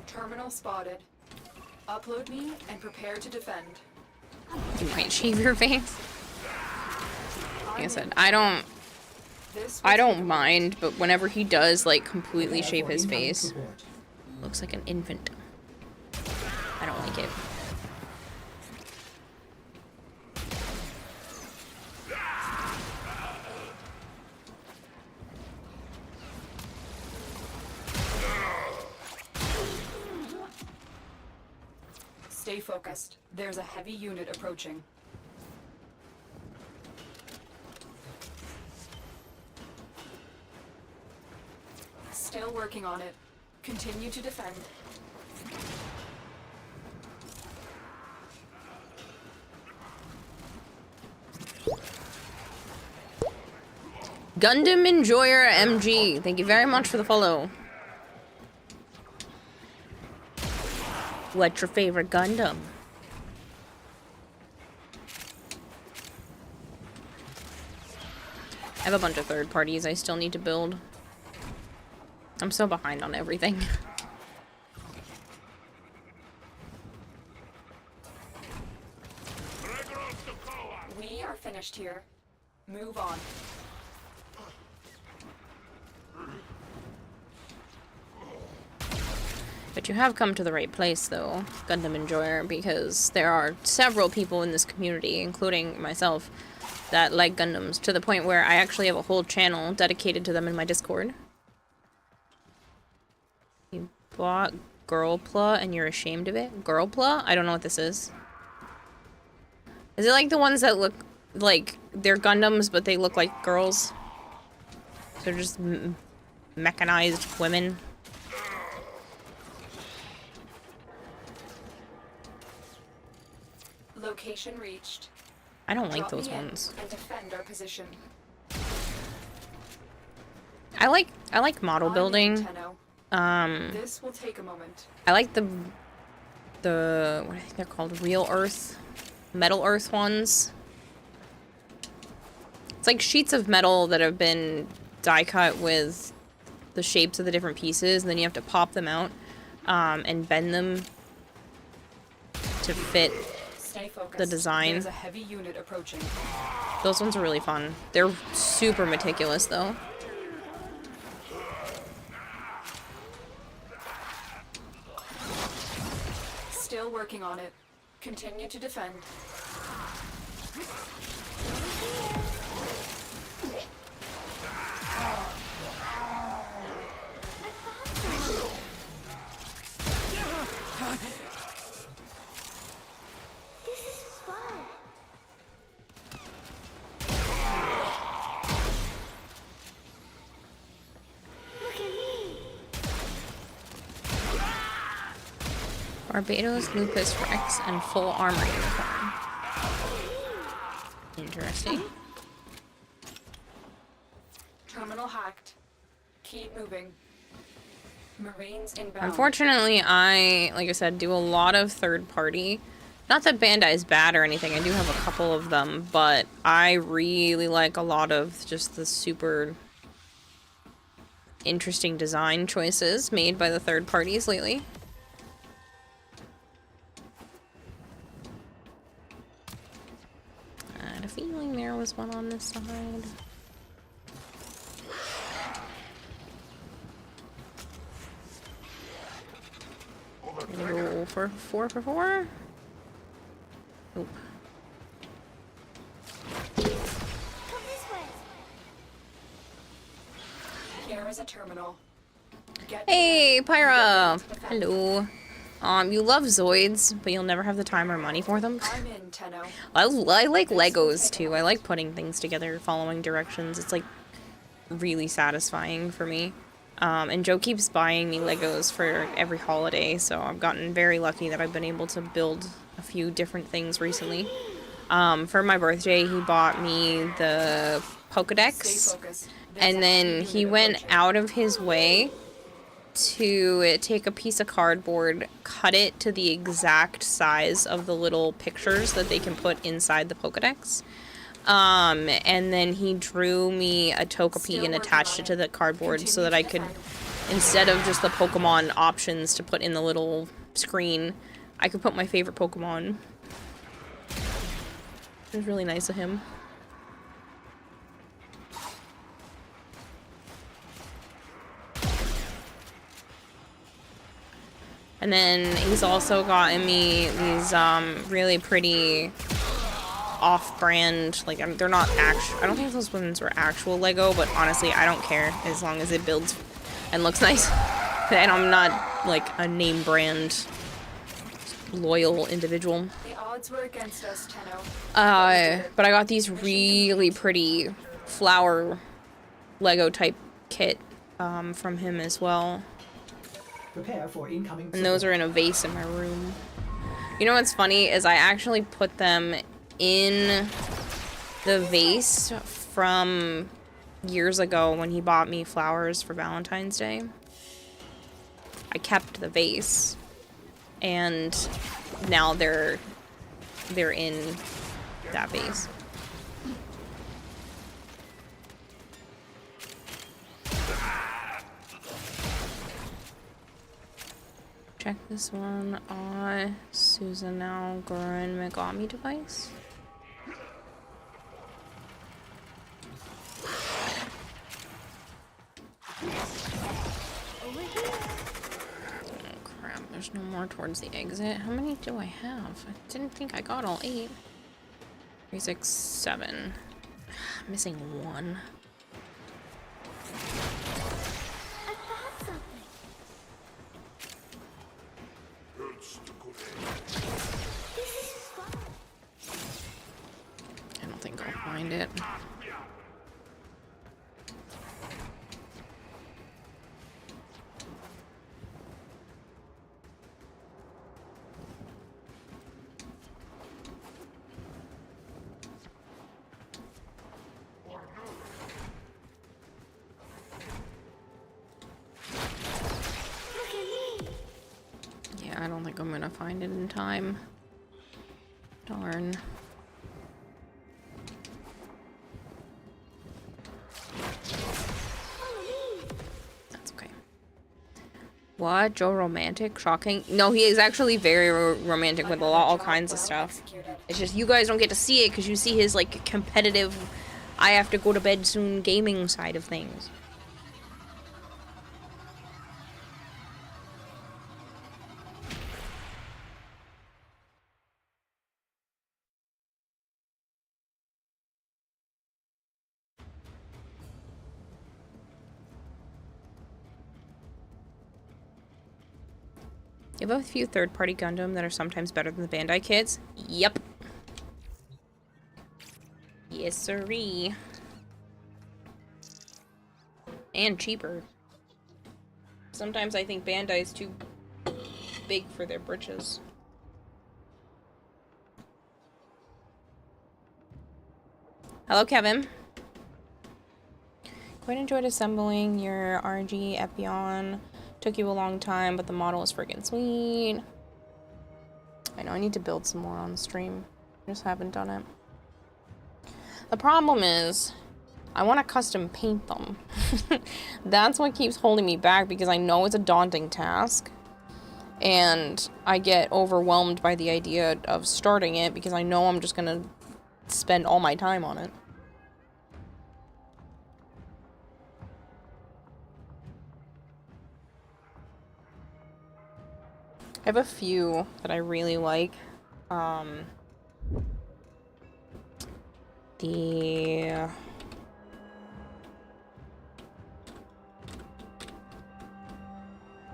Terminal spotted. Upload me and prepare to defend.
You might shave your face. Like I said, I don't mind, but whenever he does, like, completely shave his face, looks like an infant. I don't like it.
Stay focused. There's a heavy unit approaching. Still working on it. Continue to defend.
Gundam Enjoyer MG, thank you very much for the follow. What's your favorite Gundam? I have a bunch of third parties I still need to build. I'm so behind on everything.
We are finished here. Move on.
But you have come to the right place, though, Gundam Enjoyer, because there are several people in this community, including myself, that like Gundams, to the point where I actually have a whole channel dedicated to them in my Discord. You bought Girlpla and you're ashamed of it? Girlpla? I don't know what this is. Is it like the ones that look like they're Gundams, but they look like girls? They're just mechanized women.
Location reached.
I don't like those ones.
And defend our position.
I like model building.
This will take a moment.
I like the what I think they're called, real earth, metal earth ones. It's like sheets of metal that have been die cut with the shapes of the different pieces, and then you have to pop them out and bend them to fit the design.
There's a heavy unit approaching.
Those ones are really fun. They're super meticulous, though.
Still working on it. Continue to defend.
This is fun. Look at me.
Barbados, Lupus, Rex, and full armor uniform. Interesting.
Terminal hacked. Keep moving. Marines inbound.
Unfortunately, like I said, do a lot of third party. Not that Bandai is bad or anything, I do have a couple of them, but I really like a lot of just the super interesting design choices made by the third parties lately. feeling there was one on this side. Gonna go for 4 for 4? Nope.
Here is a terminal.
Hey, Pyra! Hello. You love Zoids, but you'll never have the time or money for them.
I'm in, Tenno.
I like Legos too. I like putting things together, following directions. It's like really satisfying for me. And Joe keeps buying me Legos for every holiday, so I've gotten very lucky that I've been able to build a few different things recently. For my birthday, he bought me the Pokedex, and then he went out of his way to take a piece of cardboard, cut it to the exact size of the little pictures that they can put inside the Pokedex. And then he drew me a Togepi and attached it to the cardboard so that I could, instead of just the Pokemon options to put in the little screen, I could put my favorite Pokemon. It was really nice of him. And then he's also gotten me these really pretty off-brand, like they're not actual. I don't think those ones were actual Lego, but honestly, I don't care as long as it builds and looks nice. And I'm not like a name brand loyal individual.
The odds were against us, Tenno.
But I got these really pretty flower Lego type kit from him as well.
Prepare for incoming.
And those are in a vase in my room. You know what's funny is I actually put them in the vase from years ago when he bought me flowers for Valentine's Day. I kept the vase, and now they're in that vase. Check this one on Susanoo Gurren Megami device. Oh crap, there's no more towards the exit. How many do I have? I didn't think I got all 8. 3, 6, 7. Missing 1. I don't think I'll find it. Yeah, I don't think I'm gonna find it in time. Darn. That's okay. What? Joe romantic? Shocking? No, he is actually very romantic with all kinds of stuff. It's just you guys don't get to see it because you see his like competitive, I have to go to bed soon gaming side of things. You have a few third-party Gundam that are sometimes better than the Bandai kits? Yep. Yes, sirree. And cheaper. Sometimes I think Bandai is too big for their britches. Hello, Kevin. Quite enjoyed assembling your RG Epion. Took you a long time, but the model is freaking sweet. I know I need to build some more on stream. I just haven't done it. The problem is, I want to custom paint them. That's what keeps holding me back because I know it's a daunting task. And I get overwhelmed by the idea of starting it because I know I'm just gonna spend all my time on it. I have a few that I really like. The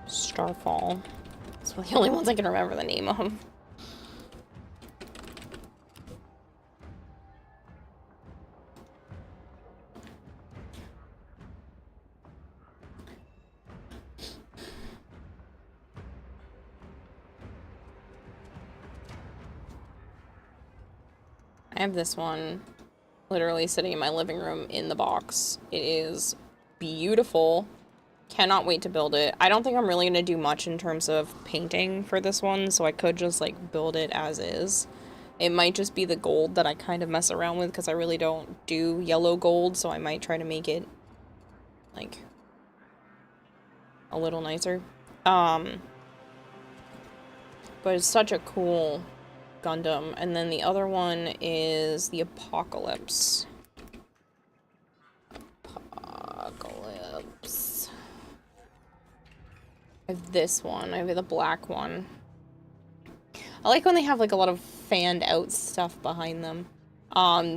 Starfall. It's one of the only ones I can remember the name of. I have this one literally sitting in my living room in the box. It is beautiful. Cannot wait to build it. I don't think I'm really going to do much in terms of painting for this one, so I could just like build it as is. It might just be the gold that I kind of mess around with because I really don't do yellow gold, so I might try to make it like a little nicer. But it's such a cool Gundam. And then the other one is the Apocalypse. Apocalypse. I have this one. I have the black one. I like when they have like a lot of fanned out stuff behind them.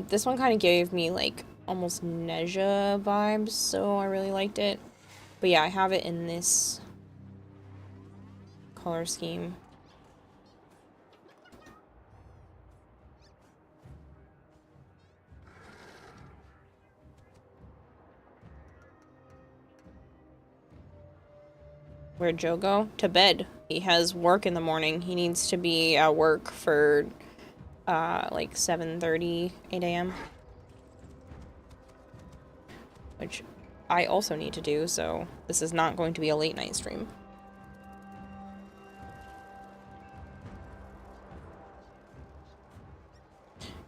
This one kind of gave me like almost Neja vibes, so I really liked it. But yeah, I have it in this color scheme. Where'd Joe go? To bed. He has work in the morning. He needs to be at work for, like 7:30, 8 a.m. Which I also need to do, so this is not going to be a late night stream.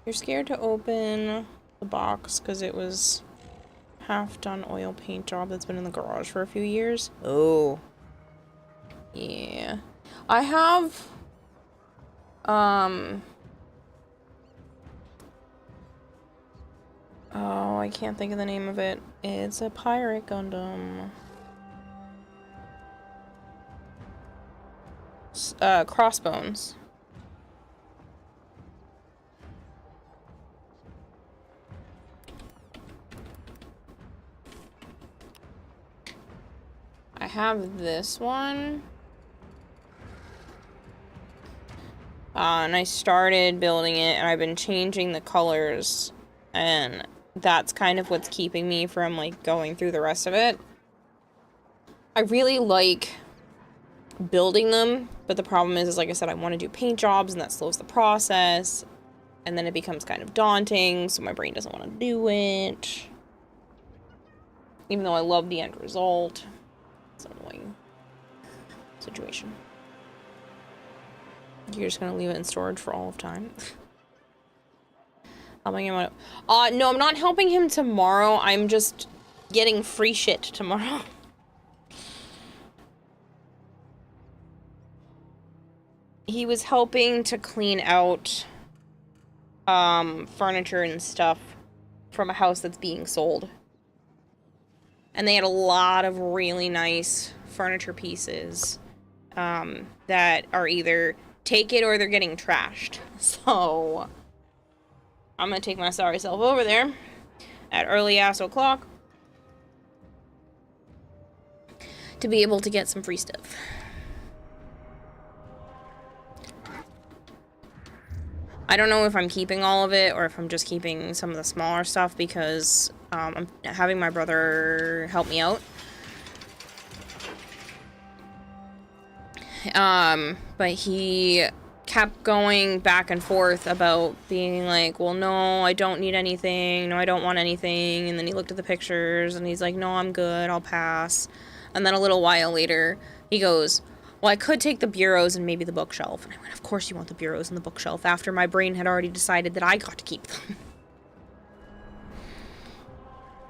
You're scared to open the box because it was half done oil paint job that's been in the garage for a few years. Oh. Yeah. I have, oh, I can't think of the name of it. It's a pirate Gundam. Crossbones. I have this one. And I started building it, and I've been changing the colors, and that's kind of what's keeping me from, like, going through the rest of it. I really like building them, but the problem is like I said, I want to do paint jobs, and that slows the process, and then it becomes kind of daunting, so my brain doesn't want to do it. Even though I love the end result. It's an annoying situation. You're just gonna leave it in storage for all of time. Helping him out. No, I'm not helping him tomorrow. I'm just getting free shit tomorrow. He was helping to clean out furniture and stuff from a house that's being sold. And they had a lot of really nice furniture pieces that are either take it or they're getting trashed. So I'm gonna take my sorry self over there at early ass o'clock to be able to get some free stuff. I don't know if I'm keeping all of it or if I'm just keeping some of the smaller stuff because I'm having my brother help me out. But he kept going back and forth about being like, well, no, I don't need anything. No, I don't want anything. And then he looked at the pictures and he's like, no, I'm good. I'll pass. And then a little while later, he goes, well, I could take the bureaus and maybe the bookshelf. And I went, of course you want the bureaus and the bookshelf, after my brain had already decided that I got to keep them.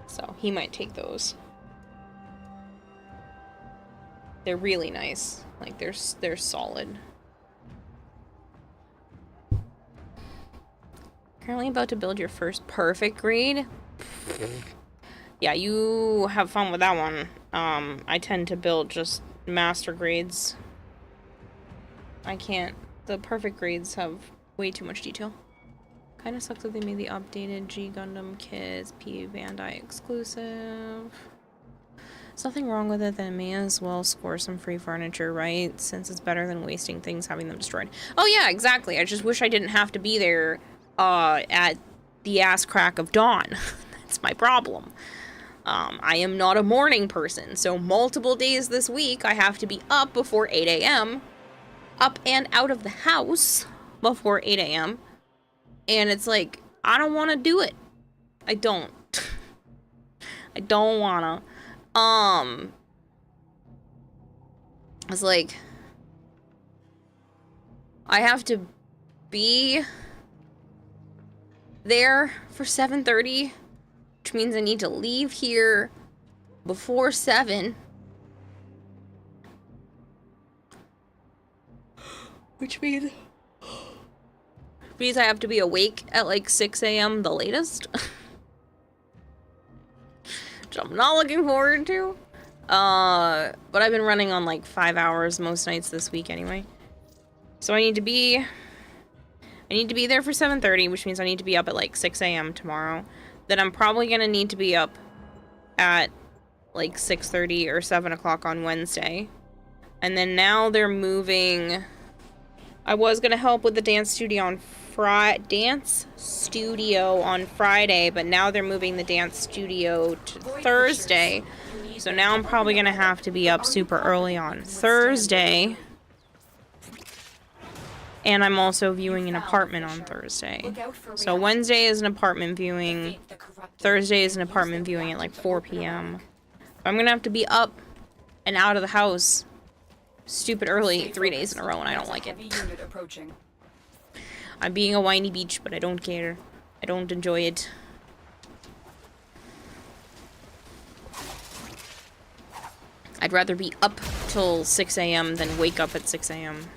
So he might take those. They're really nice. Like, they're solid. Currently about to build your first perfect grade. Yeah, you have fun with that one. I tend to build just master grades. I can't. The perfect grades have way too much detail. Kinda sucks that they made the updated G Gundam kits P Bandai exclusive. There's nothing wrong with it, then may as well score some free furniture, right? Since it's better than wasting things having them destroyed. Oh yeah, exactly. I just wish I didn't have to be there at the ass crack of dawn. That's my problem. I am not a morning person, so multiple days this week I have to be up before 8 a.m. Up and out of the house before 8 a.m. And it's like, I don't want to do it. I don't. I don't wanna. It's like, I have to be there for 7:30, which means I need to leave here before 7. Which means I have to be awake at like 6 a.m. the latest. Which I'm not looking forward to. But I've been running on like 5 hours most nights this week anyway. So I need to be there for 7:30, which means I need to be up at like 6 a.m. tomorrow. Then I'm probably gonna need to be up at like 6:30 or 7 o'clock on Wednesday. And then now they're moving. I was gonna help with the dance studio on Friday, but now they're moving the dance studio to Thursday. So now I'm probably gonna have to be up super early on Thursday. And I'm also viewing an apartment on Thursday. So Wednesday is an apartment viewing. Thursday is an apartment viewing at like 4 p.m. I'm gonna have to be up and out of the house stupid early 3 days in a row, and I don't like it. I'm being a whiny beach, but I don't care. I don't enjoy it. I'd rather be up till 6 a.m. than wake up at 6 a.m.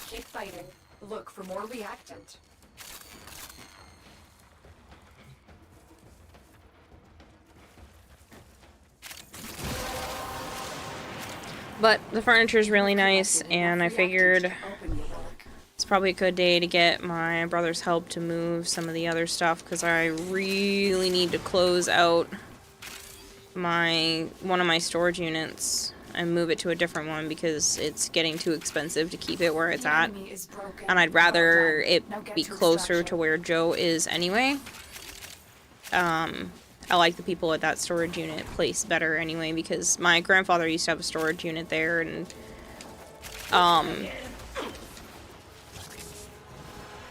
Keep fighting. Look for more reactant.
But the furniture is really nice, and I figured it's probably a good day to get my brother's help to move some of the other stuff, because I really need to close out one of my storage units and move it to a different one because it's getting too expensive to keep it where it's at. And I'd rather it be closer to where Joe is anyway. I like the people at that storage unit place better anyway, because my grandfather used to have a storage unit there, and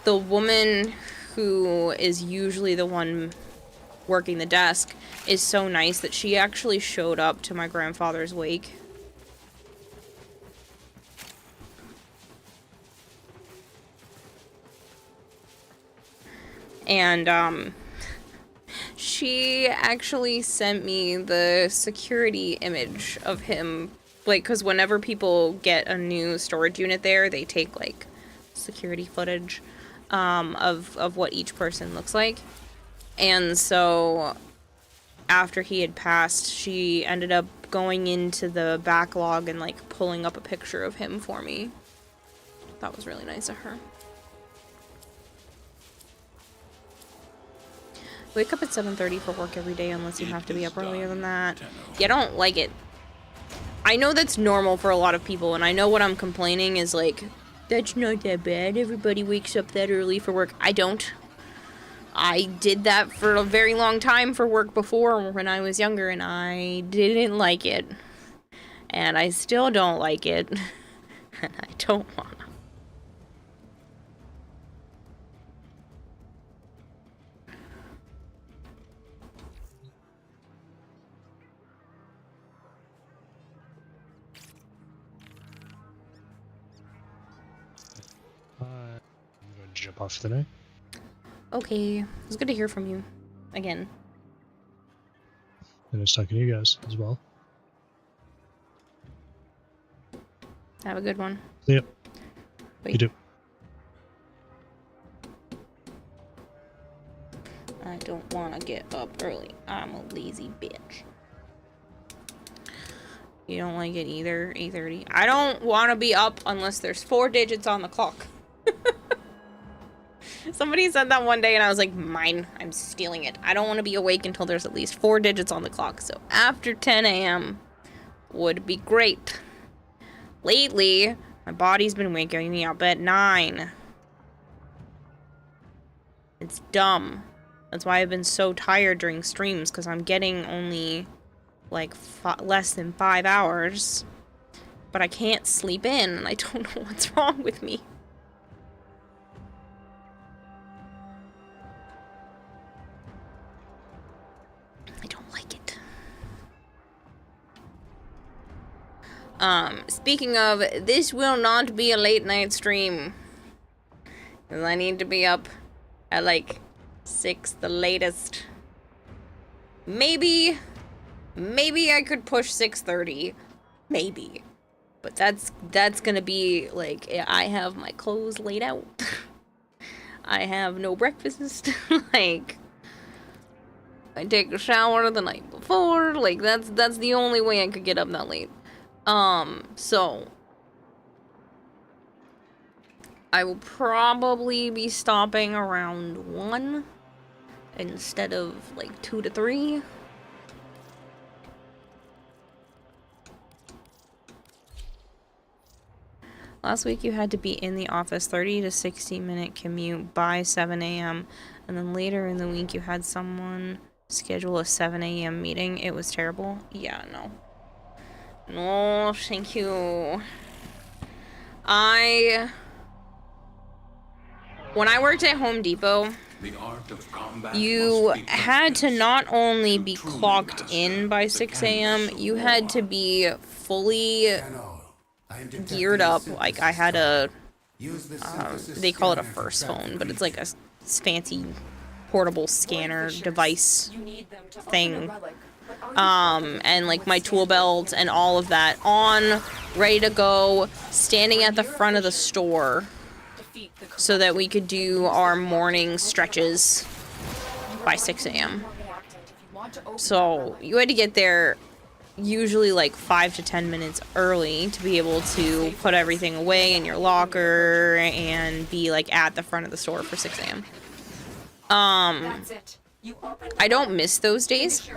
the woman who is usually the one working the desk is so nice that she actually showed up to my grandfather's wake. And she actually sent me the security image of him, like, because whenever people get a new storage unit there, they take, like, security footage of what each person looks like. And so after he had passed, she ended up going into the backlog and, like, pulling up a picture of him for me. That was really nice of her. Wake up at 7:30 for work every day unless you have to be up earlier than that. Yeah, I don't like it. I know that's normal for a lot of people, and I know what I'm complaining is like, that's not that bad. Everybody wakes up that early for work. I don't. I did that for a very long time for work before when I was younger, and I didn't like it. And I still don't like it. And I don't want to.
I'm going to jump off for the night.
Okay, it's good to hear from you again.
And it's talking to you guys as well.
Have a good one.
Yep.
Wait.
You do.
I don't want to get up early. I'm a lazy bitch. You don't like it either, 8:30? I don't want to be up unless there's 4 digits on the clock. Somebody said that one day and I was like, mine. I'm stealing it. I don't want to be awake until there's at least 4 digits on the clock. So after 10 a.m. would be great. Lately, my body's been waking me up at 9. It's dumb. That's why I've been so tired during streams, because I'm getting only like less than 5 hours. But I can't sleep in, and I don't know what's wrong with me. I don't like it. Speaking of, this will not be a late night stream. Because I need to be up at like 6 the latest. Maybe I could push 6:30. Maybe. But that's gonna be like, I have my clothes laid out. I have no breakfast. Like, I take a shower the night before. Like, that's the only way I could get up that late. So I will probably be stopping around 1 instead of like 2 to 3. Last week you had to be in the office 30 to 60 minute commute by 7 a.m. and then later in the week you had someone schedule a 7 a.m. meeting. It was terrible. Yeah, no. No, thank you. When I worked at Home Depot, you had to not only be clocked in by 6 a.m., you had to be fully geared up. Like, I had a, they call it a first phone, but it's like a fancy portable scanner device thing. And like my tool belt and all of that on, ready to go, standing at the front of the store so that we could do our morning stretches by 6 a.m. So you had to get there usually like 5 to 10 minutes early to be able to put everything away in your locker and be like at the front of the store for 6 a.m. I don't miss those days.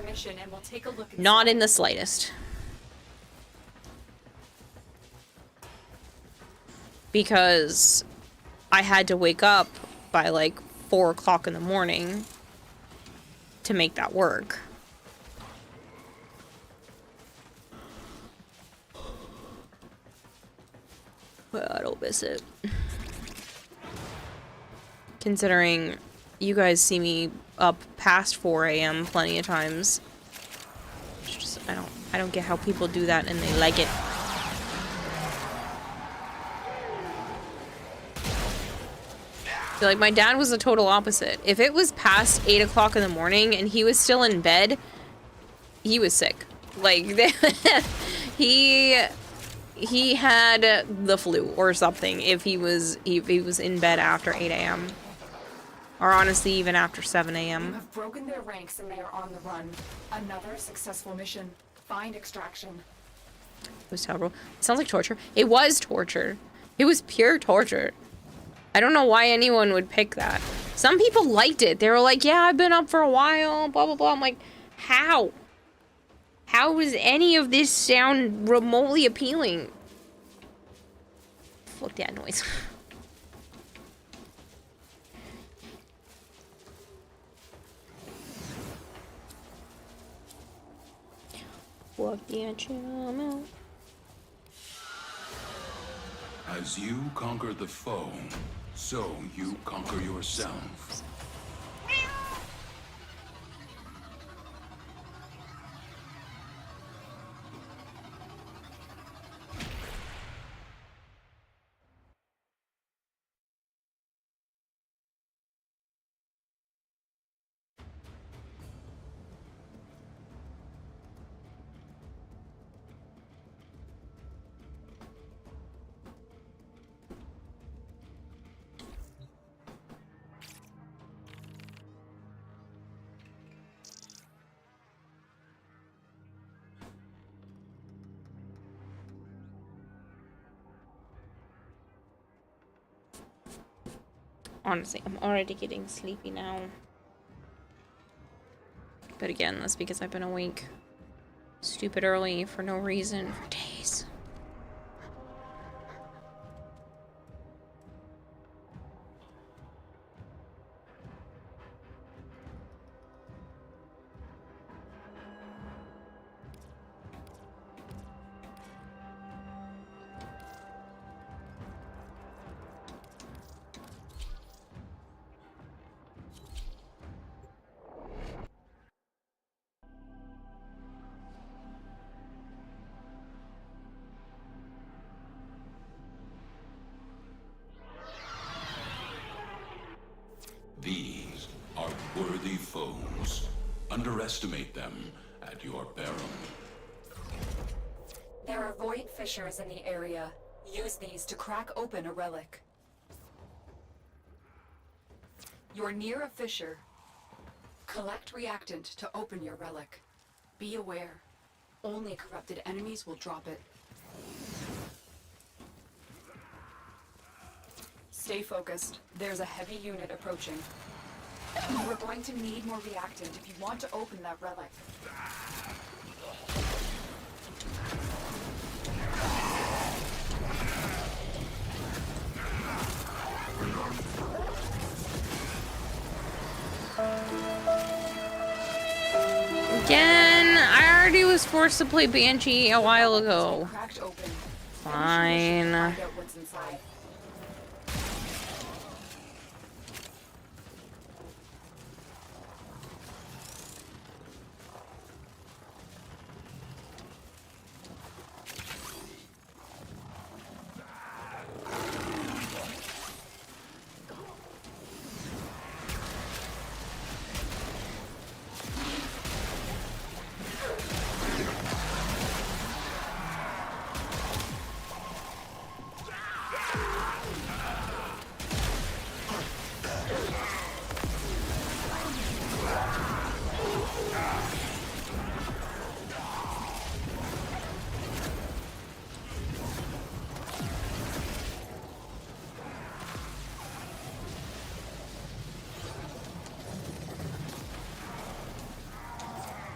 Not in the slightest. Because I had to wake up by like 4 o'clock in the morning to make that work. Well, I don't miss it. Considering you guys see me up past 4 a.m. plenty of times. It's just, I don't get how people do that and they like it. I feel like my dad was the total opposite. If it was past 8 o'clock in the morning and he was still in bed, he was sick. Like, he had the flu or something if he was in bed after 8 a.m. Or honestly, even after 7 a.m.
You have broken their ranks and they are on the run. Another successful mission. Find extraction.
It was terrible. It sounds like torture. It was torture. It was pure torture. I don't know why anyone would pick that. Some people liked it. They were like, yeah, I've been up for a while, blah, blah, blah. I'm like, how? How does any of this sound remotely appealing? Fuck that noise. Fuck that channel.
As you conquer the foe, so you conquer yourself.
Honestly, I'm already getting sleepy now. But again, that's because I've been awake stupid early for no reason for days.
These are worthy foes. Underestimate them at your peril.
There are void fissures in the area. Use these to crack open a relic. You're near a fissure. Collect reactant to open your relic. Be aware. Only corrupted enemies will drop it. Stay focused. There's a heavy unit approaching. We're going to need more reactant if you want to open that relic.
Again, I already was forced to play Banshee a while ago. Fine.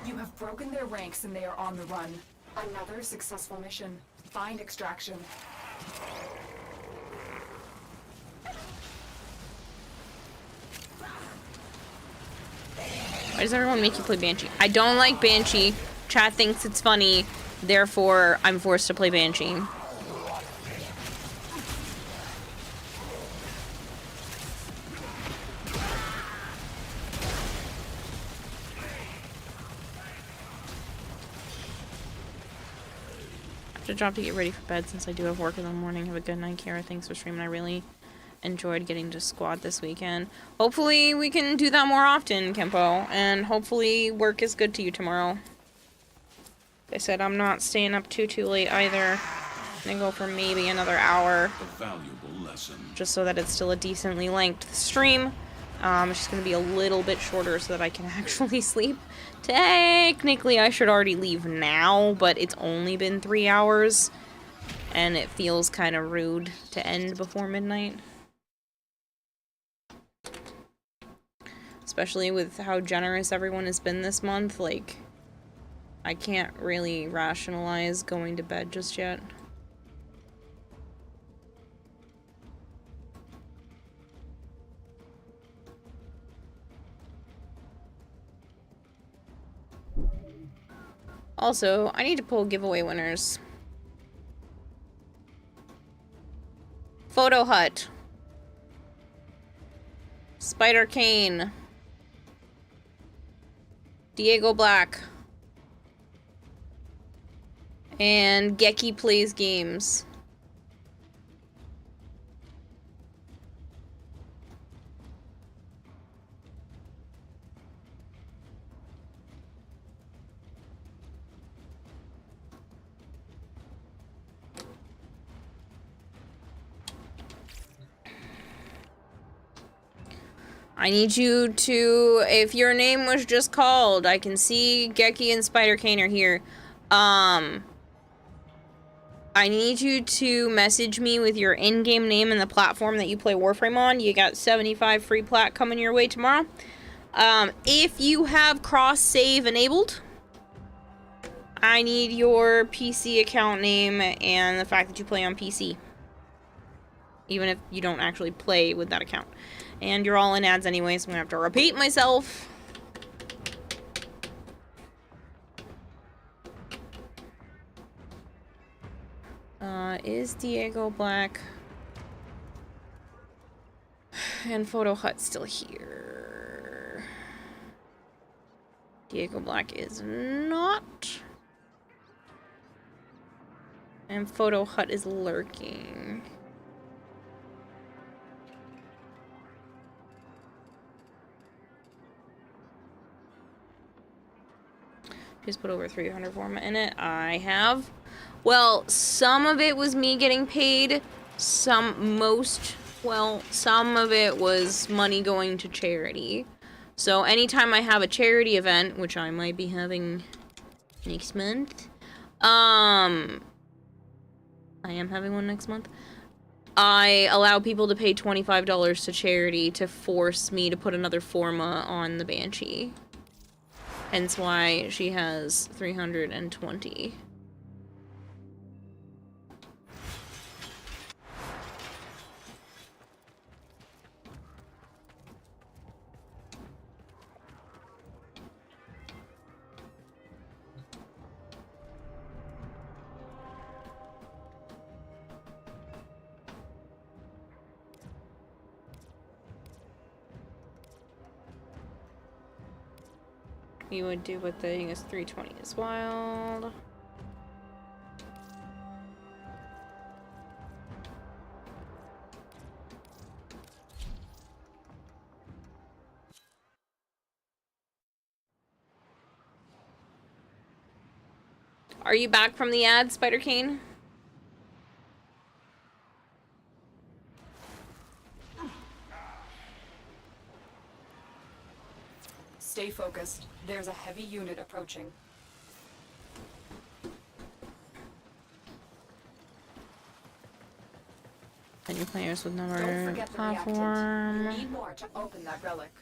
You have broken their ranks and they are on the run. Another successful mission. Find extraction.
Why does everyone make you play Banshee? I don't like Banshee. Chat thinks it's funny. Therefore, I'm forced to play Banshee. To drop to get ready for bed since I do have work in the morning. Have a good night, Kara. Thanks for streaming. I really enjoyed getting to squad this weekend. Hopefully we can do that more often, Kempo. And hopefully work is good to you tomorrow. Like I said, I'm not staying up too late either. I'm gonna go for maybe another hour.
A valuable lesson.
Just so that it's still a decently length stream. It's just gonna be a little bit shorter so that I can actually sleep. Technically, I should already leave now, but it's only been 3 hours, and it feels kind of rude to end before midnight. Especially with how generous everyone has been this month, like, I can't really rationalize going to bed just yet. Also, I need to pull giveaway winners. Photo Hut. Spider Kane. Diego Black. And Geki Plays Games. I need you to, if your name was just called, I can see Geki and Spider Kane are here. I need you to message me with your in-game name and the platform that you play Warframe on. You got 75 free plat coming your way tomorrow. If you have cross-save enabled, I need your PC account name and the fact that you play on PC. Even if you don't actually play with that account. And you're all in ads anyway, so I'm gonna have to repeat myself. Is Diego Black and Photo Hut still here? Diego Black is not. And Photo Hut is lurking. Just put over 300 forma in it. I have. Well, some of it was me getting paid. Some of it was money going to charity. So anytime I have a charity event, which I might be having next month, I am having one next month, I allow people to pay $25 to charity to force me to put another forma on the Banshee. Hence why she has 320. You would do what the thing is 320 is wild. Are you back from the ad, Spider Cane?
Stay focused. There's a heavy unit approaching.
And you players with
Don't
another
forget the
platform.
reactant. You need more to open that relic.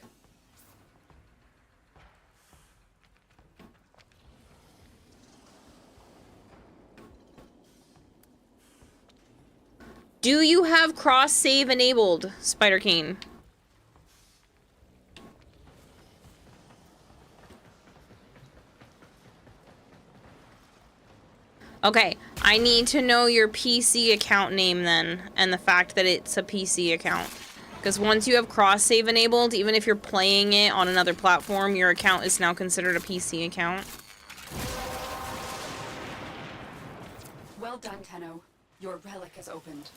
Do you have cross save enabled, Spider Cane? Okay, I need to know your PC account name then, and the fact that it's a PC account. Because once you have cross-save enabled, even if you're playing it on another platform, your account is now considered a PC account.
Well done, Tenno. Your relic has opened.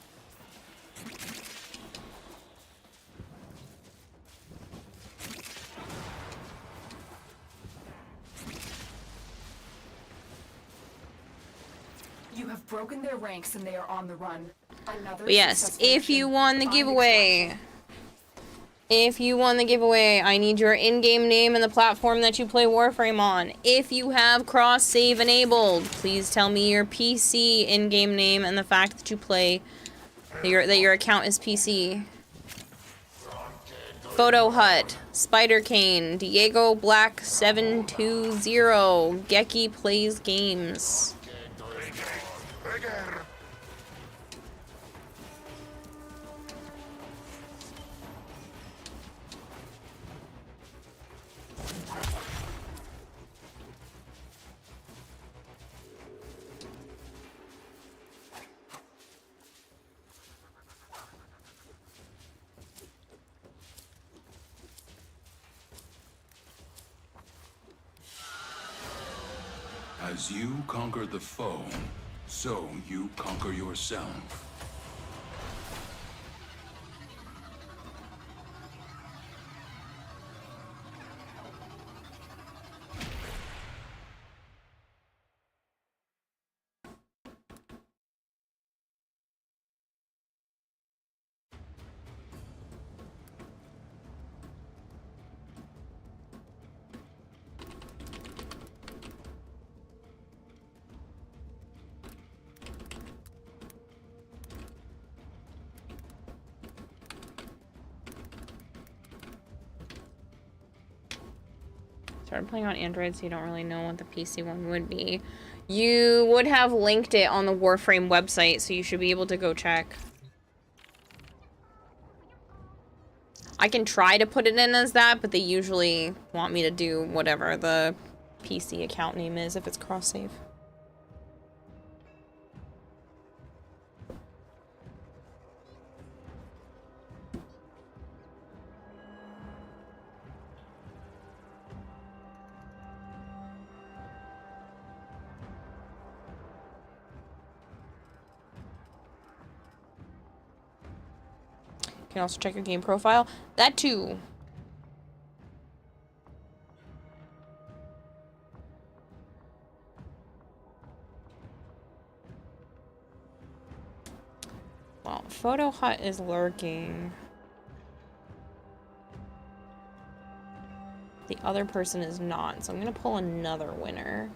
You have broken their ranks and they are on the run.
But yes, if you won the giveaway, I need your in-game name and the platform that you play Warframe on. If you have cross-save enabled, please tell me your PC in-game name and the fact that you play, that your account is PC. Photo Hut, Spider Cane, Diego Black 720, Geki Plays Games.
As you conquer the foe, so you conquer yourself.
started playing on Android, so you don't really know what the PC one would be. You would have linked it on the Warframe website, so you should be able to go check. I can try to put it in as that, but they usually want me to do whatever the PC account name is if it's cross-save. You can also check your game profile. That too. Well, Photo Hut is lurking. The other person is not, so I'm gonna pull another winner.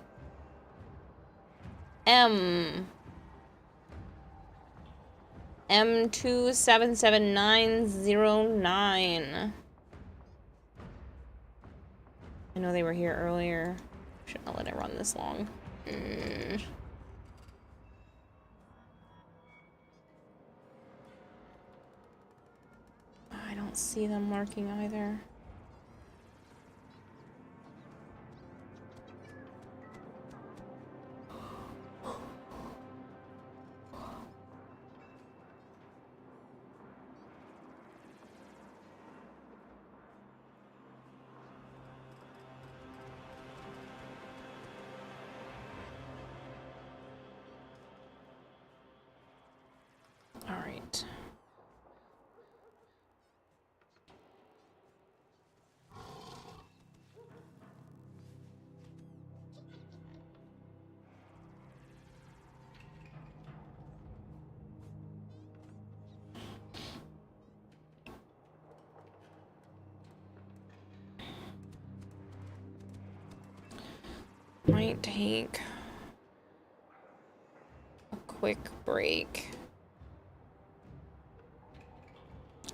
M277909. I know they were here earlier. Shouldn't have let it run this long. I don't see them marking either. All right. Might take a quick break.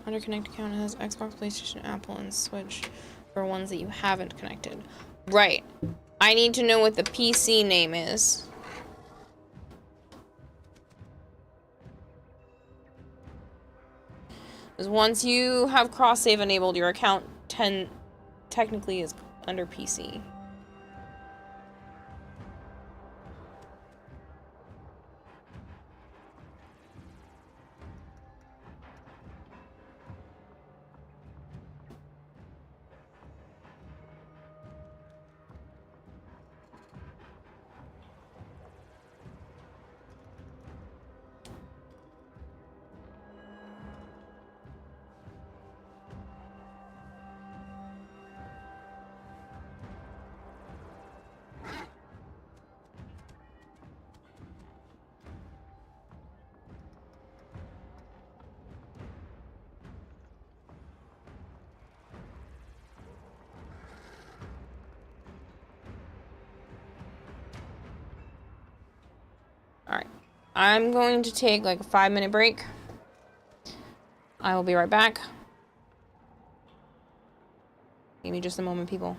Under connect account has Xbox, PlayStation, Apple, and Switch for ones that you haven't connected. Right. I need to know what the PC name is. Because once you have cross-save enabled, your account technically is under PC. Alright. I'm going to take like a 5-minute break. I will be right back. Give me just a moment, people.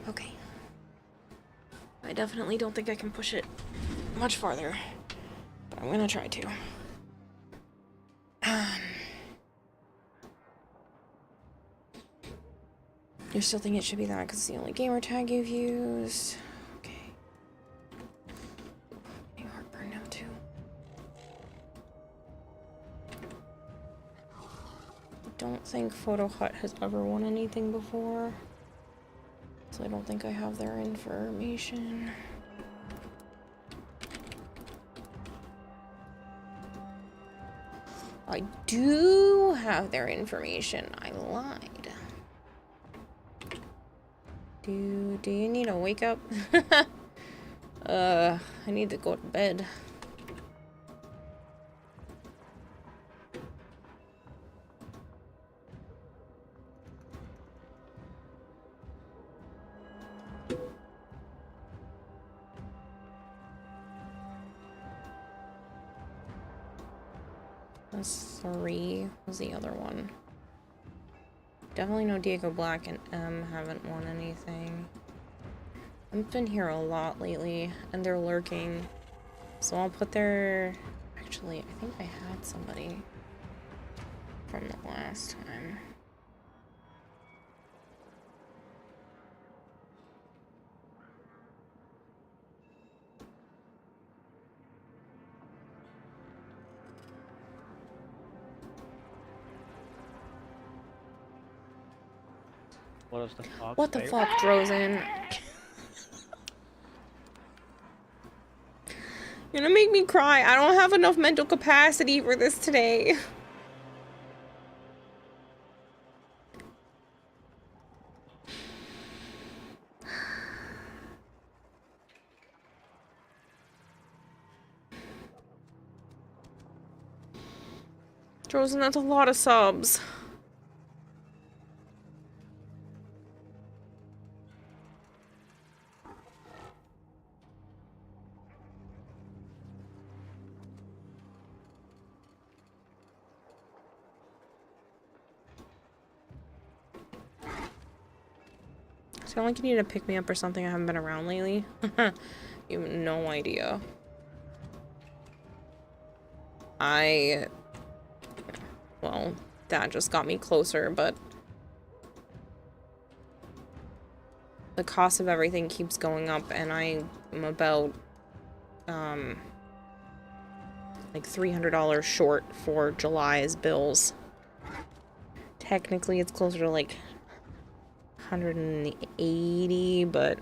Okay. I definitely don't think I can push it much farther, but I'm gonna try to. You still think it should be that because it's the only gamer tag you've used? Okay. Getting heartburn now too. I don't think Photo Hut has ever won anything before, so I don't think I have their information. I do have their information. I lied. Do you need a wake up? I need to go to bed. That's 3 was the other one. Definitely know Diego Black and M haven't won anything. I've been here a lot lately, and they're lurking. So I'll put their... Actually, I think I had somebody from the last time.
What is the fox?
What the fuck, Drozen? You're gonna make me cry. I don't have enough mental capacity for this today. Drozen, that's a lot of subs. Sound like you need to pick me up or something. I haven't been around lately. You have no idea. Well, that just got me closer, but the cost of everything keeps going up, and I am about, like $300 short for July's bills. Technically, it's closer to like 180, but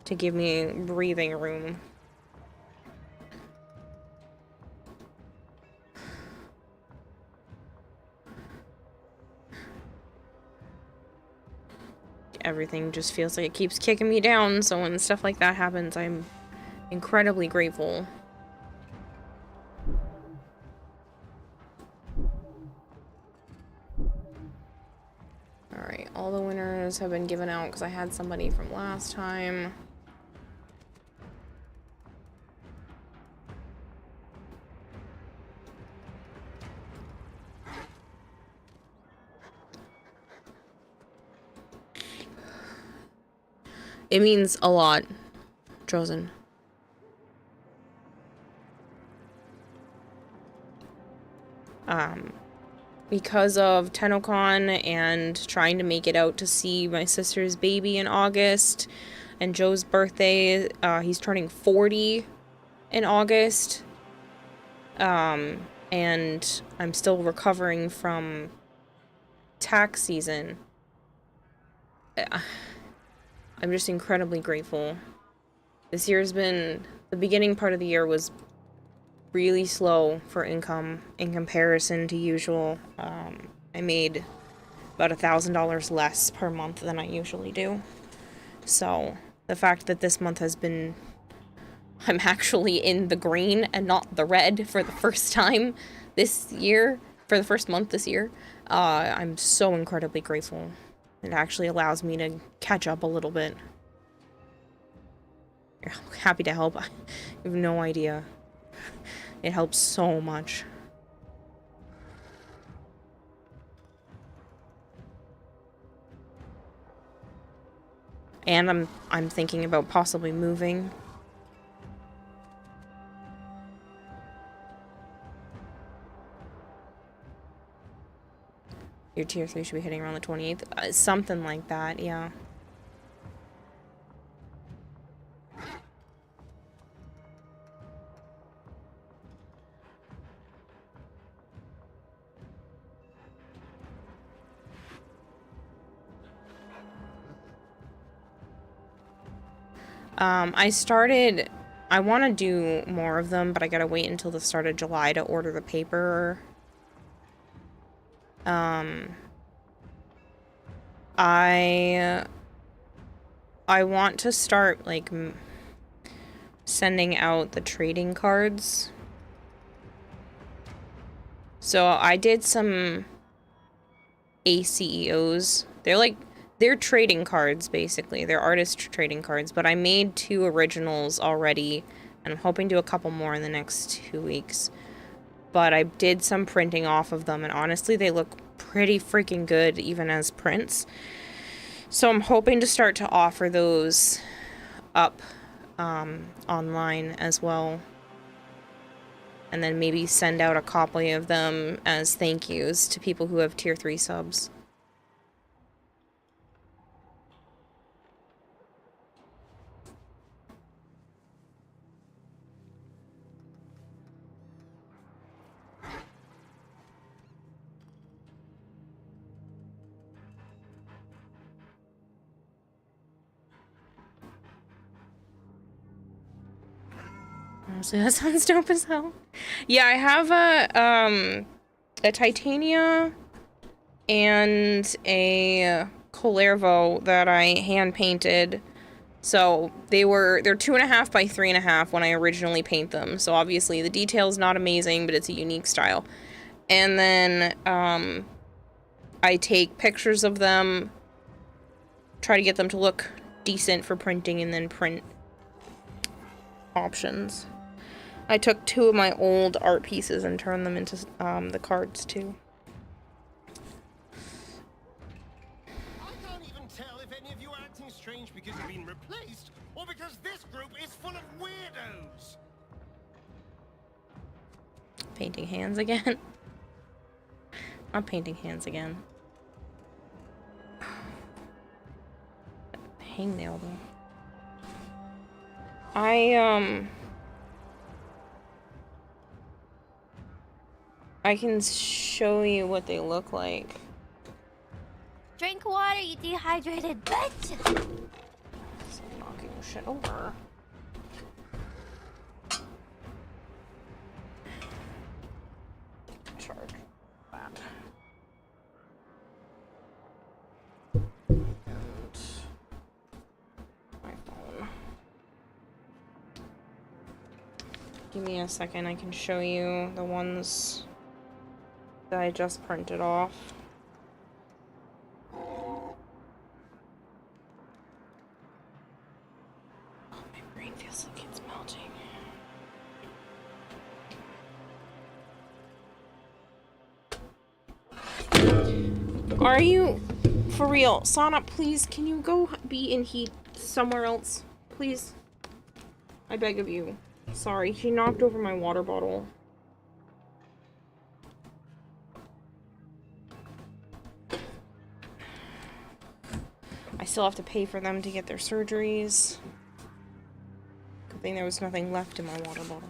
to give me breathing room. Everything just feels like it keeps kicking me down, so when stuff like that happens, I'm incredibly grateful. Alright, all the winners have been given out because I had somebody from last time. It means a lot, Drozen. Because of TennoCon and trying to make it out to see my sister's baby in August, and Joe's birthday, he's turning 40 in August, and I'm still recovering from tax season. I'm just incredibly grateful. This year's been, the beginning part of the year was really slow for income in comparison to usual. I made about $1,000 less per month than I usually do. So the fact that this month has been, I'm actually in the green and not the red for the first time this year, for the first month this year, I'm so incredibly grateful. It actually allows me to catch up a little bit. I'm happy to help. You have no idea. It helps so much. And I'm thinking about possibly moving. Your tier 3 should be hitting around the 28th. Something like that, yeah. I want to do more of them, but I gotta wait until the start of July to order the paper. I want to start, like, sending out the trading cards. So I did some ACEOs. They're trading cards, basically. They're artist trading cards, but I made 2 originals already, and I'm hoping to do a couple more in the next 2 weeks. But I did some printing off of them, and honestly, they look pretty freaking good, even as prints. So I'm hoping to start to offer those up online as well. And then maybe send out a copy of them as thank yous to people who have tier 3 subs. Honestly, that sounds dope as hell. Yeah, I have a Titania and a Colervo that I hand painted. So they're 2.5 by 3.5 when I originally paint them. So obviously the detail's not amazing, but it's a unique style. And then I take pictures of them, try to get them to look decent for printing, and then print options. I took 2 of my old art pieces and turned them into the cards too.
I can't even tell if any of you are acting strange because you've been replaced or because this group is full of weirdos.
Painting hands again. I'm painting hands again. Hangnail though. I can show you what they look like.
Drink water, you dehydrated bitch!
Knocking shit over. Charge that. And my phone. Give me a second, I can show you the ones that I just printed off. Oh, my brain feels like it's melting. Are you for real? Sana, please, can you go be in heat somewhere else? Please? I beg of you. Sorry, she knocked over my water bottle. I still have to pay for them to get their surgeries. Good thing there was nothing left in my water bottle.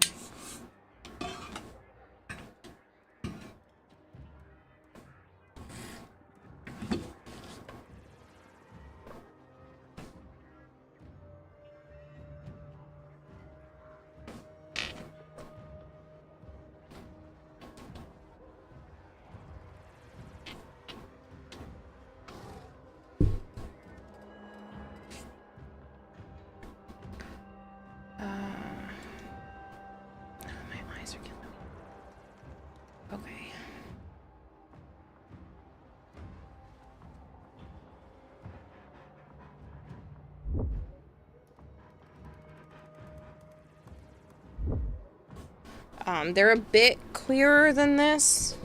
They're a bit clearer than this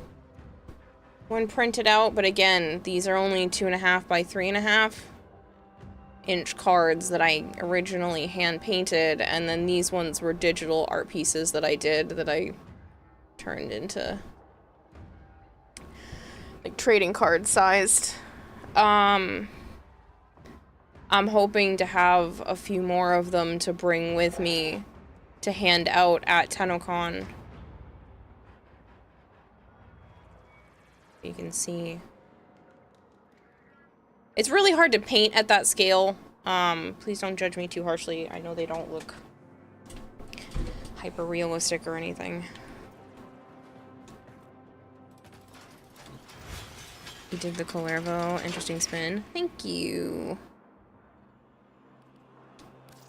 when printed out, but again, these are only 2.5 by 3.5. inch cards that I originally hand painted, and then these ones were digital art pieces that I did that I turned into like trading card sized. I'm hoping to have a few more of them to bring with me to hand out at TennoCon. You can see. It's really hard to paint at that scale. Please don't judge me too harshly. I know they don't look hyper realistic or anything. You did the Colervo. Interesting spin. Thank you.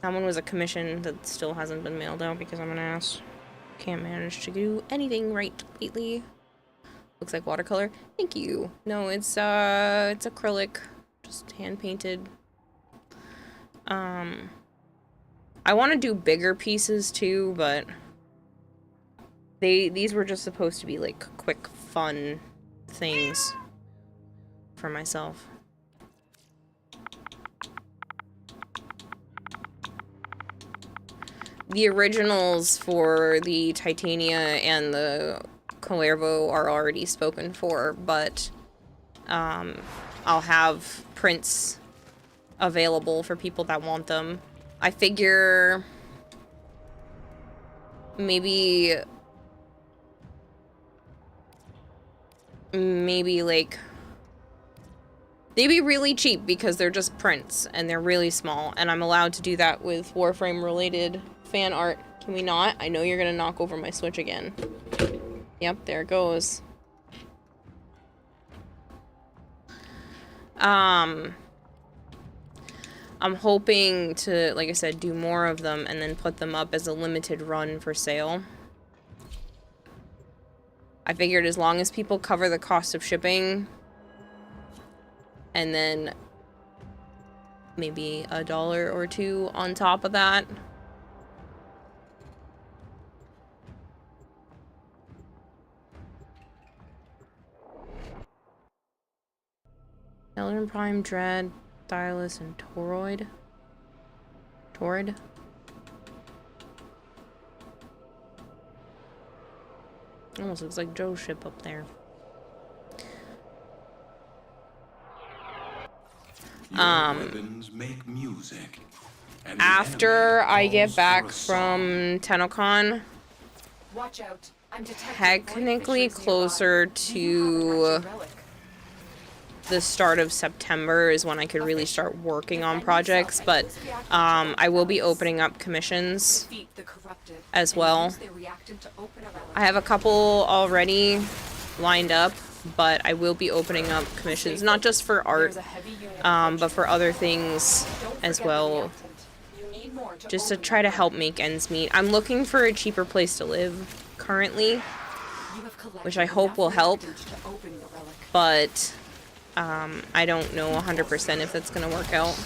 That one was a commission that still hasn't been mailed out because I'm an ass. Can't manage to do anything right lately. Looks like watercolor. Thank you. No, it's acrylic. Just hand painted. I want to do bigger pieces too, but these were just supposed to be like quick, fun things for myself. The originals for the Titania and the Colervo are already spoken for, but I'll have prints available for people that want them. I figure maybe like they'd be really cheap because they're just prints and they're really small, and I'm allowed to do that with Warframe related fan art. Can we not? I know you're gonna knock over my Switch again. Yep, there it goes. I'm hoping to, like I said, do more of them and then put them up as a limited run for sale. I figured as long as people cover the cost of shipping and then maybe $1 or $2 on top of that. Elden Prime, Dread, Stylus, and Toroid. Torrid? Almost looks like Joe's ship up there.
Weapons make music. And
after I get back from TennoCon,
Watch out. I'm detecting
technically closer to the start of September is when I could really start working on projects, but I will be opening up commissions as well. I have a couple already lined up, but I will be opening up commissions, not just for art, but for other things as well, just to try to help make ends meet. I'm looking for a cheaper place to live currently, which I hope will help, but I don't know 100% if that's gonna work out.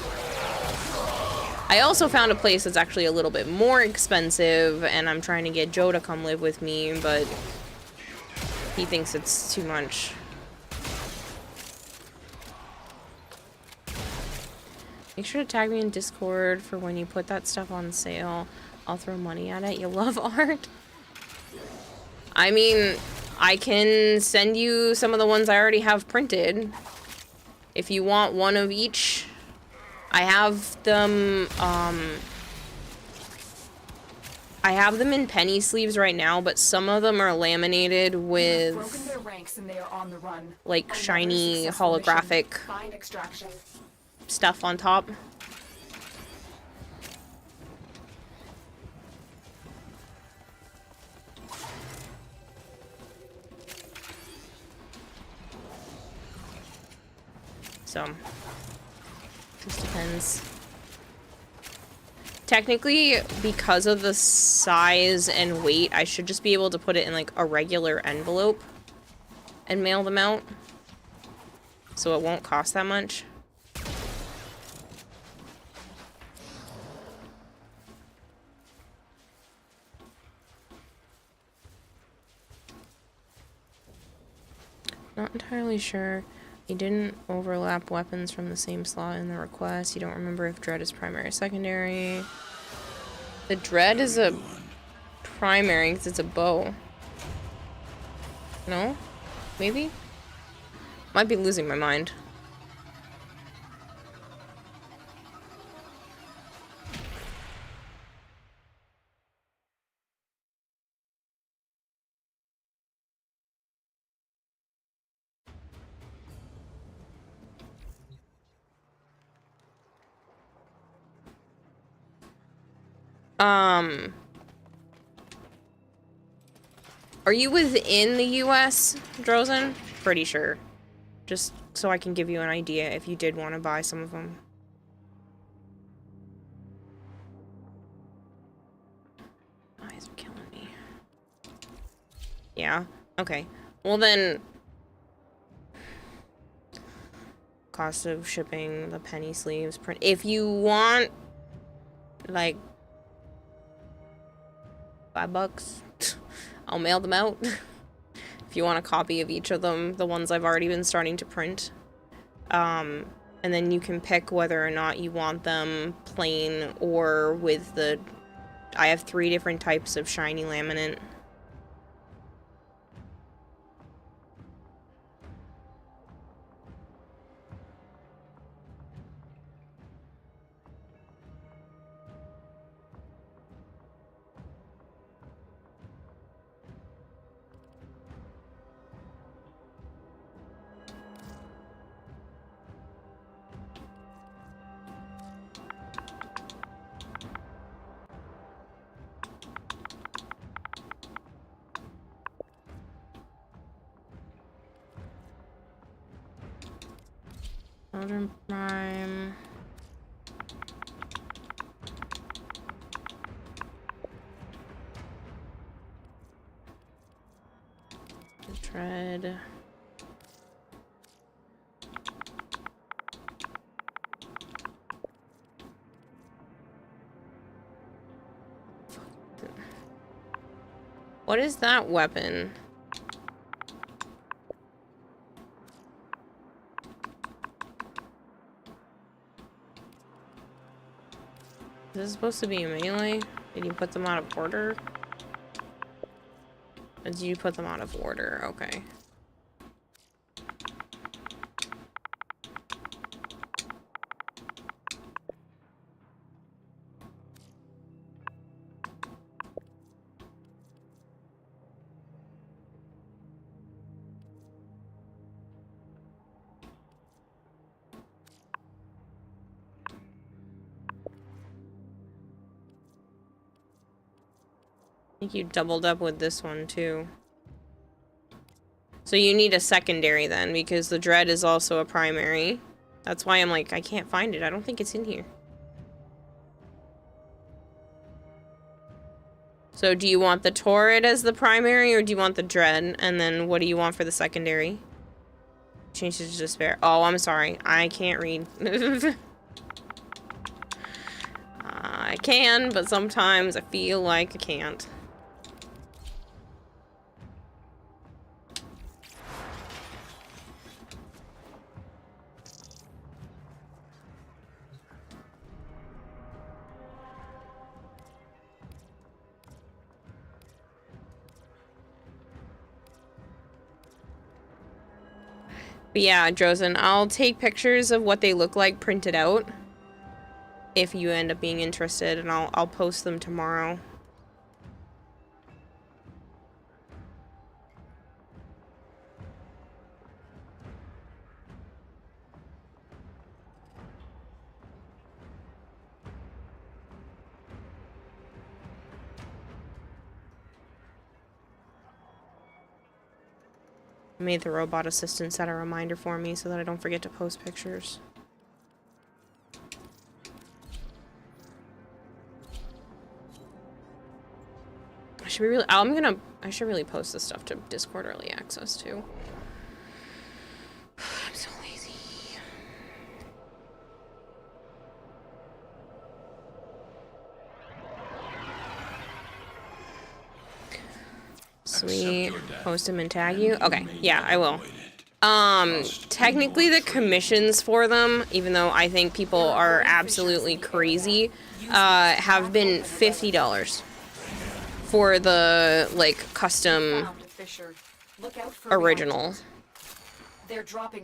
I also found a place that's actually a little bit more expensive, and I'm trying to get Joe to come live with me, but he thinks it's too much. Make sure to tag me in Discord for when you put that stuff on sale. I'll throw money at it. You love art? I mean, I can send you some of the ones I already have printed. If you want one of each, I have them, I have them in penny sleeves right now, but some of them are laminated with, like, shiny holographic stuff on top. So, just depends. Technically, because of the size and weight, I should just be able to put it in like a regular envelope and mail them out. So it won't cost that much. Not entirely sure. You didn't overlap weapons from the same slot in the request. You don't remember if Dread is primary or secondary. The Dread is a primary because it's a bow. No? Maybe? Might be losing my mind. Are you within the US, Drozen? Pretty sure. Just so I can give you an idea if you did want to buy some of them. Eyes are killing me. Yeah? Okay. Well then... Cost of shipping, the penny sleeves, print... If you want... Like... $5... I'll mail them out. If you want a copy of each of them, the ones I've already been starting to print. And then you can pick whether or not you want them plain or with the... I have 3 different types of shiny laminate. Children Prime. Tread. What is that weapon? Is this supposed to be a melee? Did you put them out of order? Or did you put them out of order? Okay. I think you doubled up with this one too. So you need a secondary then, because the Dread is also a primary. That's why I'm like, I can't find it. I don't think it's in here. So do you want the Torrid as the primary, or do you want the Dread? And then what do you want for the secondary? Change it to Despair. Oh, I'm sorry. I can't read. I can, but sometimes I feel like I can't. But yeah, Drozen, I'll take pictures of what they look like printed out if you end up being interested, and I'll post them tomorrow. I made the robot assistant set a reminder for me so that I don't forget to post pictures. I should really post this stuff to Discord early access too. I'm so lazy. Sweet. Post him and tag you? Okay, yeah, I will. Technically the commissions for them, even though I think people are absolutely crazy, have been $50 for the, like, custom original.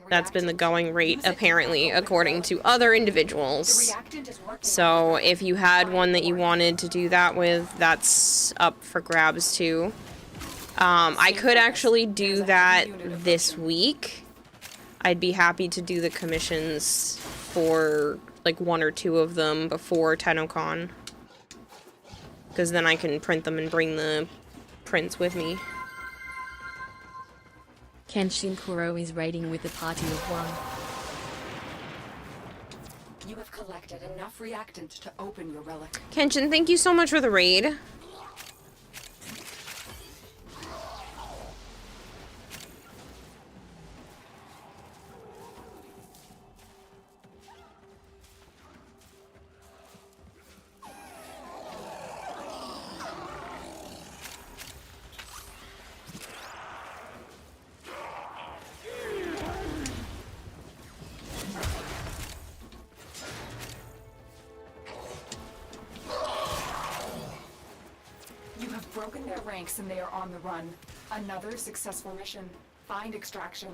That's been the going rate, apparently, according to other individuals. So if you had one that you wanted to do that with, that's up for grabs too. I could actually do that this week. I'd be happy to do the commissions for like 1 or 2 of them before TennoCon. Because then I can print them and bring the prints with me.
Kenshin Kuro is raiding with a party of 1.
You have collected enough reactant to open your relic.
Kenshin, thank you so much for the raid.
Broken their ranks and they are on the run. Another successful mission. Find extraction.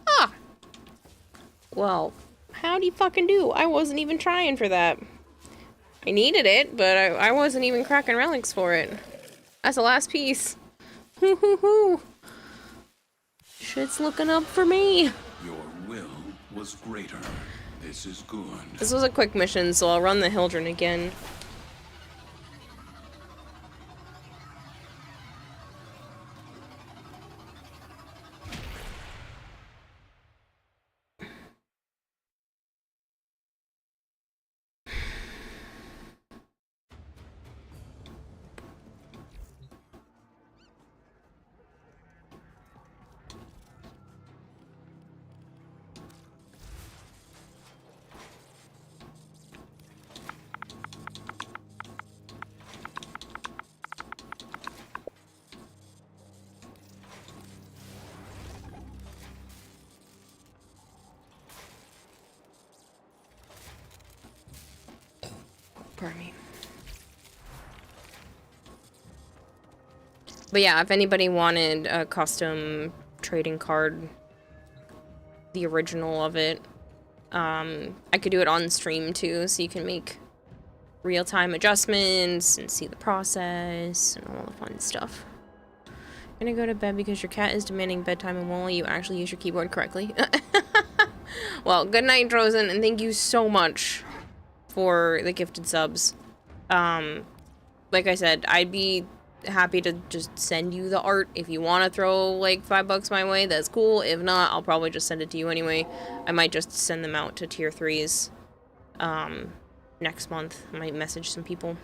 Ah! Well, how'd you fucking do? I wasn't even trying for that. I needed it, but I wasn't even cracking relics for it. That's the last piece. Hoo hoo hoo. Shit's looking up for me.
Your will was greater. This is good.
This was a quick mission, so I'll run the Hildren again. Pardon me. But yeah, if anybody wanted a custom trading card, the original of it, I could do it on stream too, so you can make real-time adjustments and see the process and all the fun stuff. I'm gonna go to bed because your cat is demanding bedtime and won't let you actually use your keyboard correctly. Well, good night, Drozen, and thank you so much for the gifted subs. Like I said, I'd be happy to just send you the art. If you want to throw like $5 my way, that's cool. If not, I'll probably just send it to you anyway. I might just send them out to tier 3s next month. I might message some people.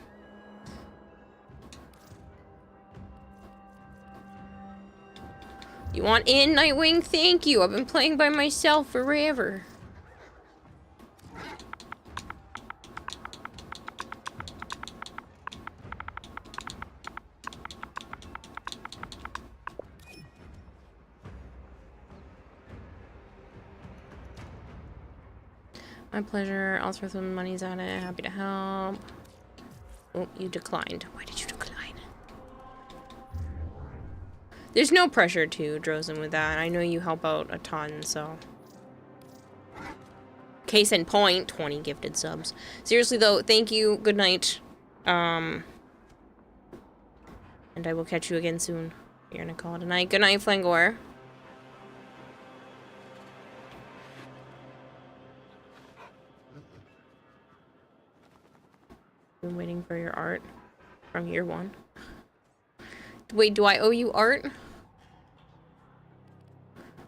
You want in, Nightwing? Thank you. I've been playing by myself forever. My pleasure. I'll throw some monies at it. Happy to help. Oh, you declined. Why did you decline? There's no pressure to Drozen with that. I know you help out a ton, so. Case in point, 20 gifted subs. Seriously though, thank you. Good night. And I will catch you again soon. You're gonna call it a night. Good night, Flangor. Been waiting for your art from year 1. Wait, do I owe you art?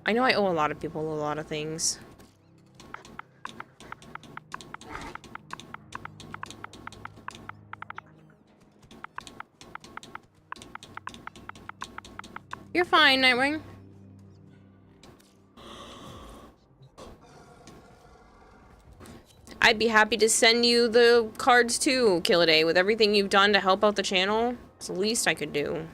I know I owe a lot of people a lot of things. You're fine, Nightwing. I'd be happy to send you the cards too, Killaday, with everything you've done to help out the channel. It's the least I could do.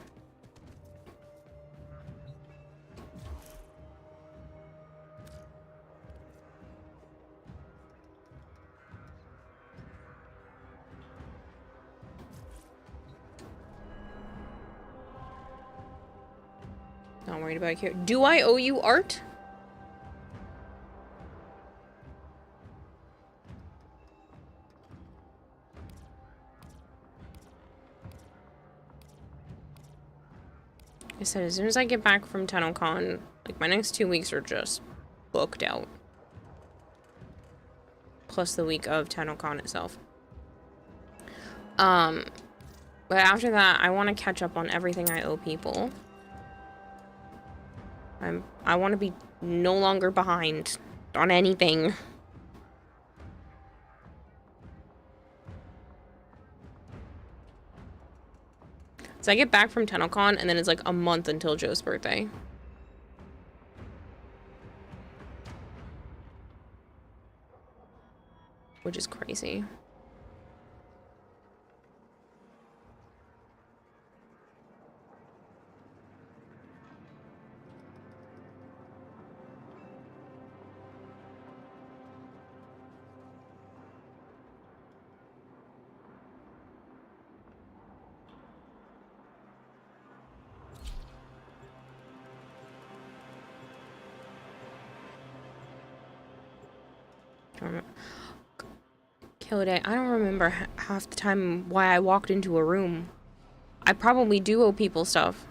Not worried about here. Do I owe you art? I said, as soon as I get back from TennoCon, like, my next 2 weeks are just booked out. Plus the week of TennoCon itself. But after that, I want to catch up on everything I owe people. I want to be no longer behind on anything. So I get back from TennoCon, and then it's like a month until Joe's birthday. Which is crazy. Killaday, I don't remember half the time why I walked into a room. I probably do owe people stuff.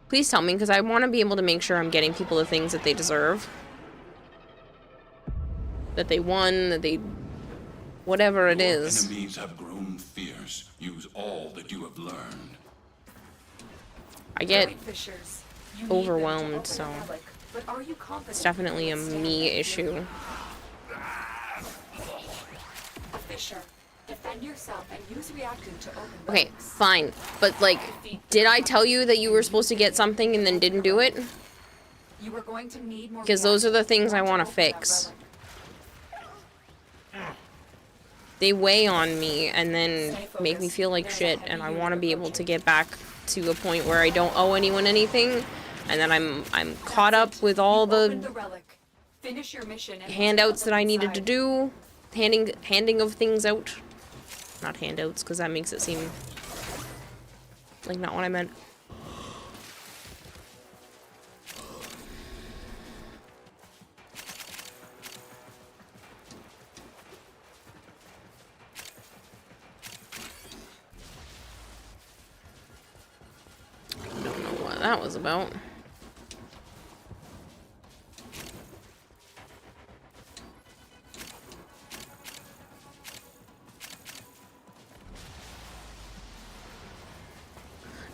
Please tell me, because I want to be able to make sure I'm getting people the things that they deserve. That they won, that they... whatever it is.
Enemies have grown fierce. Use all that you have learned.
I get overwhelmed, so... it's definitely a me issue.
Fisher, defend yourself and use reactant to open
Okay,
ranks.
fine. But, like, did I tell you that you were supposed to get something and then didn't do it?
You are going to need more
Because those are the things I want to fix. They weigh on me and then make me feel like shit, and I want to be able to get back to a point where I don't owe anyone anything, and then I'm caught up with all the handouts that I needed to do. Handing of things out. Not handouts, because that makes it seem like not what I meant. I don't know what that was about.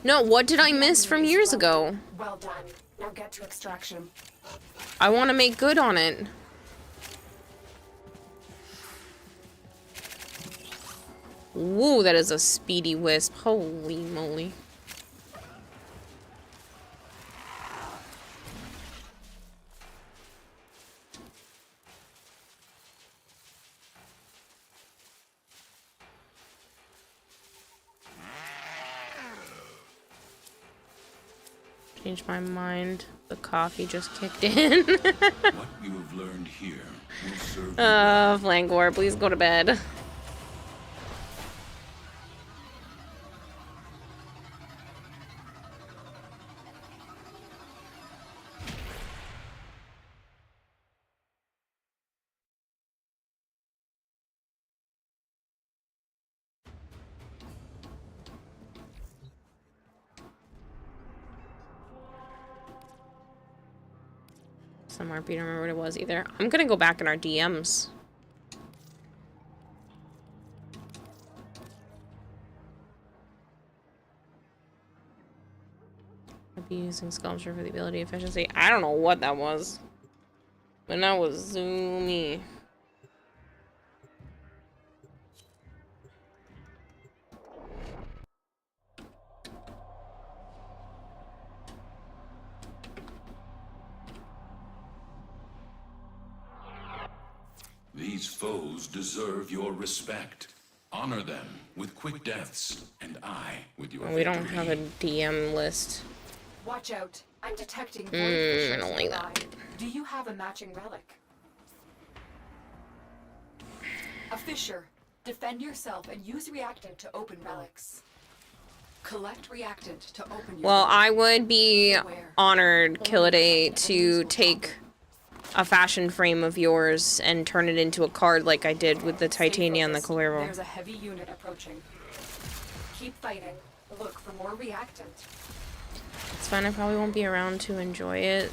No, what did I miss from years ago?
Well done. Now get to extraction.
I want to make good on it. Woo, that is a speedy wisp. Holy moly. Changed my mind. The coffee just kicked in.
What you have learned here will serve you.
Flangor, please go to bed. Some RP, don't remember what it was either. I'm gonna go back in our DMs. I'd be using sculpture for the ability efficiency. I don't know what that was. But that was zoomy.
The These foes deserve your respect. Honor them with quick deaths, and I with your
We don't
victory.
have a DM list.
Watch out. I'm detecting void
I
fissures
don't like
nearby.
that.
Do you have a matching relic? A fissure. Defend yourself and use reactant to open relics. Collect reactant to open your
Well,
relic.
I would be honored, Killade, to take a fashion frame of yours and turn it into a card like I did with the Titania and the Cuervo.
There's a heavy unit approaching. Keep fighting. Look for more reactant.
It's fine, I probably won't be around to enjoy it,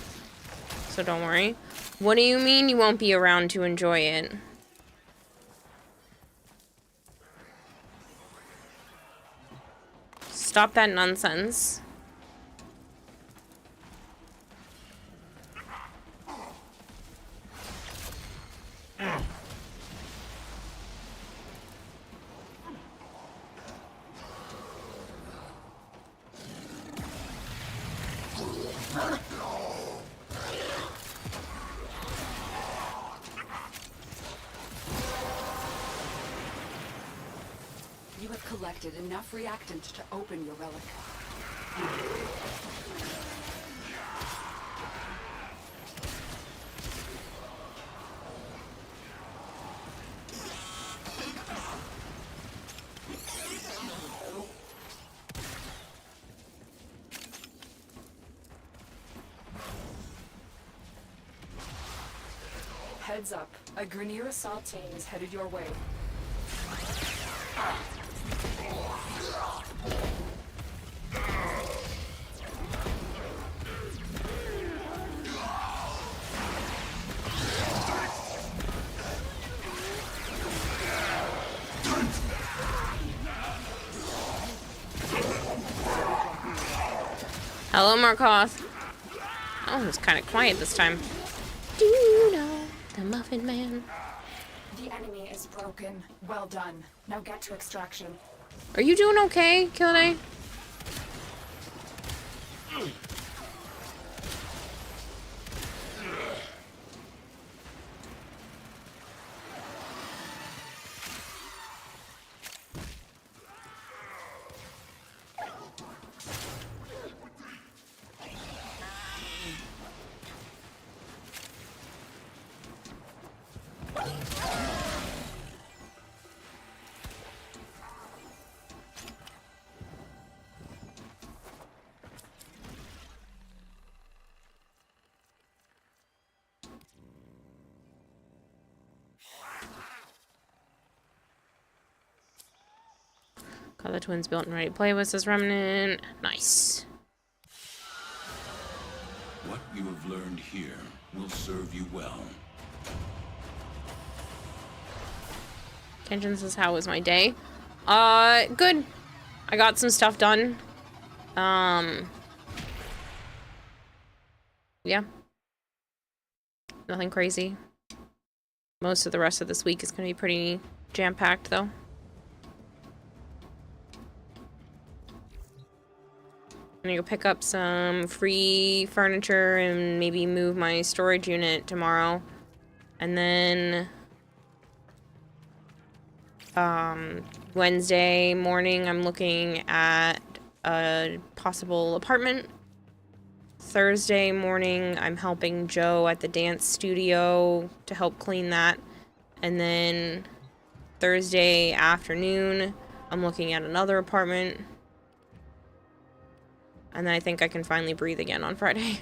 so don't worry. What do you mean you won't be around to enjoy it? Stop that nonsense.
You have collected enough reactant to open your relic. Heads up, a Grineer assault team is headed your way.
Hello, Markoth. Oh, it's kind of quiet this time. Do you know the Muffin Man?
The enemy is broken. Well done. Now get to extraction.
Are you doing okay, Killade? Got the twins built and ready to play with, says Remnant. Nice.
What you have learned here will serve you well.
Kenshin says, how was my day? Good. I got some stuff done. Yeah. Nothing crazy. Most of the rest of this week is going to be pretty jam-packed, though. I'm gonna go pick up some free furniture and maybe move my storage unit tomorrow. And then Wednesday morning I'm looking at a possible apartment. Thursday morning I'm helping Joe at the dance studio to help clean that. And then Thursday afternoon I'm looking at another apartment. And then I think I can finally breathe again on Friday.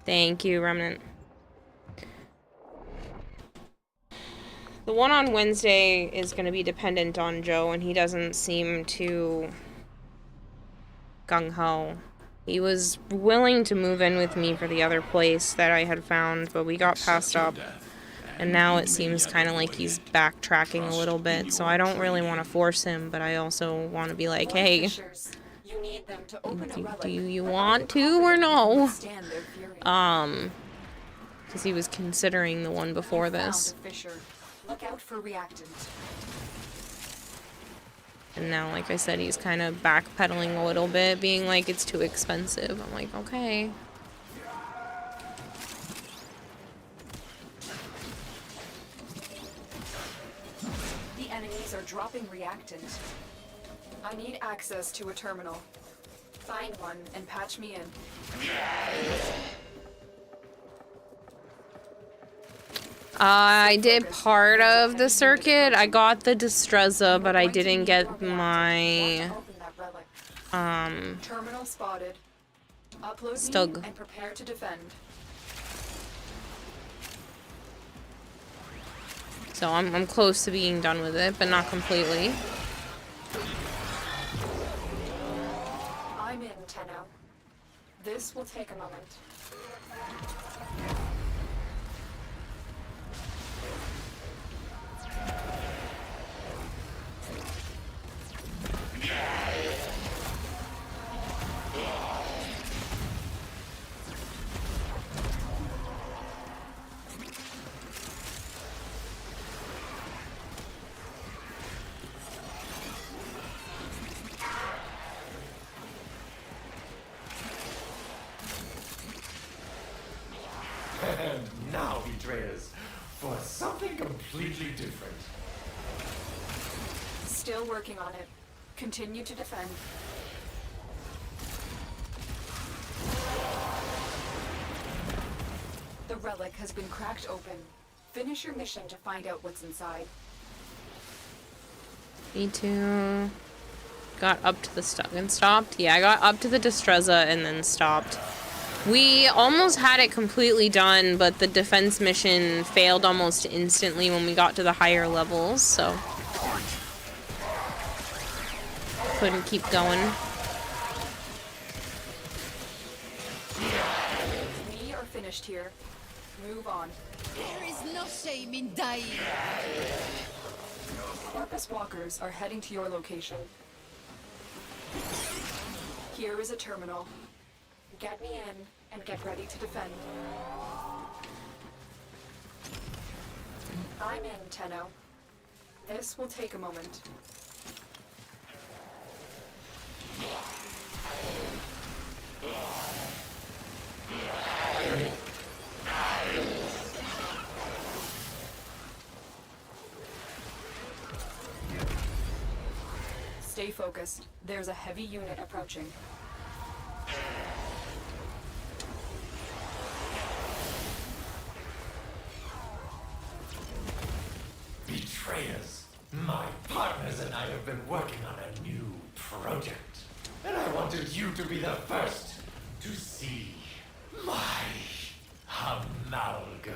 Thank you, Remnant. The one on Wednesday is going to be dependent on Joe, and he doesn't seem too gung-ho. He was willing to move in with me for the other place that I had found, but we got passed up. And now it seems kind of like he's backtracking a little bit, so I don't really want to force him, but I also want to be like, hey,
need them to open a relic.
Do you want to or no?
Withstand their fury.
Because he was considering the one before this.
Found a fissure. Look out for reactant.
And now, like I said, he's kind of backpedaling a little bit, being like, it's too expensive. I'm like, okay.
The enemies are dropping reactant. I need access to a terminal. Find one and patch me in.
I did part of the circuit. I got the Destreza, but I didn't get my
Terminal spotted. Upload
Stug.
me and prepare to defend.
So I'm close to being done with it, but not completely.
I'm in, Tenno. This will take a moment.
And now, betrayers, for something completely different.
Still working on it. Continue to defend. The relic has been cracked open. Finish your mission to find out what's inside.
Me too. Got up to the Stug and stopped. Yeah, I got up to the Destreza and then stopped. We almost had it completely done, but the defense mission failed almost instantly when we got to the higher levels, so couldn't keep going.
We are finished here. Move on.
There is no shame in dying.
Corpus walkers are heading to your location. Here is a terminal. Get me in and get ready to defend. I'm in, Tenno. This will take a moment. Stay focused. There's a heavy unit approaching.
Betrayers, my partners and I have been working on a new project. And I wanted you to be the first to see my amalgams.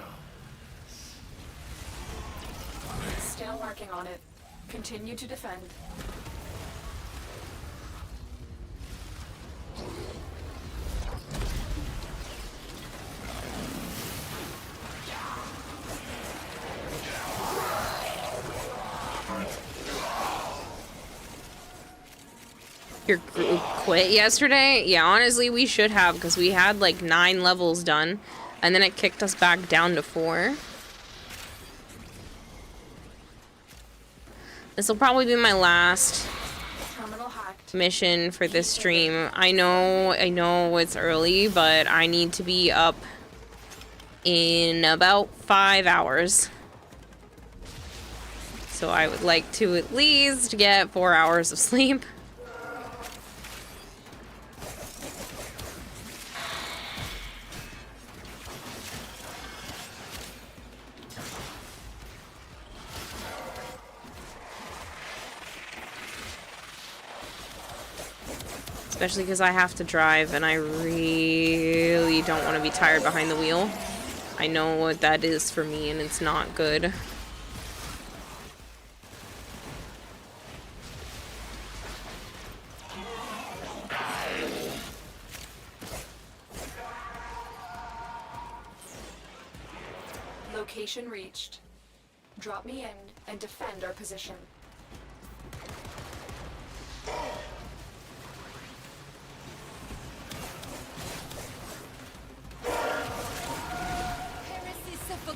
Still working on it. Continue to defend.
Your group quit yesterday? Yeah, honestly, we should have, because we had like 9 levels done, and then it kicked us back down to 4. This will probably be my last mission for this stream. I know it's early, but I need to be up in about 5 hours. So I would like to at least get 4 hours of sleep. Especially because I have to drive and I really don't want to be tired behind the wheel. I know what that is for me and it's not good.
Location reached. Drop me in and defend our position.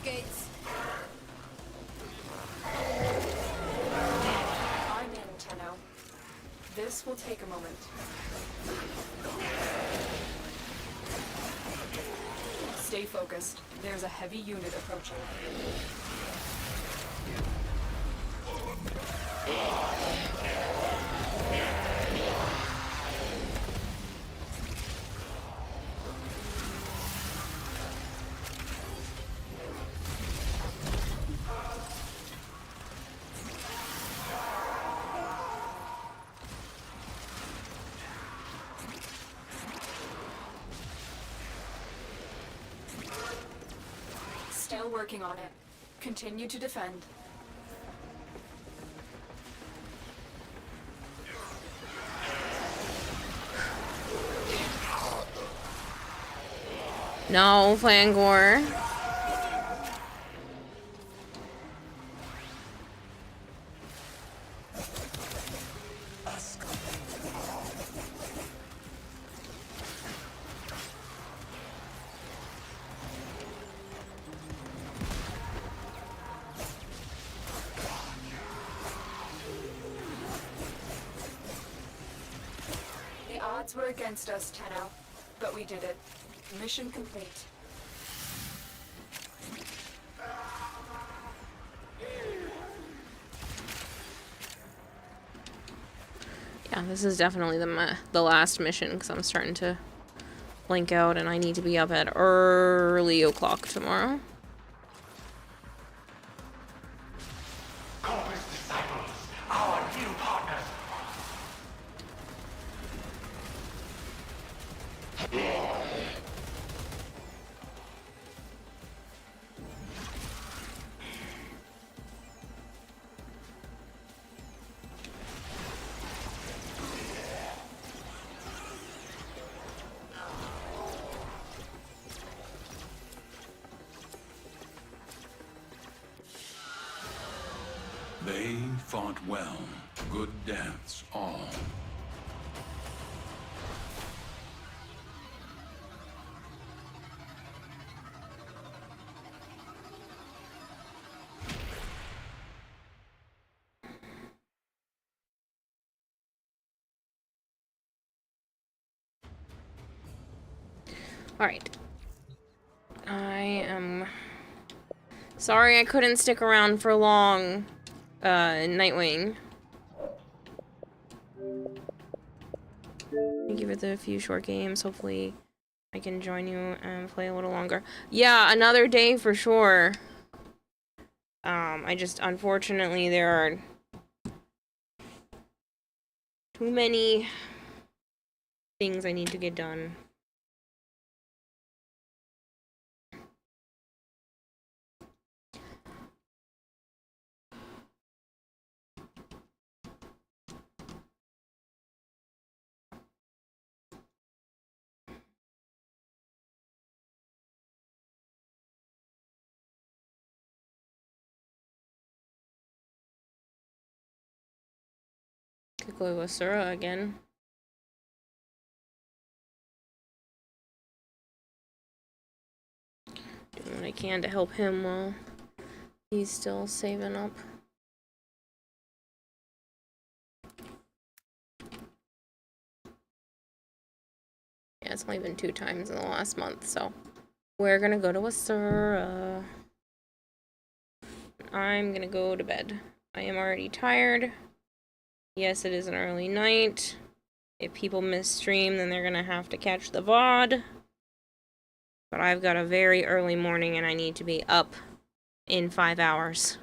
gates.
I'm in, Tenno. This will take a moment. Stay focused. There's a heavy unit approaching. Still working on it. Continue to defend.
No, Flangor.
The odds were against us, Tenno, but we did it. Mission complete.
Yeah, this is definitely the last mission because I'm starting to blink out and I need to be up at early o'clock tomorrow.
Corpus Disciples, our new partners.
They fought well. Good deaths, all.
Alright. I am sorry I couldn't stick around for long, Nightwing. I give it a few short games. Hopefully I can join you and play a little longer. Yeah, another day for sure. I just, unfortunately, there are too many things I need to get done. Could go with Sura again. Doing what I can to help him while he's still saving up. Yeah, it's only been 2 times in the last month, so we're gonna go to Asura. I'm gonna go to bed. I am already tired. Yes, it is an early night. If people miss stream, then they're gonna have to catch the VOD. But I've got a very early morning and I need to be up in 5 hours.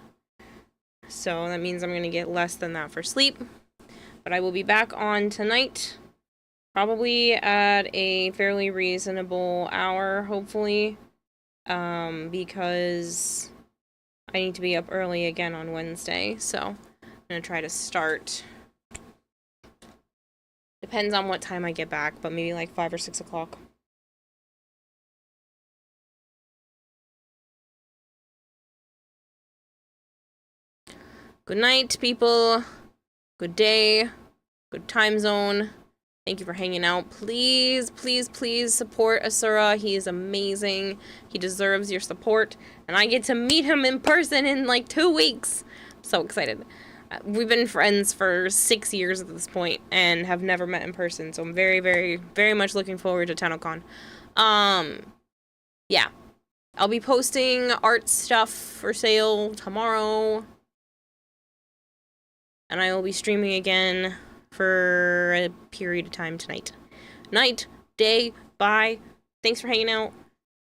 So that means I'm gonna get less than that for sleep. But I will be back on tonight. Probably at a fairly reasonable hour, hopefully. Because I need to be up early again on Wednesday. So I'm gonna try to start. Depends on what time I get back, but maybe like 5 or 6 o'clock. Good night, people. Good day. Good time zone. Thank you for hanging out. Please, please, please support Asura. He is amazing. He deserves your support. And I get to meet him in person in like 2 weeks. I'm so excited. We've been friends for 6 years at this point and have never met in person. So I'm very, very, very much looking forward to TennoCon. Yeah. I'll be posting art stuff for sale tomorrow. And I will be streaming again for a period of time tonight. Night, day, bye. Thanks for hanging out.